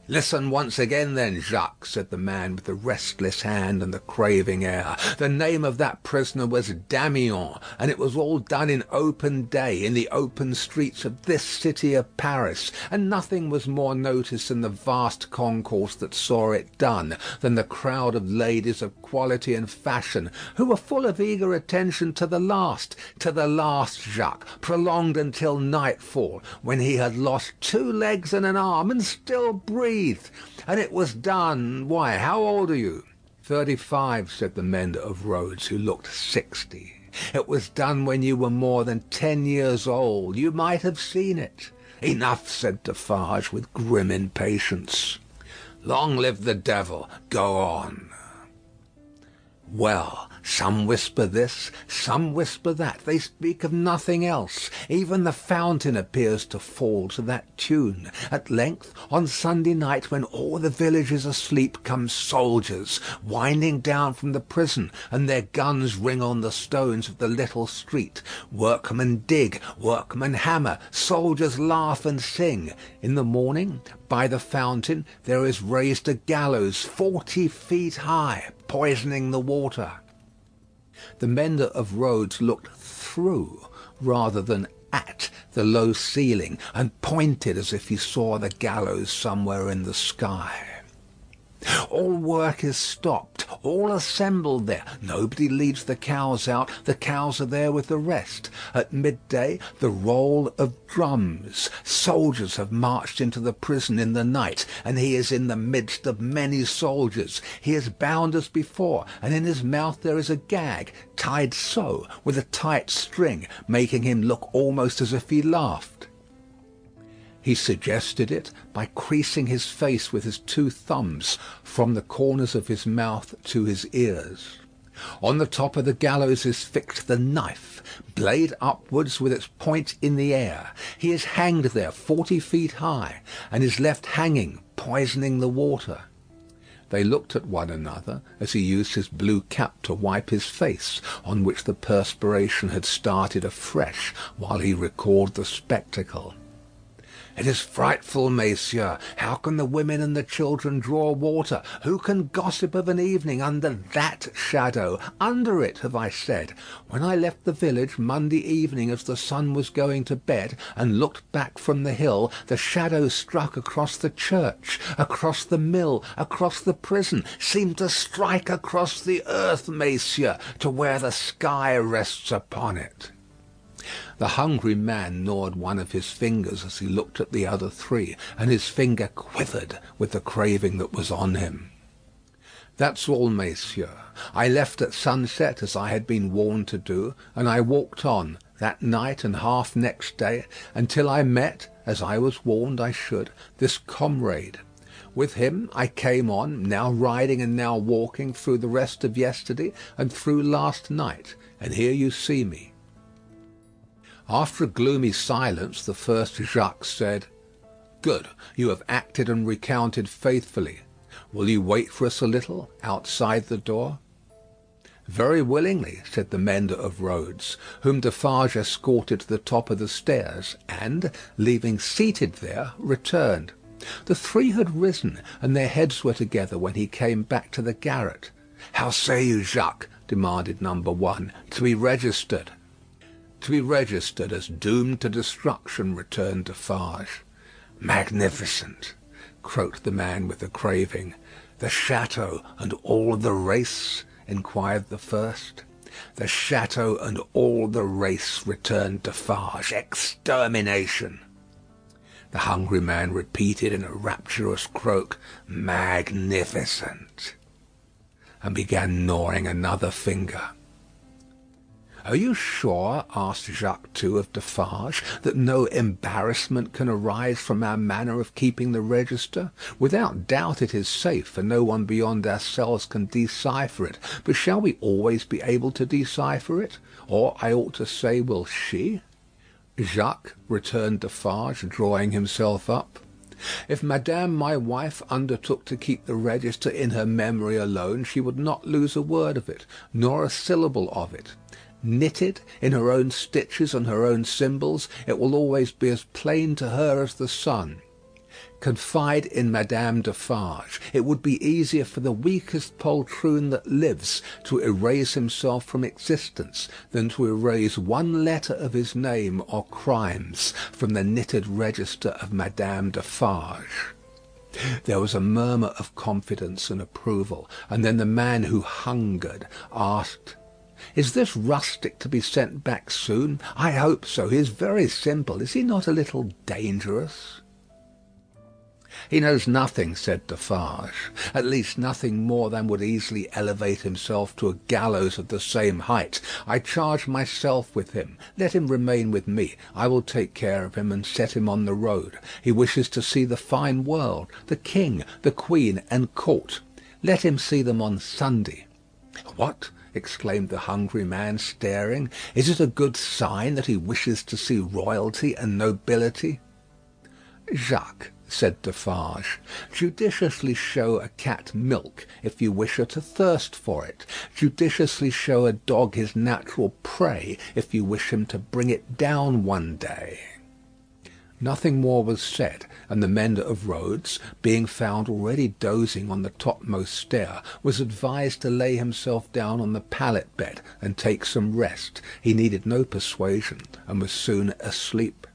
Listen once again then, Jacques, said the man with the restless hand and the craving air. The name of that prisoner was Damiens, and it was all done in open day, in the open streets of this city of Paris, and nothing was more noticed in the vast concourse that saw it done than the crowd of ladies of quality and fashion, who were full of eager attention to the last, Jacques, prolonged until nightfall, when he had lost 2 legs and an arm, and still breathed. And it was done. Why, how old are you? 35, said the mender of roads, who looked 60. It was done when you were more than 10 years old. You might have seen it. Enough, said Defarge, with grim impatience. Long live the devil. Go on. Well, some whisper this, some whisper that. They speak of nothing else. Even the fountain appears to fall to that tune. At length, on Sunday night, when all the village is asleep, come soldiers, winding down from the prison, and their guns ring on the stones of the little street. Workmen dig, workmen hammer, soldiers laugh and sing. In the morning, by the fountain, there is raised a gallows 40 feet high, poisoning the water. The mender of roads looked through rather than at the low ceiling, and pointed as if he saw the gallows somewhere in the sky. All work is stopped, all assembled there. Nobody leads the cows out, the cows are there with the rest. At midday, the roll of drums. Soldiers have marched into the prison in the night, and he is in the midst of many soldiers. He is bound as before, and in his mouth there is a gag, tied so, with a tight string, making him look almost as if he laughed. He suggested it by creasing his face with his 2 thumbs from the corners of his mouth to his ears. On the top of the gallows is fixed the knife, blade upwards with its point in the air. He is hanged there 40 feet high, and is left hanging, poisoning the water. They looked at one another as he used his blue cap to wipe his face, on which the perspiration had started afresh while he recalled the spectacle. It is frightful, messieurs. How can the women and the children draw water? Who can gossip of an evening under that shadow? Under it, have I said. When I left the village Monday evening as the sun was going to bed, and looked back from the hill, the shadow struck across the church, across the mill, across the prison, seemed to strike across the earth, messieurs, to where the sky rests upon it. The hungry man gnawed one of his fingers as he looked at the other three, and his finger quivered with the craving that was on him. That's all, messieurs. I left at sunset, as I had been warned to do, and I walked on, that night and half next day, until I met, as I was warned I should, this comrade. With him I came on, now riding and now walking, through the rest of yesterday and through last night, and here you see me. After a gloomy silence, the first Jacques said, "Good, you have acted and recounted faithfully. Will you wait for us a little, outside the door?" "Very willingly," said the mender of roads, whom Defarge escorted to the top of the stairs, and, leaving seated there, returned. The three had risen, and their heads were together when he came back to the garret. "How say you, Jacques?" demanded number one. "To be registered." "To be registered as doomed to destruction," returned Defarge. "Magnificent," croaked the man with the craving. "The château and all the race?" inquired the first. "The château and all the race," returned Defarge. "Extermination." The hungry man repeated in a rapturous croak, "Magnificent," and began gnawing another finger. "Are you sure," asked Jacques too of Defarge, "that no embarrassment can arise from our manner of keeping the register? Without doubt it is safe, for no one beyond ourselves can decipher it. But shall we always be able to decipher it? Or, I ought to say, will she?" "Jacques," returned Defarge, drawing himself up, "if Madame my wife undertook to keep the register in her memory alone, she would not lose a word of it, nor a syllable of it. Knitted, in her own stitches and her own symbols, it will always be as plain to her as the sun. Confide in Madame Defarge. It would be easier for the weakest poltroon that lives to erase himself from existence than to erase one letter of his name or crimes from the knitted register of Madame Defarge." There was a murmur of confidence and approval, and then the man who hungered asked, "Is this rustic to be sent back soon?" "I hope so. He is very simple. Is he not a little dangerous?" "He knows nothing," said Defarge. "At least nothing more than would easily elevate himself to a gallows of the same height. I charge myself with him. Let him remain with me. I will take care of him and set him on the road. He wishes to see the fine world, the king, the queen, and court. Let him see them on Sunday." "What?" exclaimed the hungry man, staring. "Is it a good sign that he wishes to see royalty and nobility?" "Jacques," said Defarge, "judiciously show a cat milk if you wish her to thirst for it. Judiciously show a dog his natural prey if you wish him to bring it down one day." Nothing more was said, and the mender of roads, being found already dozing on the topmost stair, was advised to lay himself down on the pallet bed and take some rest. He needed no persuasion, and was soon asleep.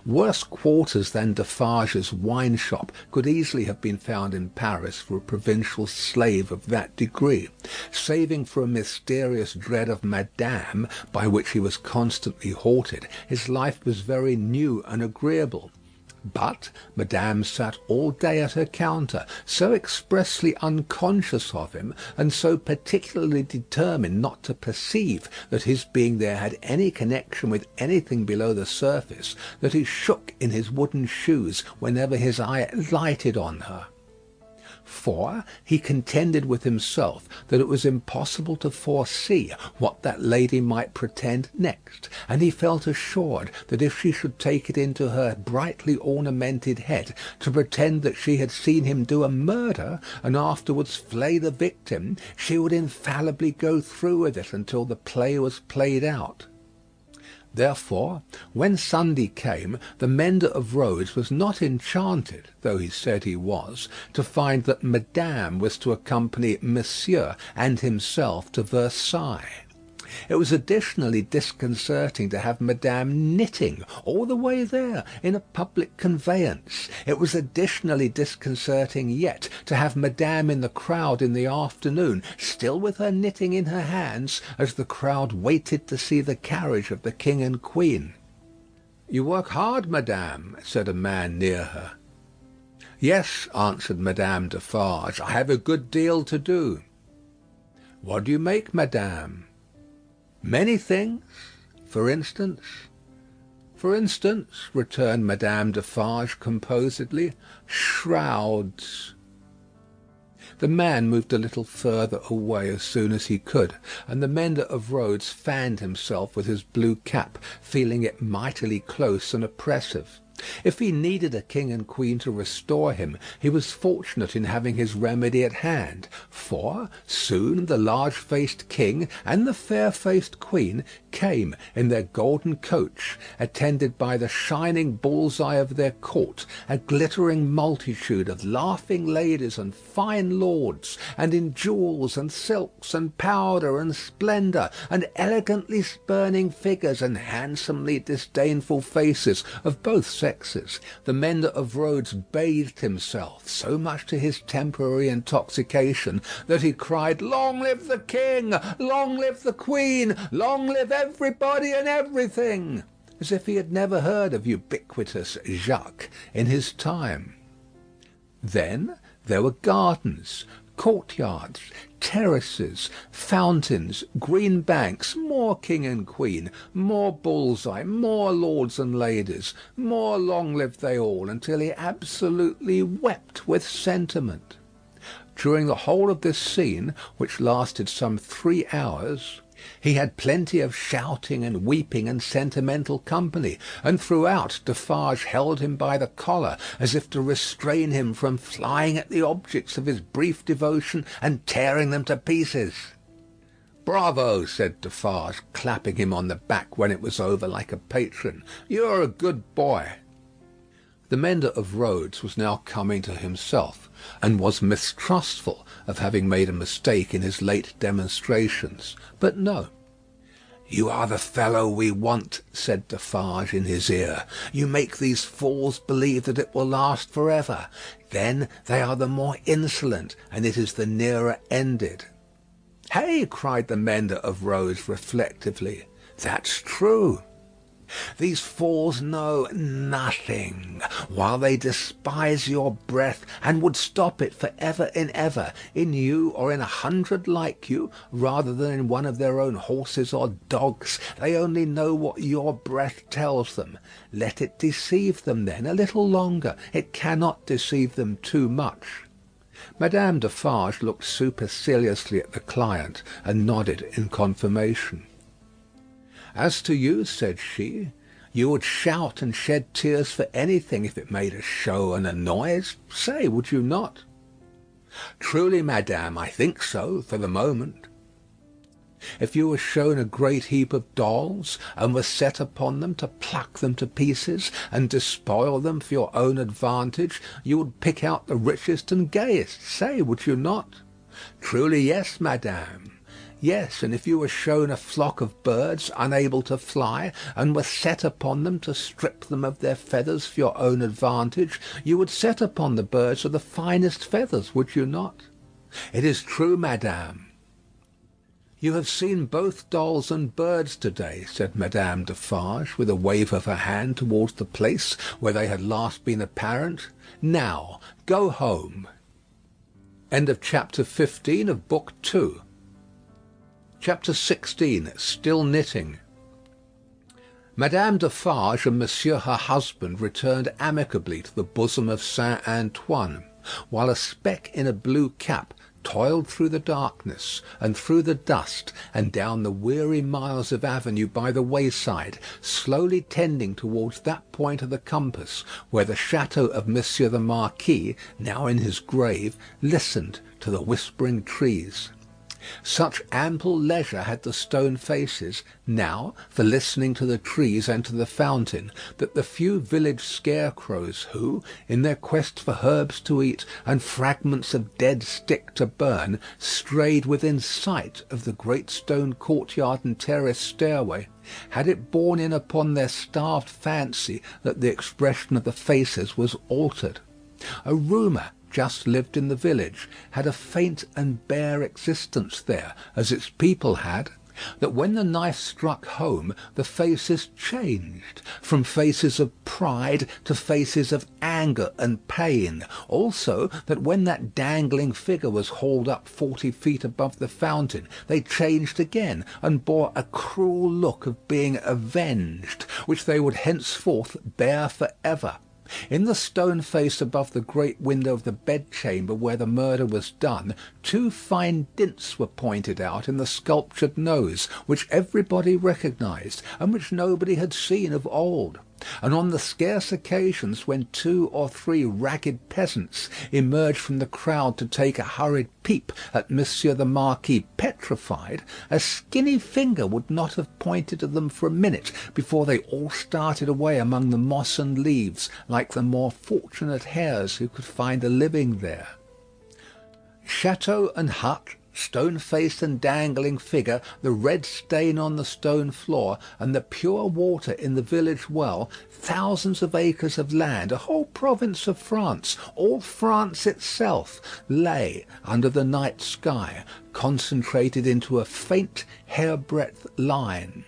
Worse quarters than Defarge's wine shop could easily have been found in Paris for a provincial slave of that degree. Saving for a mysterious dread of Madame, by which he was constantly haunted, his life was very new and agreeable. But Madame sat all day at her counter, so expressly unconscious of him, and so particularly determined not to perceive that his being there had any connection with anything below the surface, that he shook in his wooden shoes whenever his eye lighted on her. For he contended with himself that it was impossible to foresee what that lady might pretend next, and he felt assured that if she should take it into her brightly ornamented head to pretend that she had seen him do a murder, and afterwards flay the victim, she would infallibly go through with it until the play was played out. Therefore, when Sunday came, the mender of roads was not enchanted, though he said he was, to find that Madame was to accompany Monsieur and himself to Versailles. It was additionally disconcerting to have Madame knitting all the way there in a public conveyance. It was additionally disconcerting yet to have Madame in the crowd in the afternoon, still with her knitting in her hands, as the crowd waited to see the carriage of the King and Queen. "You work hard, Madame," said a man near her. "Yes," answered Madame Defarge, "I have a good deal to do." "What do you make, Madame?" "Many things. For instance?" "For instance," returned Madame Defarge composedly, "shrouds." The man moved a little further away as soon as he could, and the mender of roads fanned himself with his blue cap, feeling it mightily close and oppressive. If he needed a king and queen to restore him, he was fortunate in having his remedy at hand, for soon the large-faced king and the fair-faced queen came in their golden coach, attended by the shining bull's-eye of their court, a glittering multitude of laughing ladies and fine lords, and in jewels and silks and powder and splendour, and elegantly spurning figures and handsomely disdainful faces of both sexes. The mender of roads bathed himself, so much to his temporary intoxication, that he cried, "Long live the king! Long live the queen! Long live everybody and everything!" as if he had never heard of ubiquitous Jacques in his time. Then there were gardens, courtyards, terraces, fountains, green banks, more king and queen, more bull's-eye, more lords and ladies, more long live they all, until he absolutely wept with sentiment. During the whole of this scene, which lasted some 3 hours, he had plenty of shouting and weeping and sentimental company, and throughout Defarge held him by the collar, as if to restrain him from flying at the objects of his brief devotion and tearing them to pieces. "Bravo!" said Defarge, clapping him on the back when it was over like a patron. "You are a good boy." The mender of roads was now coming to himself, and was mistrustful of having made a mistake in his late demonstrations. But no. "You are the fellow we want," said Defarge in his ear. "You make these fools believe that it will last for ever. Then they are the more insolent, and it is the nearer ended." "Hey!" cried the mender of roads reflectively. "That's true. These fools know nothing, while they despise your breath, and would stop it for ever and ever, in you or in 100 like you, rather than in one of their own horses or dogs. They only know what your breath tells them. Let it deceive them, then, a little longer. It cannot deceive them too much." Madame Defarge looked superciliously at the client, and nodded in confirmation. "As to you," said she, "you would shout and shed tears for anything if it made a show and a noise. Say, would you not?" "Truly, madame, I think so, for the moment." "If you were shown a great heap of dolls, and were set upon them to pluck them to pieces, and despoil them for your own advantage, you would pick out the richest and gayest. Say, would you not?" "Truly, yes, madame." "Yes, and if you were shown a flock of birds unable to fly, and were set upon them to strip them of their feathers for your own advantage, you would set upon the birds of the finest feathers, would you not?" "It is true, madame." "You have seen both dolls and birds to-day," said Madame Defarge, with a wave of her hand towards the place where they had last been apparent. "Now, go home." End of chapter 15 of Book 2. Chapter 16. Still knitting. Madame Defarge and Monsieur her husband returned amicably to the bosom of Saint Antoine, while a speck in a blue cap toiled through the darkness, and through the dust, and down the weary miles of avenue by the wayside, slowly tending towards that point of the compass where the chateau of Monsieur the Marquis, now in his grave, listened to the whispering trees. Such ample leisure had the stone faces now for listening to the trees and to the fountain, that the few village scarecrows who, in their quest for herbs to eat and fragments of dead stick to burn, strayed within sight of the great stone courtyard and terrace stairway, had it borne in upon their starved fancy that the expression of the faces was altered. A rumour just lived in the village, had a faint and bare existence there, as its people had, that when the knife struck home, the faces changed, from faces of pride to faces of anger and pain. Also, that when that dangling figure was hauled up 40 feet above the fountain, they changed again, and bore a cruel look of being avenged, which they would henceforth bear for ever. In the stone face above the great window of the bedchamber where the murder was done, 2 fine dints were pointed out in the sculptured nose, which everybody recognised, and which nobody had seen of old. And on the scarce occasions when 2 or 3 ragged peasants emerged from the crowd to take a hurried peep at Monsieur the Marquis petrified, a skinny finger would not have pointed to them for a minute before they all started away among the moss and leaves like the more fortunate hares who could find a living there. Chateau and hut, stone-faced and dangling figure, the red stain on the stone floor, and the pure water in the village well, thousands of acres of land, a whole province of France, all France itself, lay under the night sky, concentrated into a faint hair-breadth line.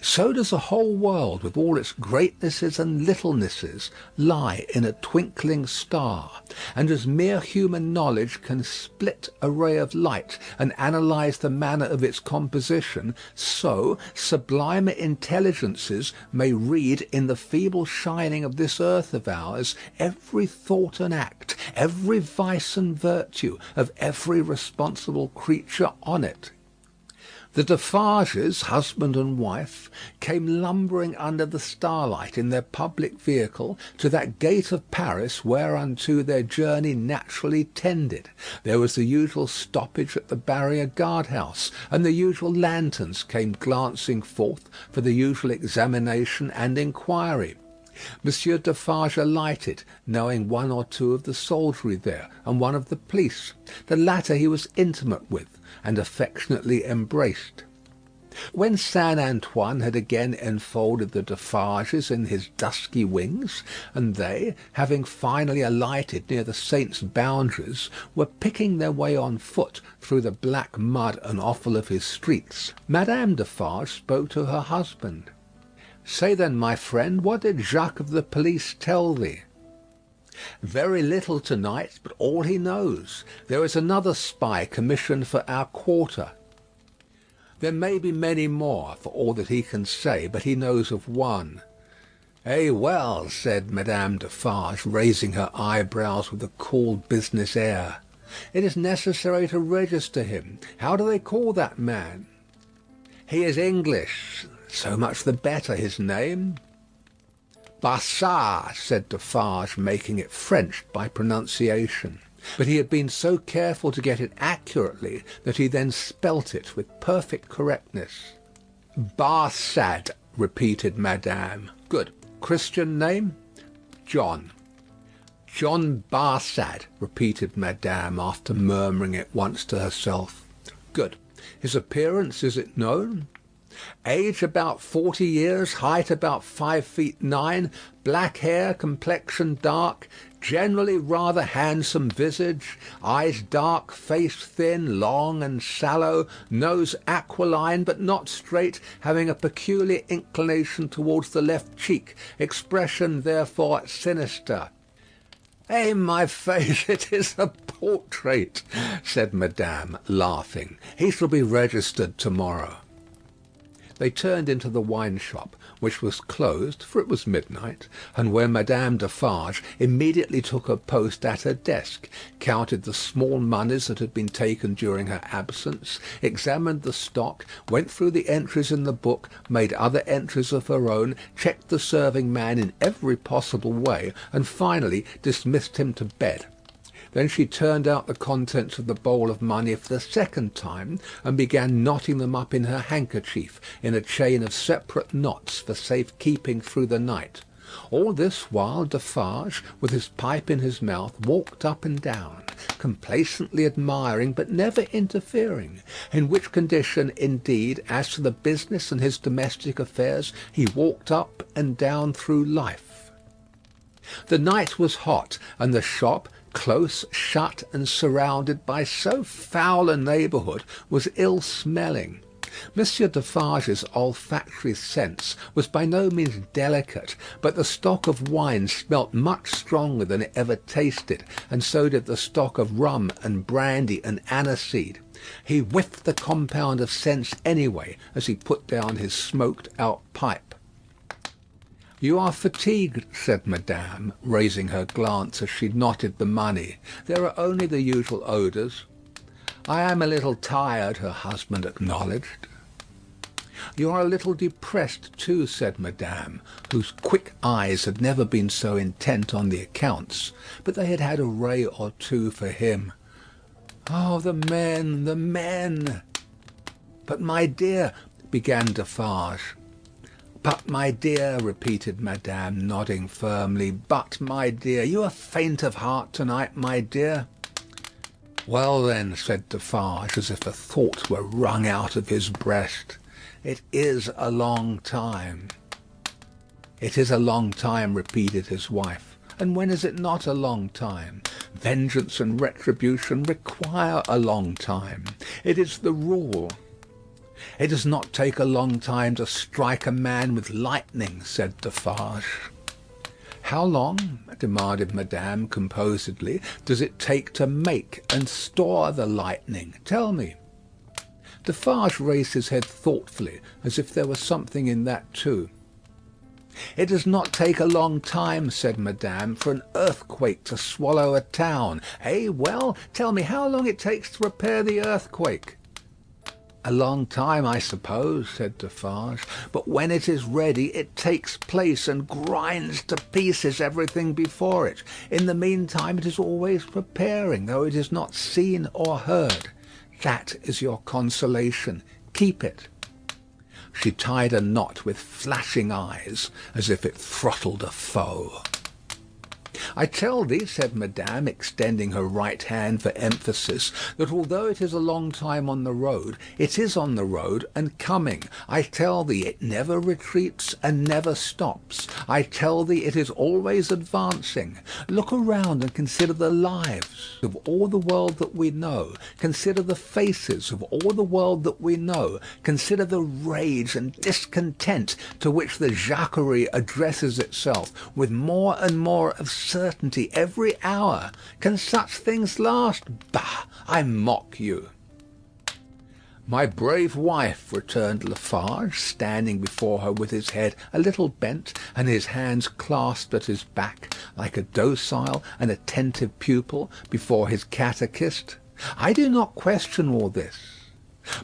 So does a whole world, with all its greatnesses and littlenesses, lie in a twinkling star; and as mere human knowledge can split a ray of light and analyse the manner of its composition, so sublimer intelligences may read in the feeble shining of this earth of ours every thought and act, every vice and virtue of every responsible creature on it. The Defarges, husband and wife, came lumbering under the starlight in their public vehicle to that gate of Paris whereunto their journey naturally tended. There was the usual stoppage at the barrier guard-house, and the usual lanterns came glancing forth for the usual examination and inquiry. Monsieur Defarge alighted, knowing 1 or 2 of the soldiery there, and 1 of the police. The latter he was intimate with, and affectionately embraced. When Saint Antoine had again enfolded the Defarges in his dusky wings, and they, having finally alighted near the saint's boundaries, were picking their way on foot through the black mud and offal of his streets, Madame Defarge spoke to her husband. "Say then, my friend, what did Jacques of the police tell thee?" "Very little to-night, but all he knows. There is another spy commissioned for our quarter. There may be many more, for all that he can say, but he knows of one." "Eh well," said Madame Defarge, raising her eyebrows with a cool business air. "It is necessary to register him. How do they call that man?" "He is English." "So much the better. His name?" "Bassard," said Defarge, making it French by pronunciation. But he had been so careful to get it accurately that he then spelt it with perfect correctness. "Barsad," repeated Madame. "Good. Christian name?" "John." "John Barsad," repeated Madame, after murmuring it once to herself. "Good. His appearance, is it known?" "Age about 40 years, height about 5 feet 9, black hair, complexion dark, generally rather handsome visage, eyes dark, face thin, long and sallow, nose aquiline but not straight, having a peculiar inclination towards the left cheek, expression therefore sinister." "Eh, my faith, it is a portrait," said Madame, laughing. "He shall be registered to-morrow." They turned into the wine shop, which was closed, for it was midnight, and where Madame Defarge immediately took her post at her desk, counted the small moneys that had been taken during her absence, examined the stock, went through the entries in the book, made other entries of her own, checked the serving man in every possible way, and finally dismissed him to bed. Then she turned out the contents of the bowl of money for the second time, and began knotting them up in her handkerchief in a chain of separate knots for safe keeping through the night. All this while Defarge, with his pipe in his mouth, walked up and down, complacently admiring but never interfering, in which condition, indeed, as to the business and his domestic affairs, he walked up and down through life. The night was hot, and the shop, close shut and surrounded by so foul a neighbourhood, was ill-smelling. Monsieur Defarge's olfactory sense was by no means delicate, but the stock of wine smelt much stronger than it ever tasted, and so did the stock of rum and brandy and aniseed. He whiffed the compound of scents anyway, as he put down his smoked-out pipe. "You are fatigued," said Madame, raising her glance as she knotted the money. "There are only the usual odours." "I am a little tired," her husband acknowledged. "You are a little depressed too," said Madame, whose quick eyes had never been so intent on the accounts, but they had had a ray or two for him. "Oh, the men, the men!" "But, my dear," began Defarge. "But, my dear," repeated Madame, nodding firmly. "But, my dear, you are faint of heart to-night, my dear." "Well, then," said Defarge, as if a thought were wrung out of his breast, "it is a long time." "It is a long time," repeated his wife. "And when is it not a long time? Vengeance and retribution require a long time. It is the rule." "It does not take a long time to strike a man with lightning," said Defarge. "How long," demanded Madame composedly, "does it take to make and store the lightning? Tell me." Defarge raised his head thoughtfully, as if there was something in that too. "It does not take a long time," said Madame, "for an earthquake to swallow a town. Eh, well, tell me how long it takes to repair the earthquake." "A long time, I suppose," said Defarge. "But when it is ready, it takes place and grinds to pieces everything before it. In the meantime it is always preparing, though it is not seen or heard. That is your consolation. Keep it." She tied a knot with flashing eyes, as if it throttled a foe. "I tell thee," said Madame, extending her right hand for emphasis, "that although it is a long time on the road, it is on the road and coming. I tell thee it never retreats and never stops. I tell thee it is always advancing. Look around and consider the lives of all the world that we know. Consider the faces of all the world that we know. Consider the rage and discontent to which the Jacquerie addresses itself with more and more of certainty every hour. Can such things last? Bah! I mock you." "My brave wife," returned Defarge, standing before her with his head a little bent and his hands clasped at his back, like a docile and attentive pupil before his catechist, "I do not question all this.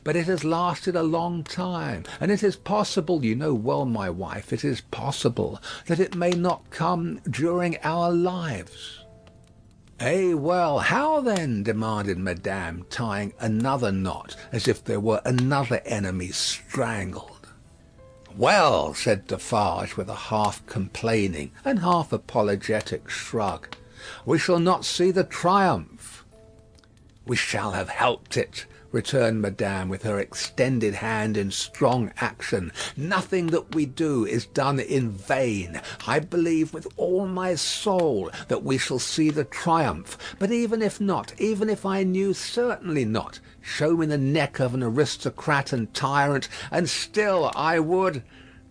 But it has lasted a long time, and it is possible, you know well, my wife, it is possible that it may not come during our lives." "Eh, well, how then?" demanded Madame, tying another knot, as if there were another enemy strangled. "Well," said Defarge, with a half complaining and half apologetic shrug, "we shall not see the triumph." "We shall have helped it," returned Madame, with her extended hand in strong action. "Nothing that we do is done in vain. I believe with all my soul that we shall see the triumph. But even if not, even if I knew certainly not, show me the neck of an aristocrat and tyrant, and still I would—"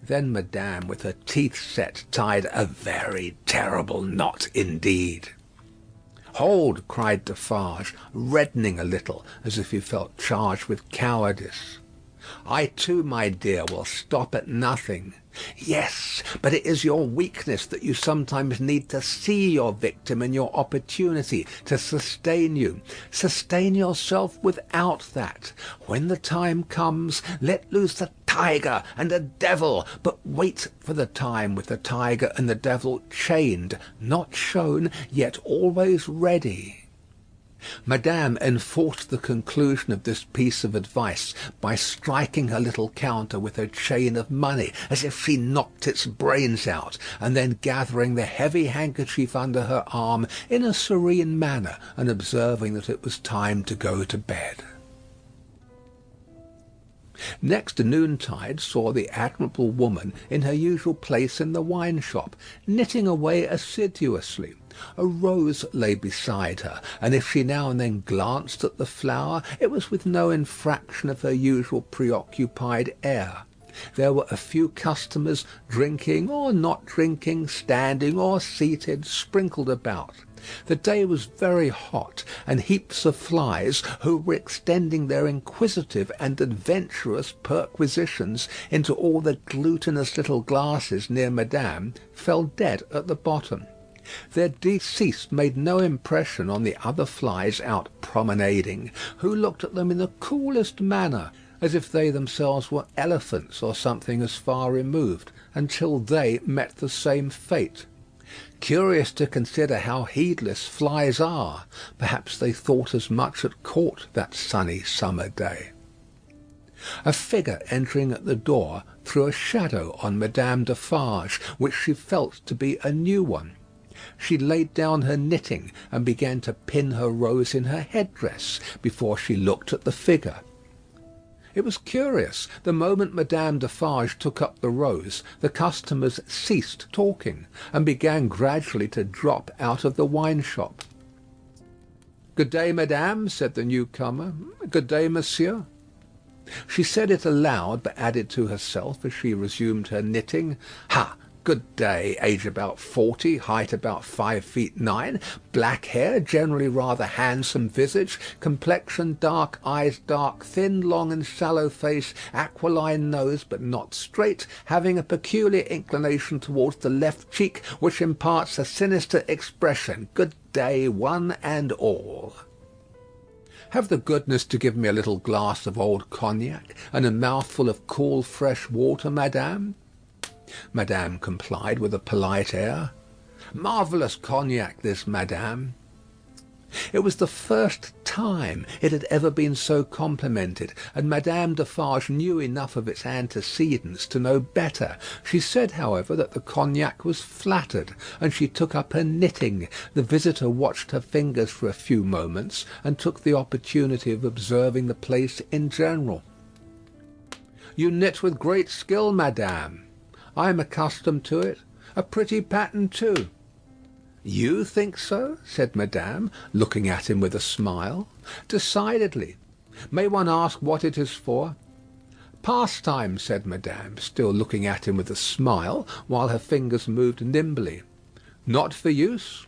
Then Madame, with her teeth set, tied a very terrible knot indeed. "Hold!" cried Defarge, reddening a little, as if he felt charged with cowardice. "I too, my dear, will stop at nothing." "Yes, but it is your weakness that you sometimes need to see your victim in your opportunity to sustain you. Sustain yourself without that. When the time comes, let loose the tiger and the devil, but wait for the time with the tiger and the devil chained, not shown, yet always ready." Madame enforced the conclusion of this piece of advice by striking her little counter with her chain of money, as if she knocked its brains out, and then gathering the heavy handkerchief under her arm in a serene manner, and observing that it was time to go to bed. Next noontide saw the admirable woman in her usual place in the wine shop, knitting away assiduously. A rose lay beside her, and if she now and then glanced at the flower, it was with no infraction of her usual preoccupied air. There were a few customers drinking or not drinking, standing or seated, sprinkled about. The day was very hot, and heaps of flies, who were extending their inquisitive and adventurous perquisitions into all the glutinous little glasses near Madame, fell dead at the bottom. Their decease made no impression on the other flies out promenading, who looked at them in the coolest manner, as if they themselves were elephants or something as far removed, until they met the same fate. Curious to consider how heedless flies are, perhaps they thought as much at court that sunny summer day. A figure entering at the door threw a shadow on Madame Defarge, which she felt to be a new one. She laid down her knitting and began to pin her rose in her headdress before she looked at the figure. It was curious. The moment Madame Defarge took up the rose, the customers ceased talking, and began gradually to drop out of the wine shop. "Good day, madame," said the newcomer. "Good day, monsieur." She said it aloud, but added to herself as she resumed her knitting, "Ha! Good day. Age about 40, height about 5 feet 9, black hair, generally rather handsome visage, complexion dark, eyes dark, thin, long and sallow face, aquiline nose but not straight, having a peculiar inclination towards the left cheek, which imparts a sinister expression. Good day, one and all." "Have the goodness to give me a little glass of old cognac, and a mouthful of cool fresh water, madame." Madame complied with a polite air. "Marvellous cognac this, madame." It was the first time it had ever been so complimented, and Madame Defarge knew enough of its antecedents to know better. She said, however, that the cognac was flattered, and she took up her knitting. The visitor watched her fingers for a few moments, and took the opportunity of observing the place in general. "You knit with great skill, madame." "I am accustomed to it. A pretty pattern, too." "You think so?" said madame, looking at him with a smile. "Decidedly. May one ask what it is for?" "Pastime," said madame, still looking at him with a smile, while her fingers moved nimbly. "Not for use?"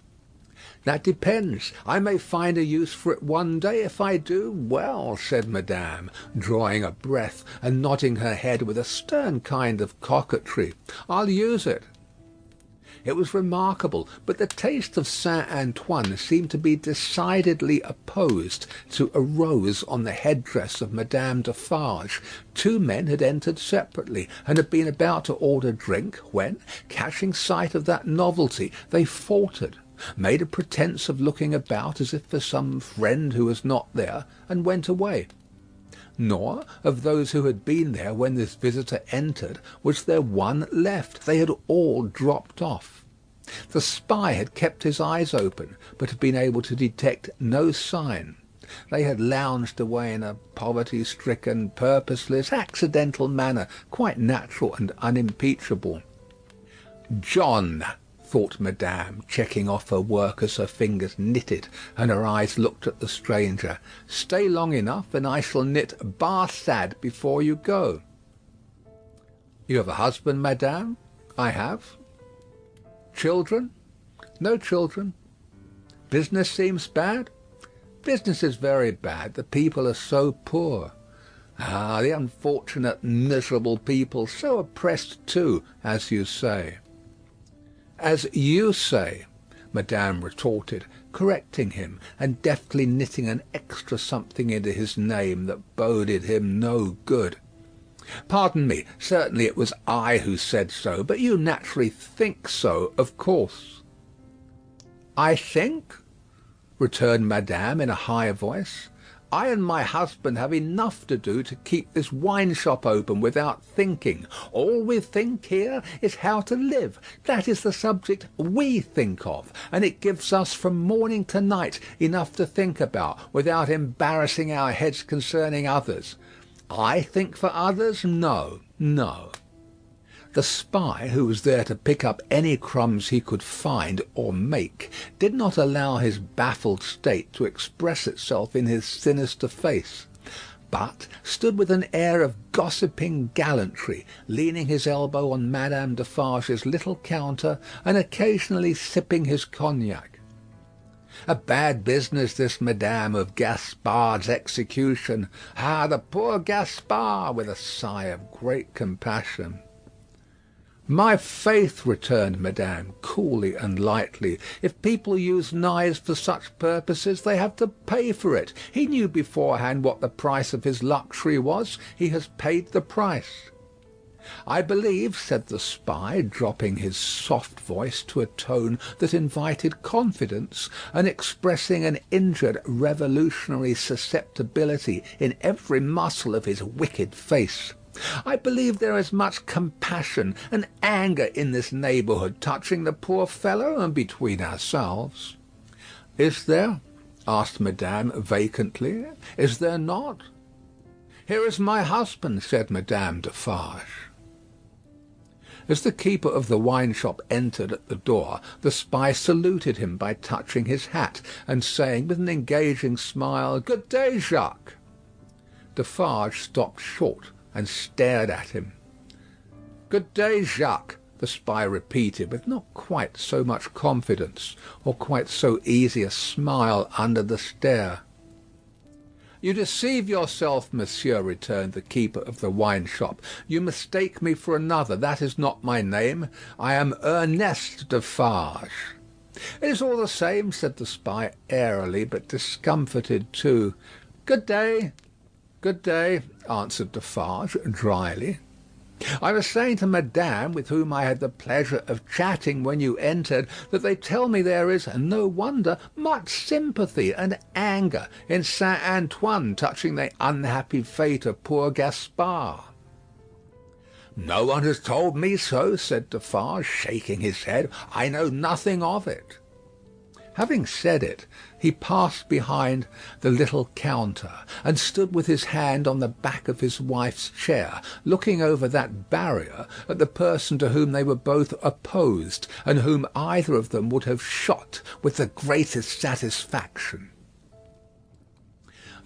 "That depends. I may find a use for it one day. If I do, well," said madame, drawing a breath, and nodding her head with a stern kind of coquetry, "I'll use it." It was remarkable, but the taste of Saint Antoine seemed to be decidedly opposed to a rose on the headdress of Madame Defarge. Two men had entered separately, and had been about to order drink, when, catching sight of that novelty, they faltered, made a pretence of looking about as if for some friend who was not there, and went away. Nor, of those who had been there when this visitor entered, was there one left. They had all dropped off. The spy had kept his eyes open, but had been able to detect no sign. They had lounged away in a poverty-stricken, purposeless, accidental manner, quite natural and unimpeachable. "John," thought madame, checking off her work as her fingers knitted and her eyes looked at the stranger. "Stay long enough, and I shall knit Barsad before you go." "You have a husband, madame?" "I have." "Children?" "No children." "Business seems bad?" "Business is very bad. The people are so poor." "Ah, the unfortunate, miserable people, so oppressed too, as you say." "As you say," madame retorted, correcting him, and deftly knitting an extra something into his name that boded him no good. "Pardon me. Certainly it was I who said so, but you naturally think so, of course." "I think?" returned Madame in a high voice. "I and my husband have enough to do to keep this wine shop open without thinking. All we think here is how to live. That is the subject we think of, and it gives us from morning to night enough to think about, without embarrassing our heads concerning others. I think for others? No, no." The spy, who was there to pick up any crumbs he could find or make, did not allow his baffled state to express itself in his sinister face, but stood with an air of gossiping gallantry, leaning his elbow on Madame Defarge's little counter, and occasionally sipping his cognac. "A bad business this, madame, of Gaspard's execution. Ah, the poor Gaspard!" with a sigh of great compassion. "My faith," returned Madame, coolly and lightly, "if people use knives for such purposes, they have to pay for it. He knew beforehand what the price of his luxury was. He has paid the price." "I believe," said the spy, dropping his soft voice to a tone that invited confidence, and expressing an injured revolutionary susceptibility in every muscle of his wicked face, "I believe there is much compassion and anger in this neighbourhood touching the poor fellow, and between ourselves." "Is there?" asked Madame vacantly. "Is there not?" "Here is my husband," said Madame Defarge. As the keeper of the wine shop entered at the door, the spy saluted him by touching his hat, and saying with an engaging smile, "Good day, Jacques." Defarge stopped short and stared at him. "Good day, Jacques," the spy repeated, with not quite so much confidence, or quite so easy a smile under the stare. "You deceive yourself, monsieur," returned the keeper of the wine shop. "You mistake me for another. That is not my name. I am Ernest Defarge." "It is all the same," said the spy, airily, but discomfited too. "Good day." "Good day," answered Defarge, dryly. "I was saying to madame, with whom I had the pleasure of chatting when you entered, that they tell me there is, and no wonder, much sympathy and anger in Saint Antoine touching the unhappy fate of poor Gaspard." "No one has told me so," said Defarge, shaking his head. "I know nothing of it." Having said it, he passed behind the little counter, and stood with his hand on the back of his wife's chair, looking over that barrier at the person to whom they were both opposed, and whom either of them would have shot with the greatest satisfaction.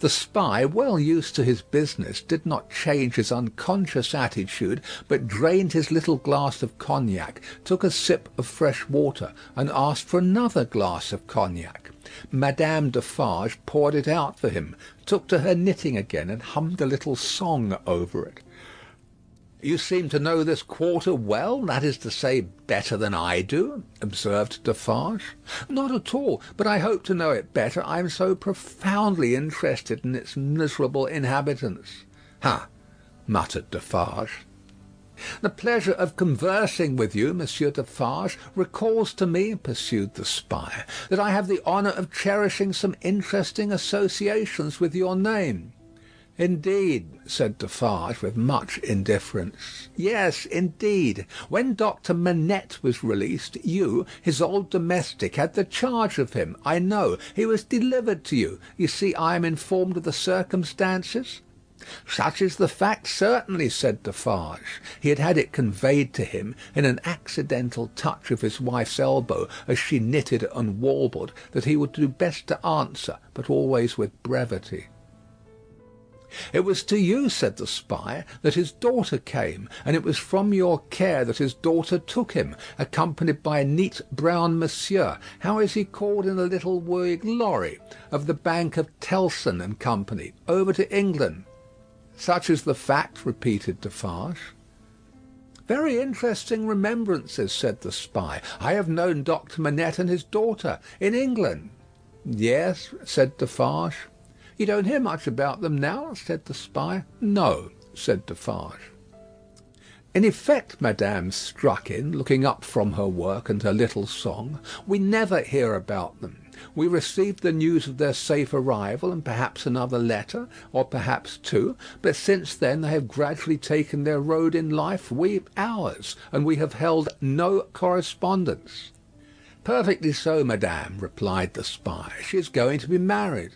The spy, well used to his business, did not change his unconscious attitude, but drained his little glass of cognac, took a sip of fresh water, and asked for another glass of cognac. Madame Defarge poured it out for him, took to her knitting again, and hummed a little song over it. "You seem to know this quarter well, that is to say, better than I do," observed Defarge. "Not at all, but I hope to know it better. I am so profoundly interested in its miserable inhabitants." "Ha!" muttered Defarge. "The pleasure of conversing with you, Monsieur Defarge, recalls to me," pursued the spy, "that I have the honour of cherishing some interesting associations with your name." "Indeed," said Defarge, with much indifference. "Yes, indeed. When Dr. Manette was released, you, his old domestic, had the charge of him. I know. He was delivered to you. You see, I am informed of the circumstances." "Such is the fact, certainly," said Defarge. He had had it conveyed to him, in an accidental touch of his wife's elbow as she knitted and warbled, that he would do best to answer, but always with brevity. "It was to you," said the spy, "that his daughter came, and it was from your care that his daughter took him, accompanied by a neat brown monsieur, how is he called in a little wig lorry, of the Bank of Telson and Company, over to England." "Such is the fact," repeated Defarge. "Very interesting remembrances," said the spy. "I have known Dr. Manette and his daughter in England." "Yes," said Defarge. "You don't hear much about them now?" said the spy. "No," said Defarge. "In effect," Madame struck in, looking up from her work and her little song, "we never hear about them. We received the news of their safe arrival, and perhaps another letter, or perhaps two, but since then they have gradually taken their road in life, we ours, and we have held no correspondence." "Perfectly so, madame," replied the spy. "She is going to be married."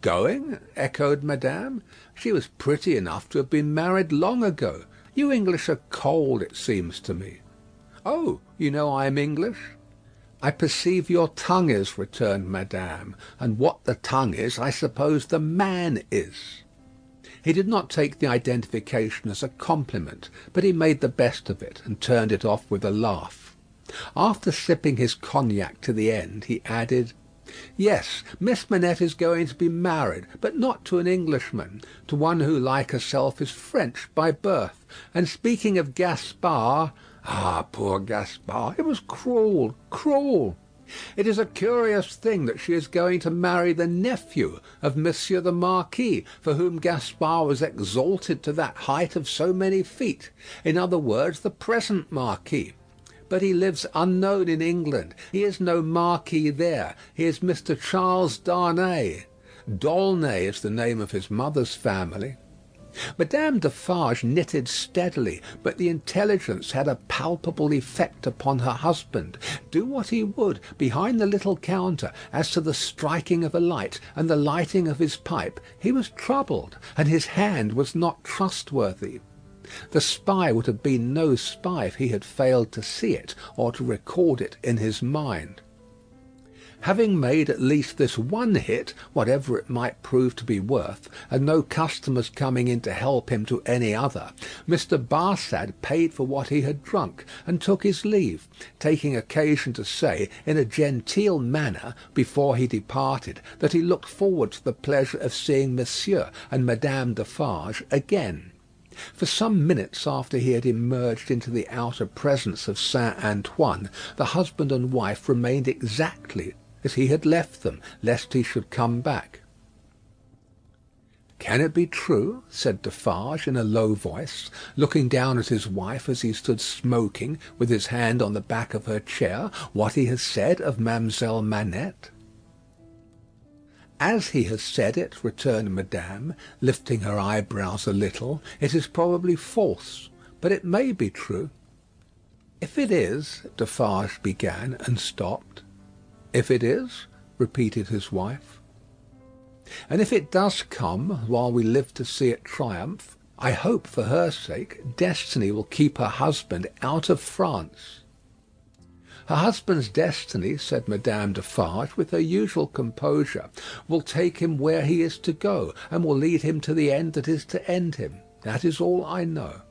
"Going?" echoed madame. "She was pretty enough to have been married long ago. You English are cold, it seems to me." "Oh, you know I am English?" "I perceive your tongue is," returned madame, "and what the tongue is, I suppose the man is." He did not take the identification as a compliment, but he made the best of it, and turned it off with a laugh. After sipping his cognac to the end, he added, "Yes, Miss Manette is going to be married, but not to an Englishman, to one who, like herself, is French by birth. And speaking of Gaspard, ah, poor Gaspard, it was cruel, cruel. It is a curious thing that she is going to marry the nephew of Monsieur the Marquis, for whom Gaspard was exalted to that height of so many feet. In other words, the present Marquis. But he lives unknown in England. He is no Marquis there. He is Mr. Charles Darnay. D'Aulnay is the name of his mother's family." Madame Defarge knitted steadily, but the intelligence had a palpable effect upon her husband. Do what he would, behind the little counter, as to the striking of a light and the lighting of his pipe, he was troubled, and his hand was not trustworthy. The spy would have been no spy if he had failed to see it, or to record it in his mind. Having made at least this one hit, whatever it might prove to be worth, and no customers coming in to help him to any other, Mr. Barsad paid for what he had drunk, and took his leave, taking occasion to say, in a genteel manner, before he departed, that he looked forward to the pleasure of seeing Monsieur and Madame Defarge again. For some minutes after he had emerged into the outer presence of Saint Antoine, the husband and wife remained exactly as he had left them, lest he should come back. "Can it be true?" said Defarge in a low voice, looking down at his wife as he stood smoking, with his hand on the back of her chair, "what he has said of Mademoiselle Manette?" "As he has said it," returned madame, lifting her eyebrows a little, "it is probably false, but it may be true." "If it is," Defarge began, and stopped. "If it is?" repeated his wife. "And if it does come, while we live to see it triumph, I hope, for her sake, destiny will keep her husband out of France." "Her husband's destiny," said Madame Defarge, with her usual composure, "will take him where he is to go, and will lead him to the end that is to end him. That is all I know.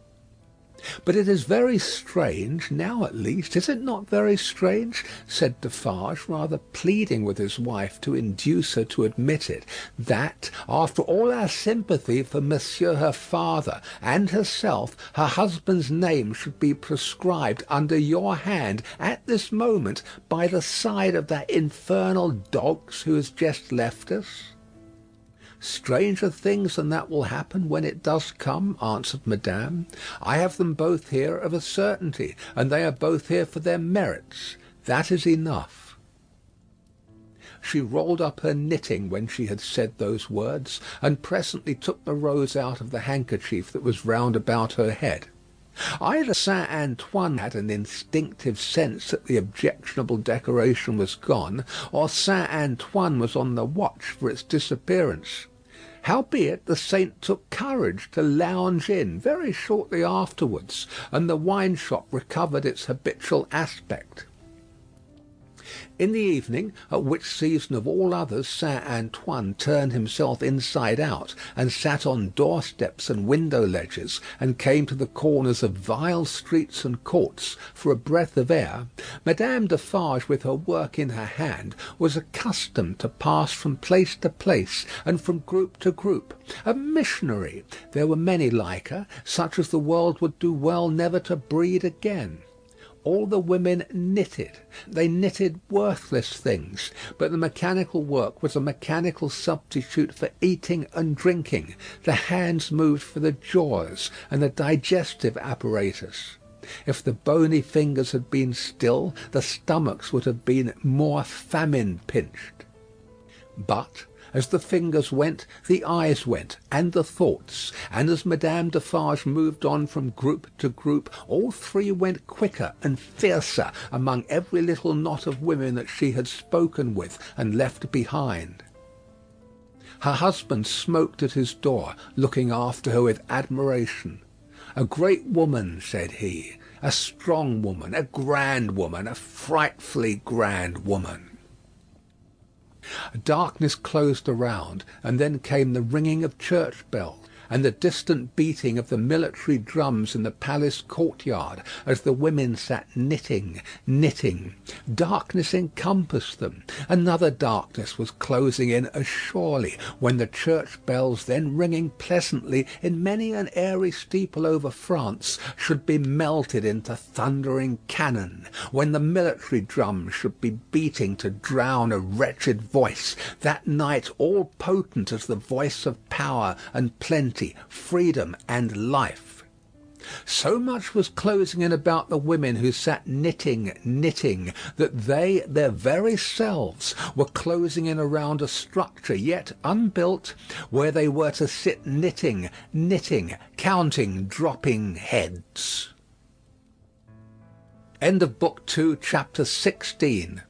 But it is very strange, now at least, is it not very strange?" said Defarge, rather pleading with his wife to induce her to admit it, "that, after all our sympathy for Monsieur her father and herself, her husband's name should be prescribed under your hand at this moment by the side of that infernal dog's who has just left us?" "Stranger things than that will happen when it does come," answered madame. "I have them both here of a certainty, and they are both here for their merits. That is enough." She rolled up her knitting when she had said those words, and presently took the rose out of the handkerchief that was round about her head. Either Saint Antoine had an instinctive sense that the objectionable decoration was gone, or Saint Antoine was on the watch for its disappearance. Howbeit the saint took courage to lounge in very shortly afterwards, and the wine shop recovered its habitual aspect. In the evening, at which season of all others Saint Antoine turned himself inside out, and sat on doorsteps and window ledges, and came to the corners of vile streets and courts for a breath of air, Madame Defarge, with her work in her hand, was accustomed to pass from place to place, and from group to group. A missionary. There were many like her, such as the world would do well never to breed again. All the women knitted. They knitted worthless things, but the mechanical work was a mechanical substitute for eating and drinking. The hands moved for the jaws and the digestive apparatus. If the bony fingers had been still, the stomachs would have been more famine-pinched. But as the fingers went, the eyes went, and the thoughts, and as Madame Defarge moved on from group to group, all three went quicker and fiercer among every little knot of women that she had spoken with and left behind. Her husband smoked at his door, looking after her with admiration. "A great woman," said he, "a strong woman, a grand woman, a frightfully grand woman." Darkness closed around, and then came the ringing of church bells, and the distant beating of the military drums in the palace courtyard, as the women sat knitting. Darkness encompassed them. Another darkness was closing in as surely, when the church bells, then ringing pleasantly in many an airy steeple over France, should be melted into thundering cannon, when the military drums should be beating to drown a wretched voice, that night all potent as the voice of power and plenty, freedom and life. So much was closing in about the women who sat knitting, that they, their very selves, were closing in around a structure yet unbuilt, where they were to sit knitting, counting dropping heads. End of Book 2, Chapter 16.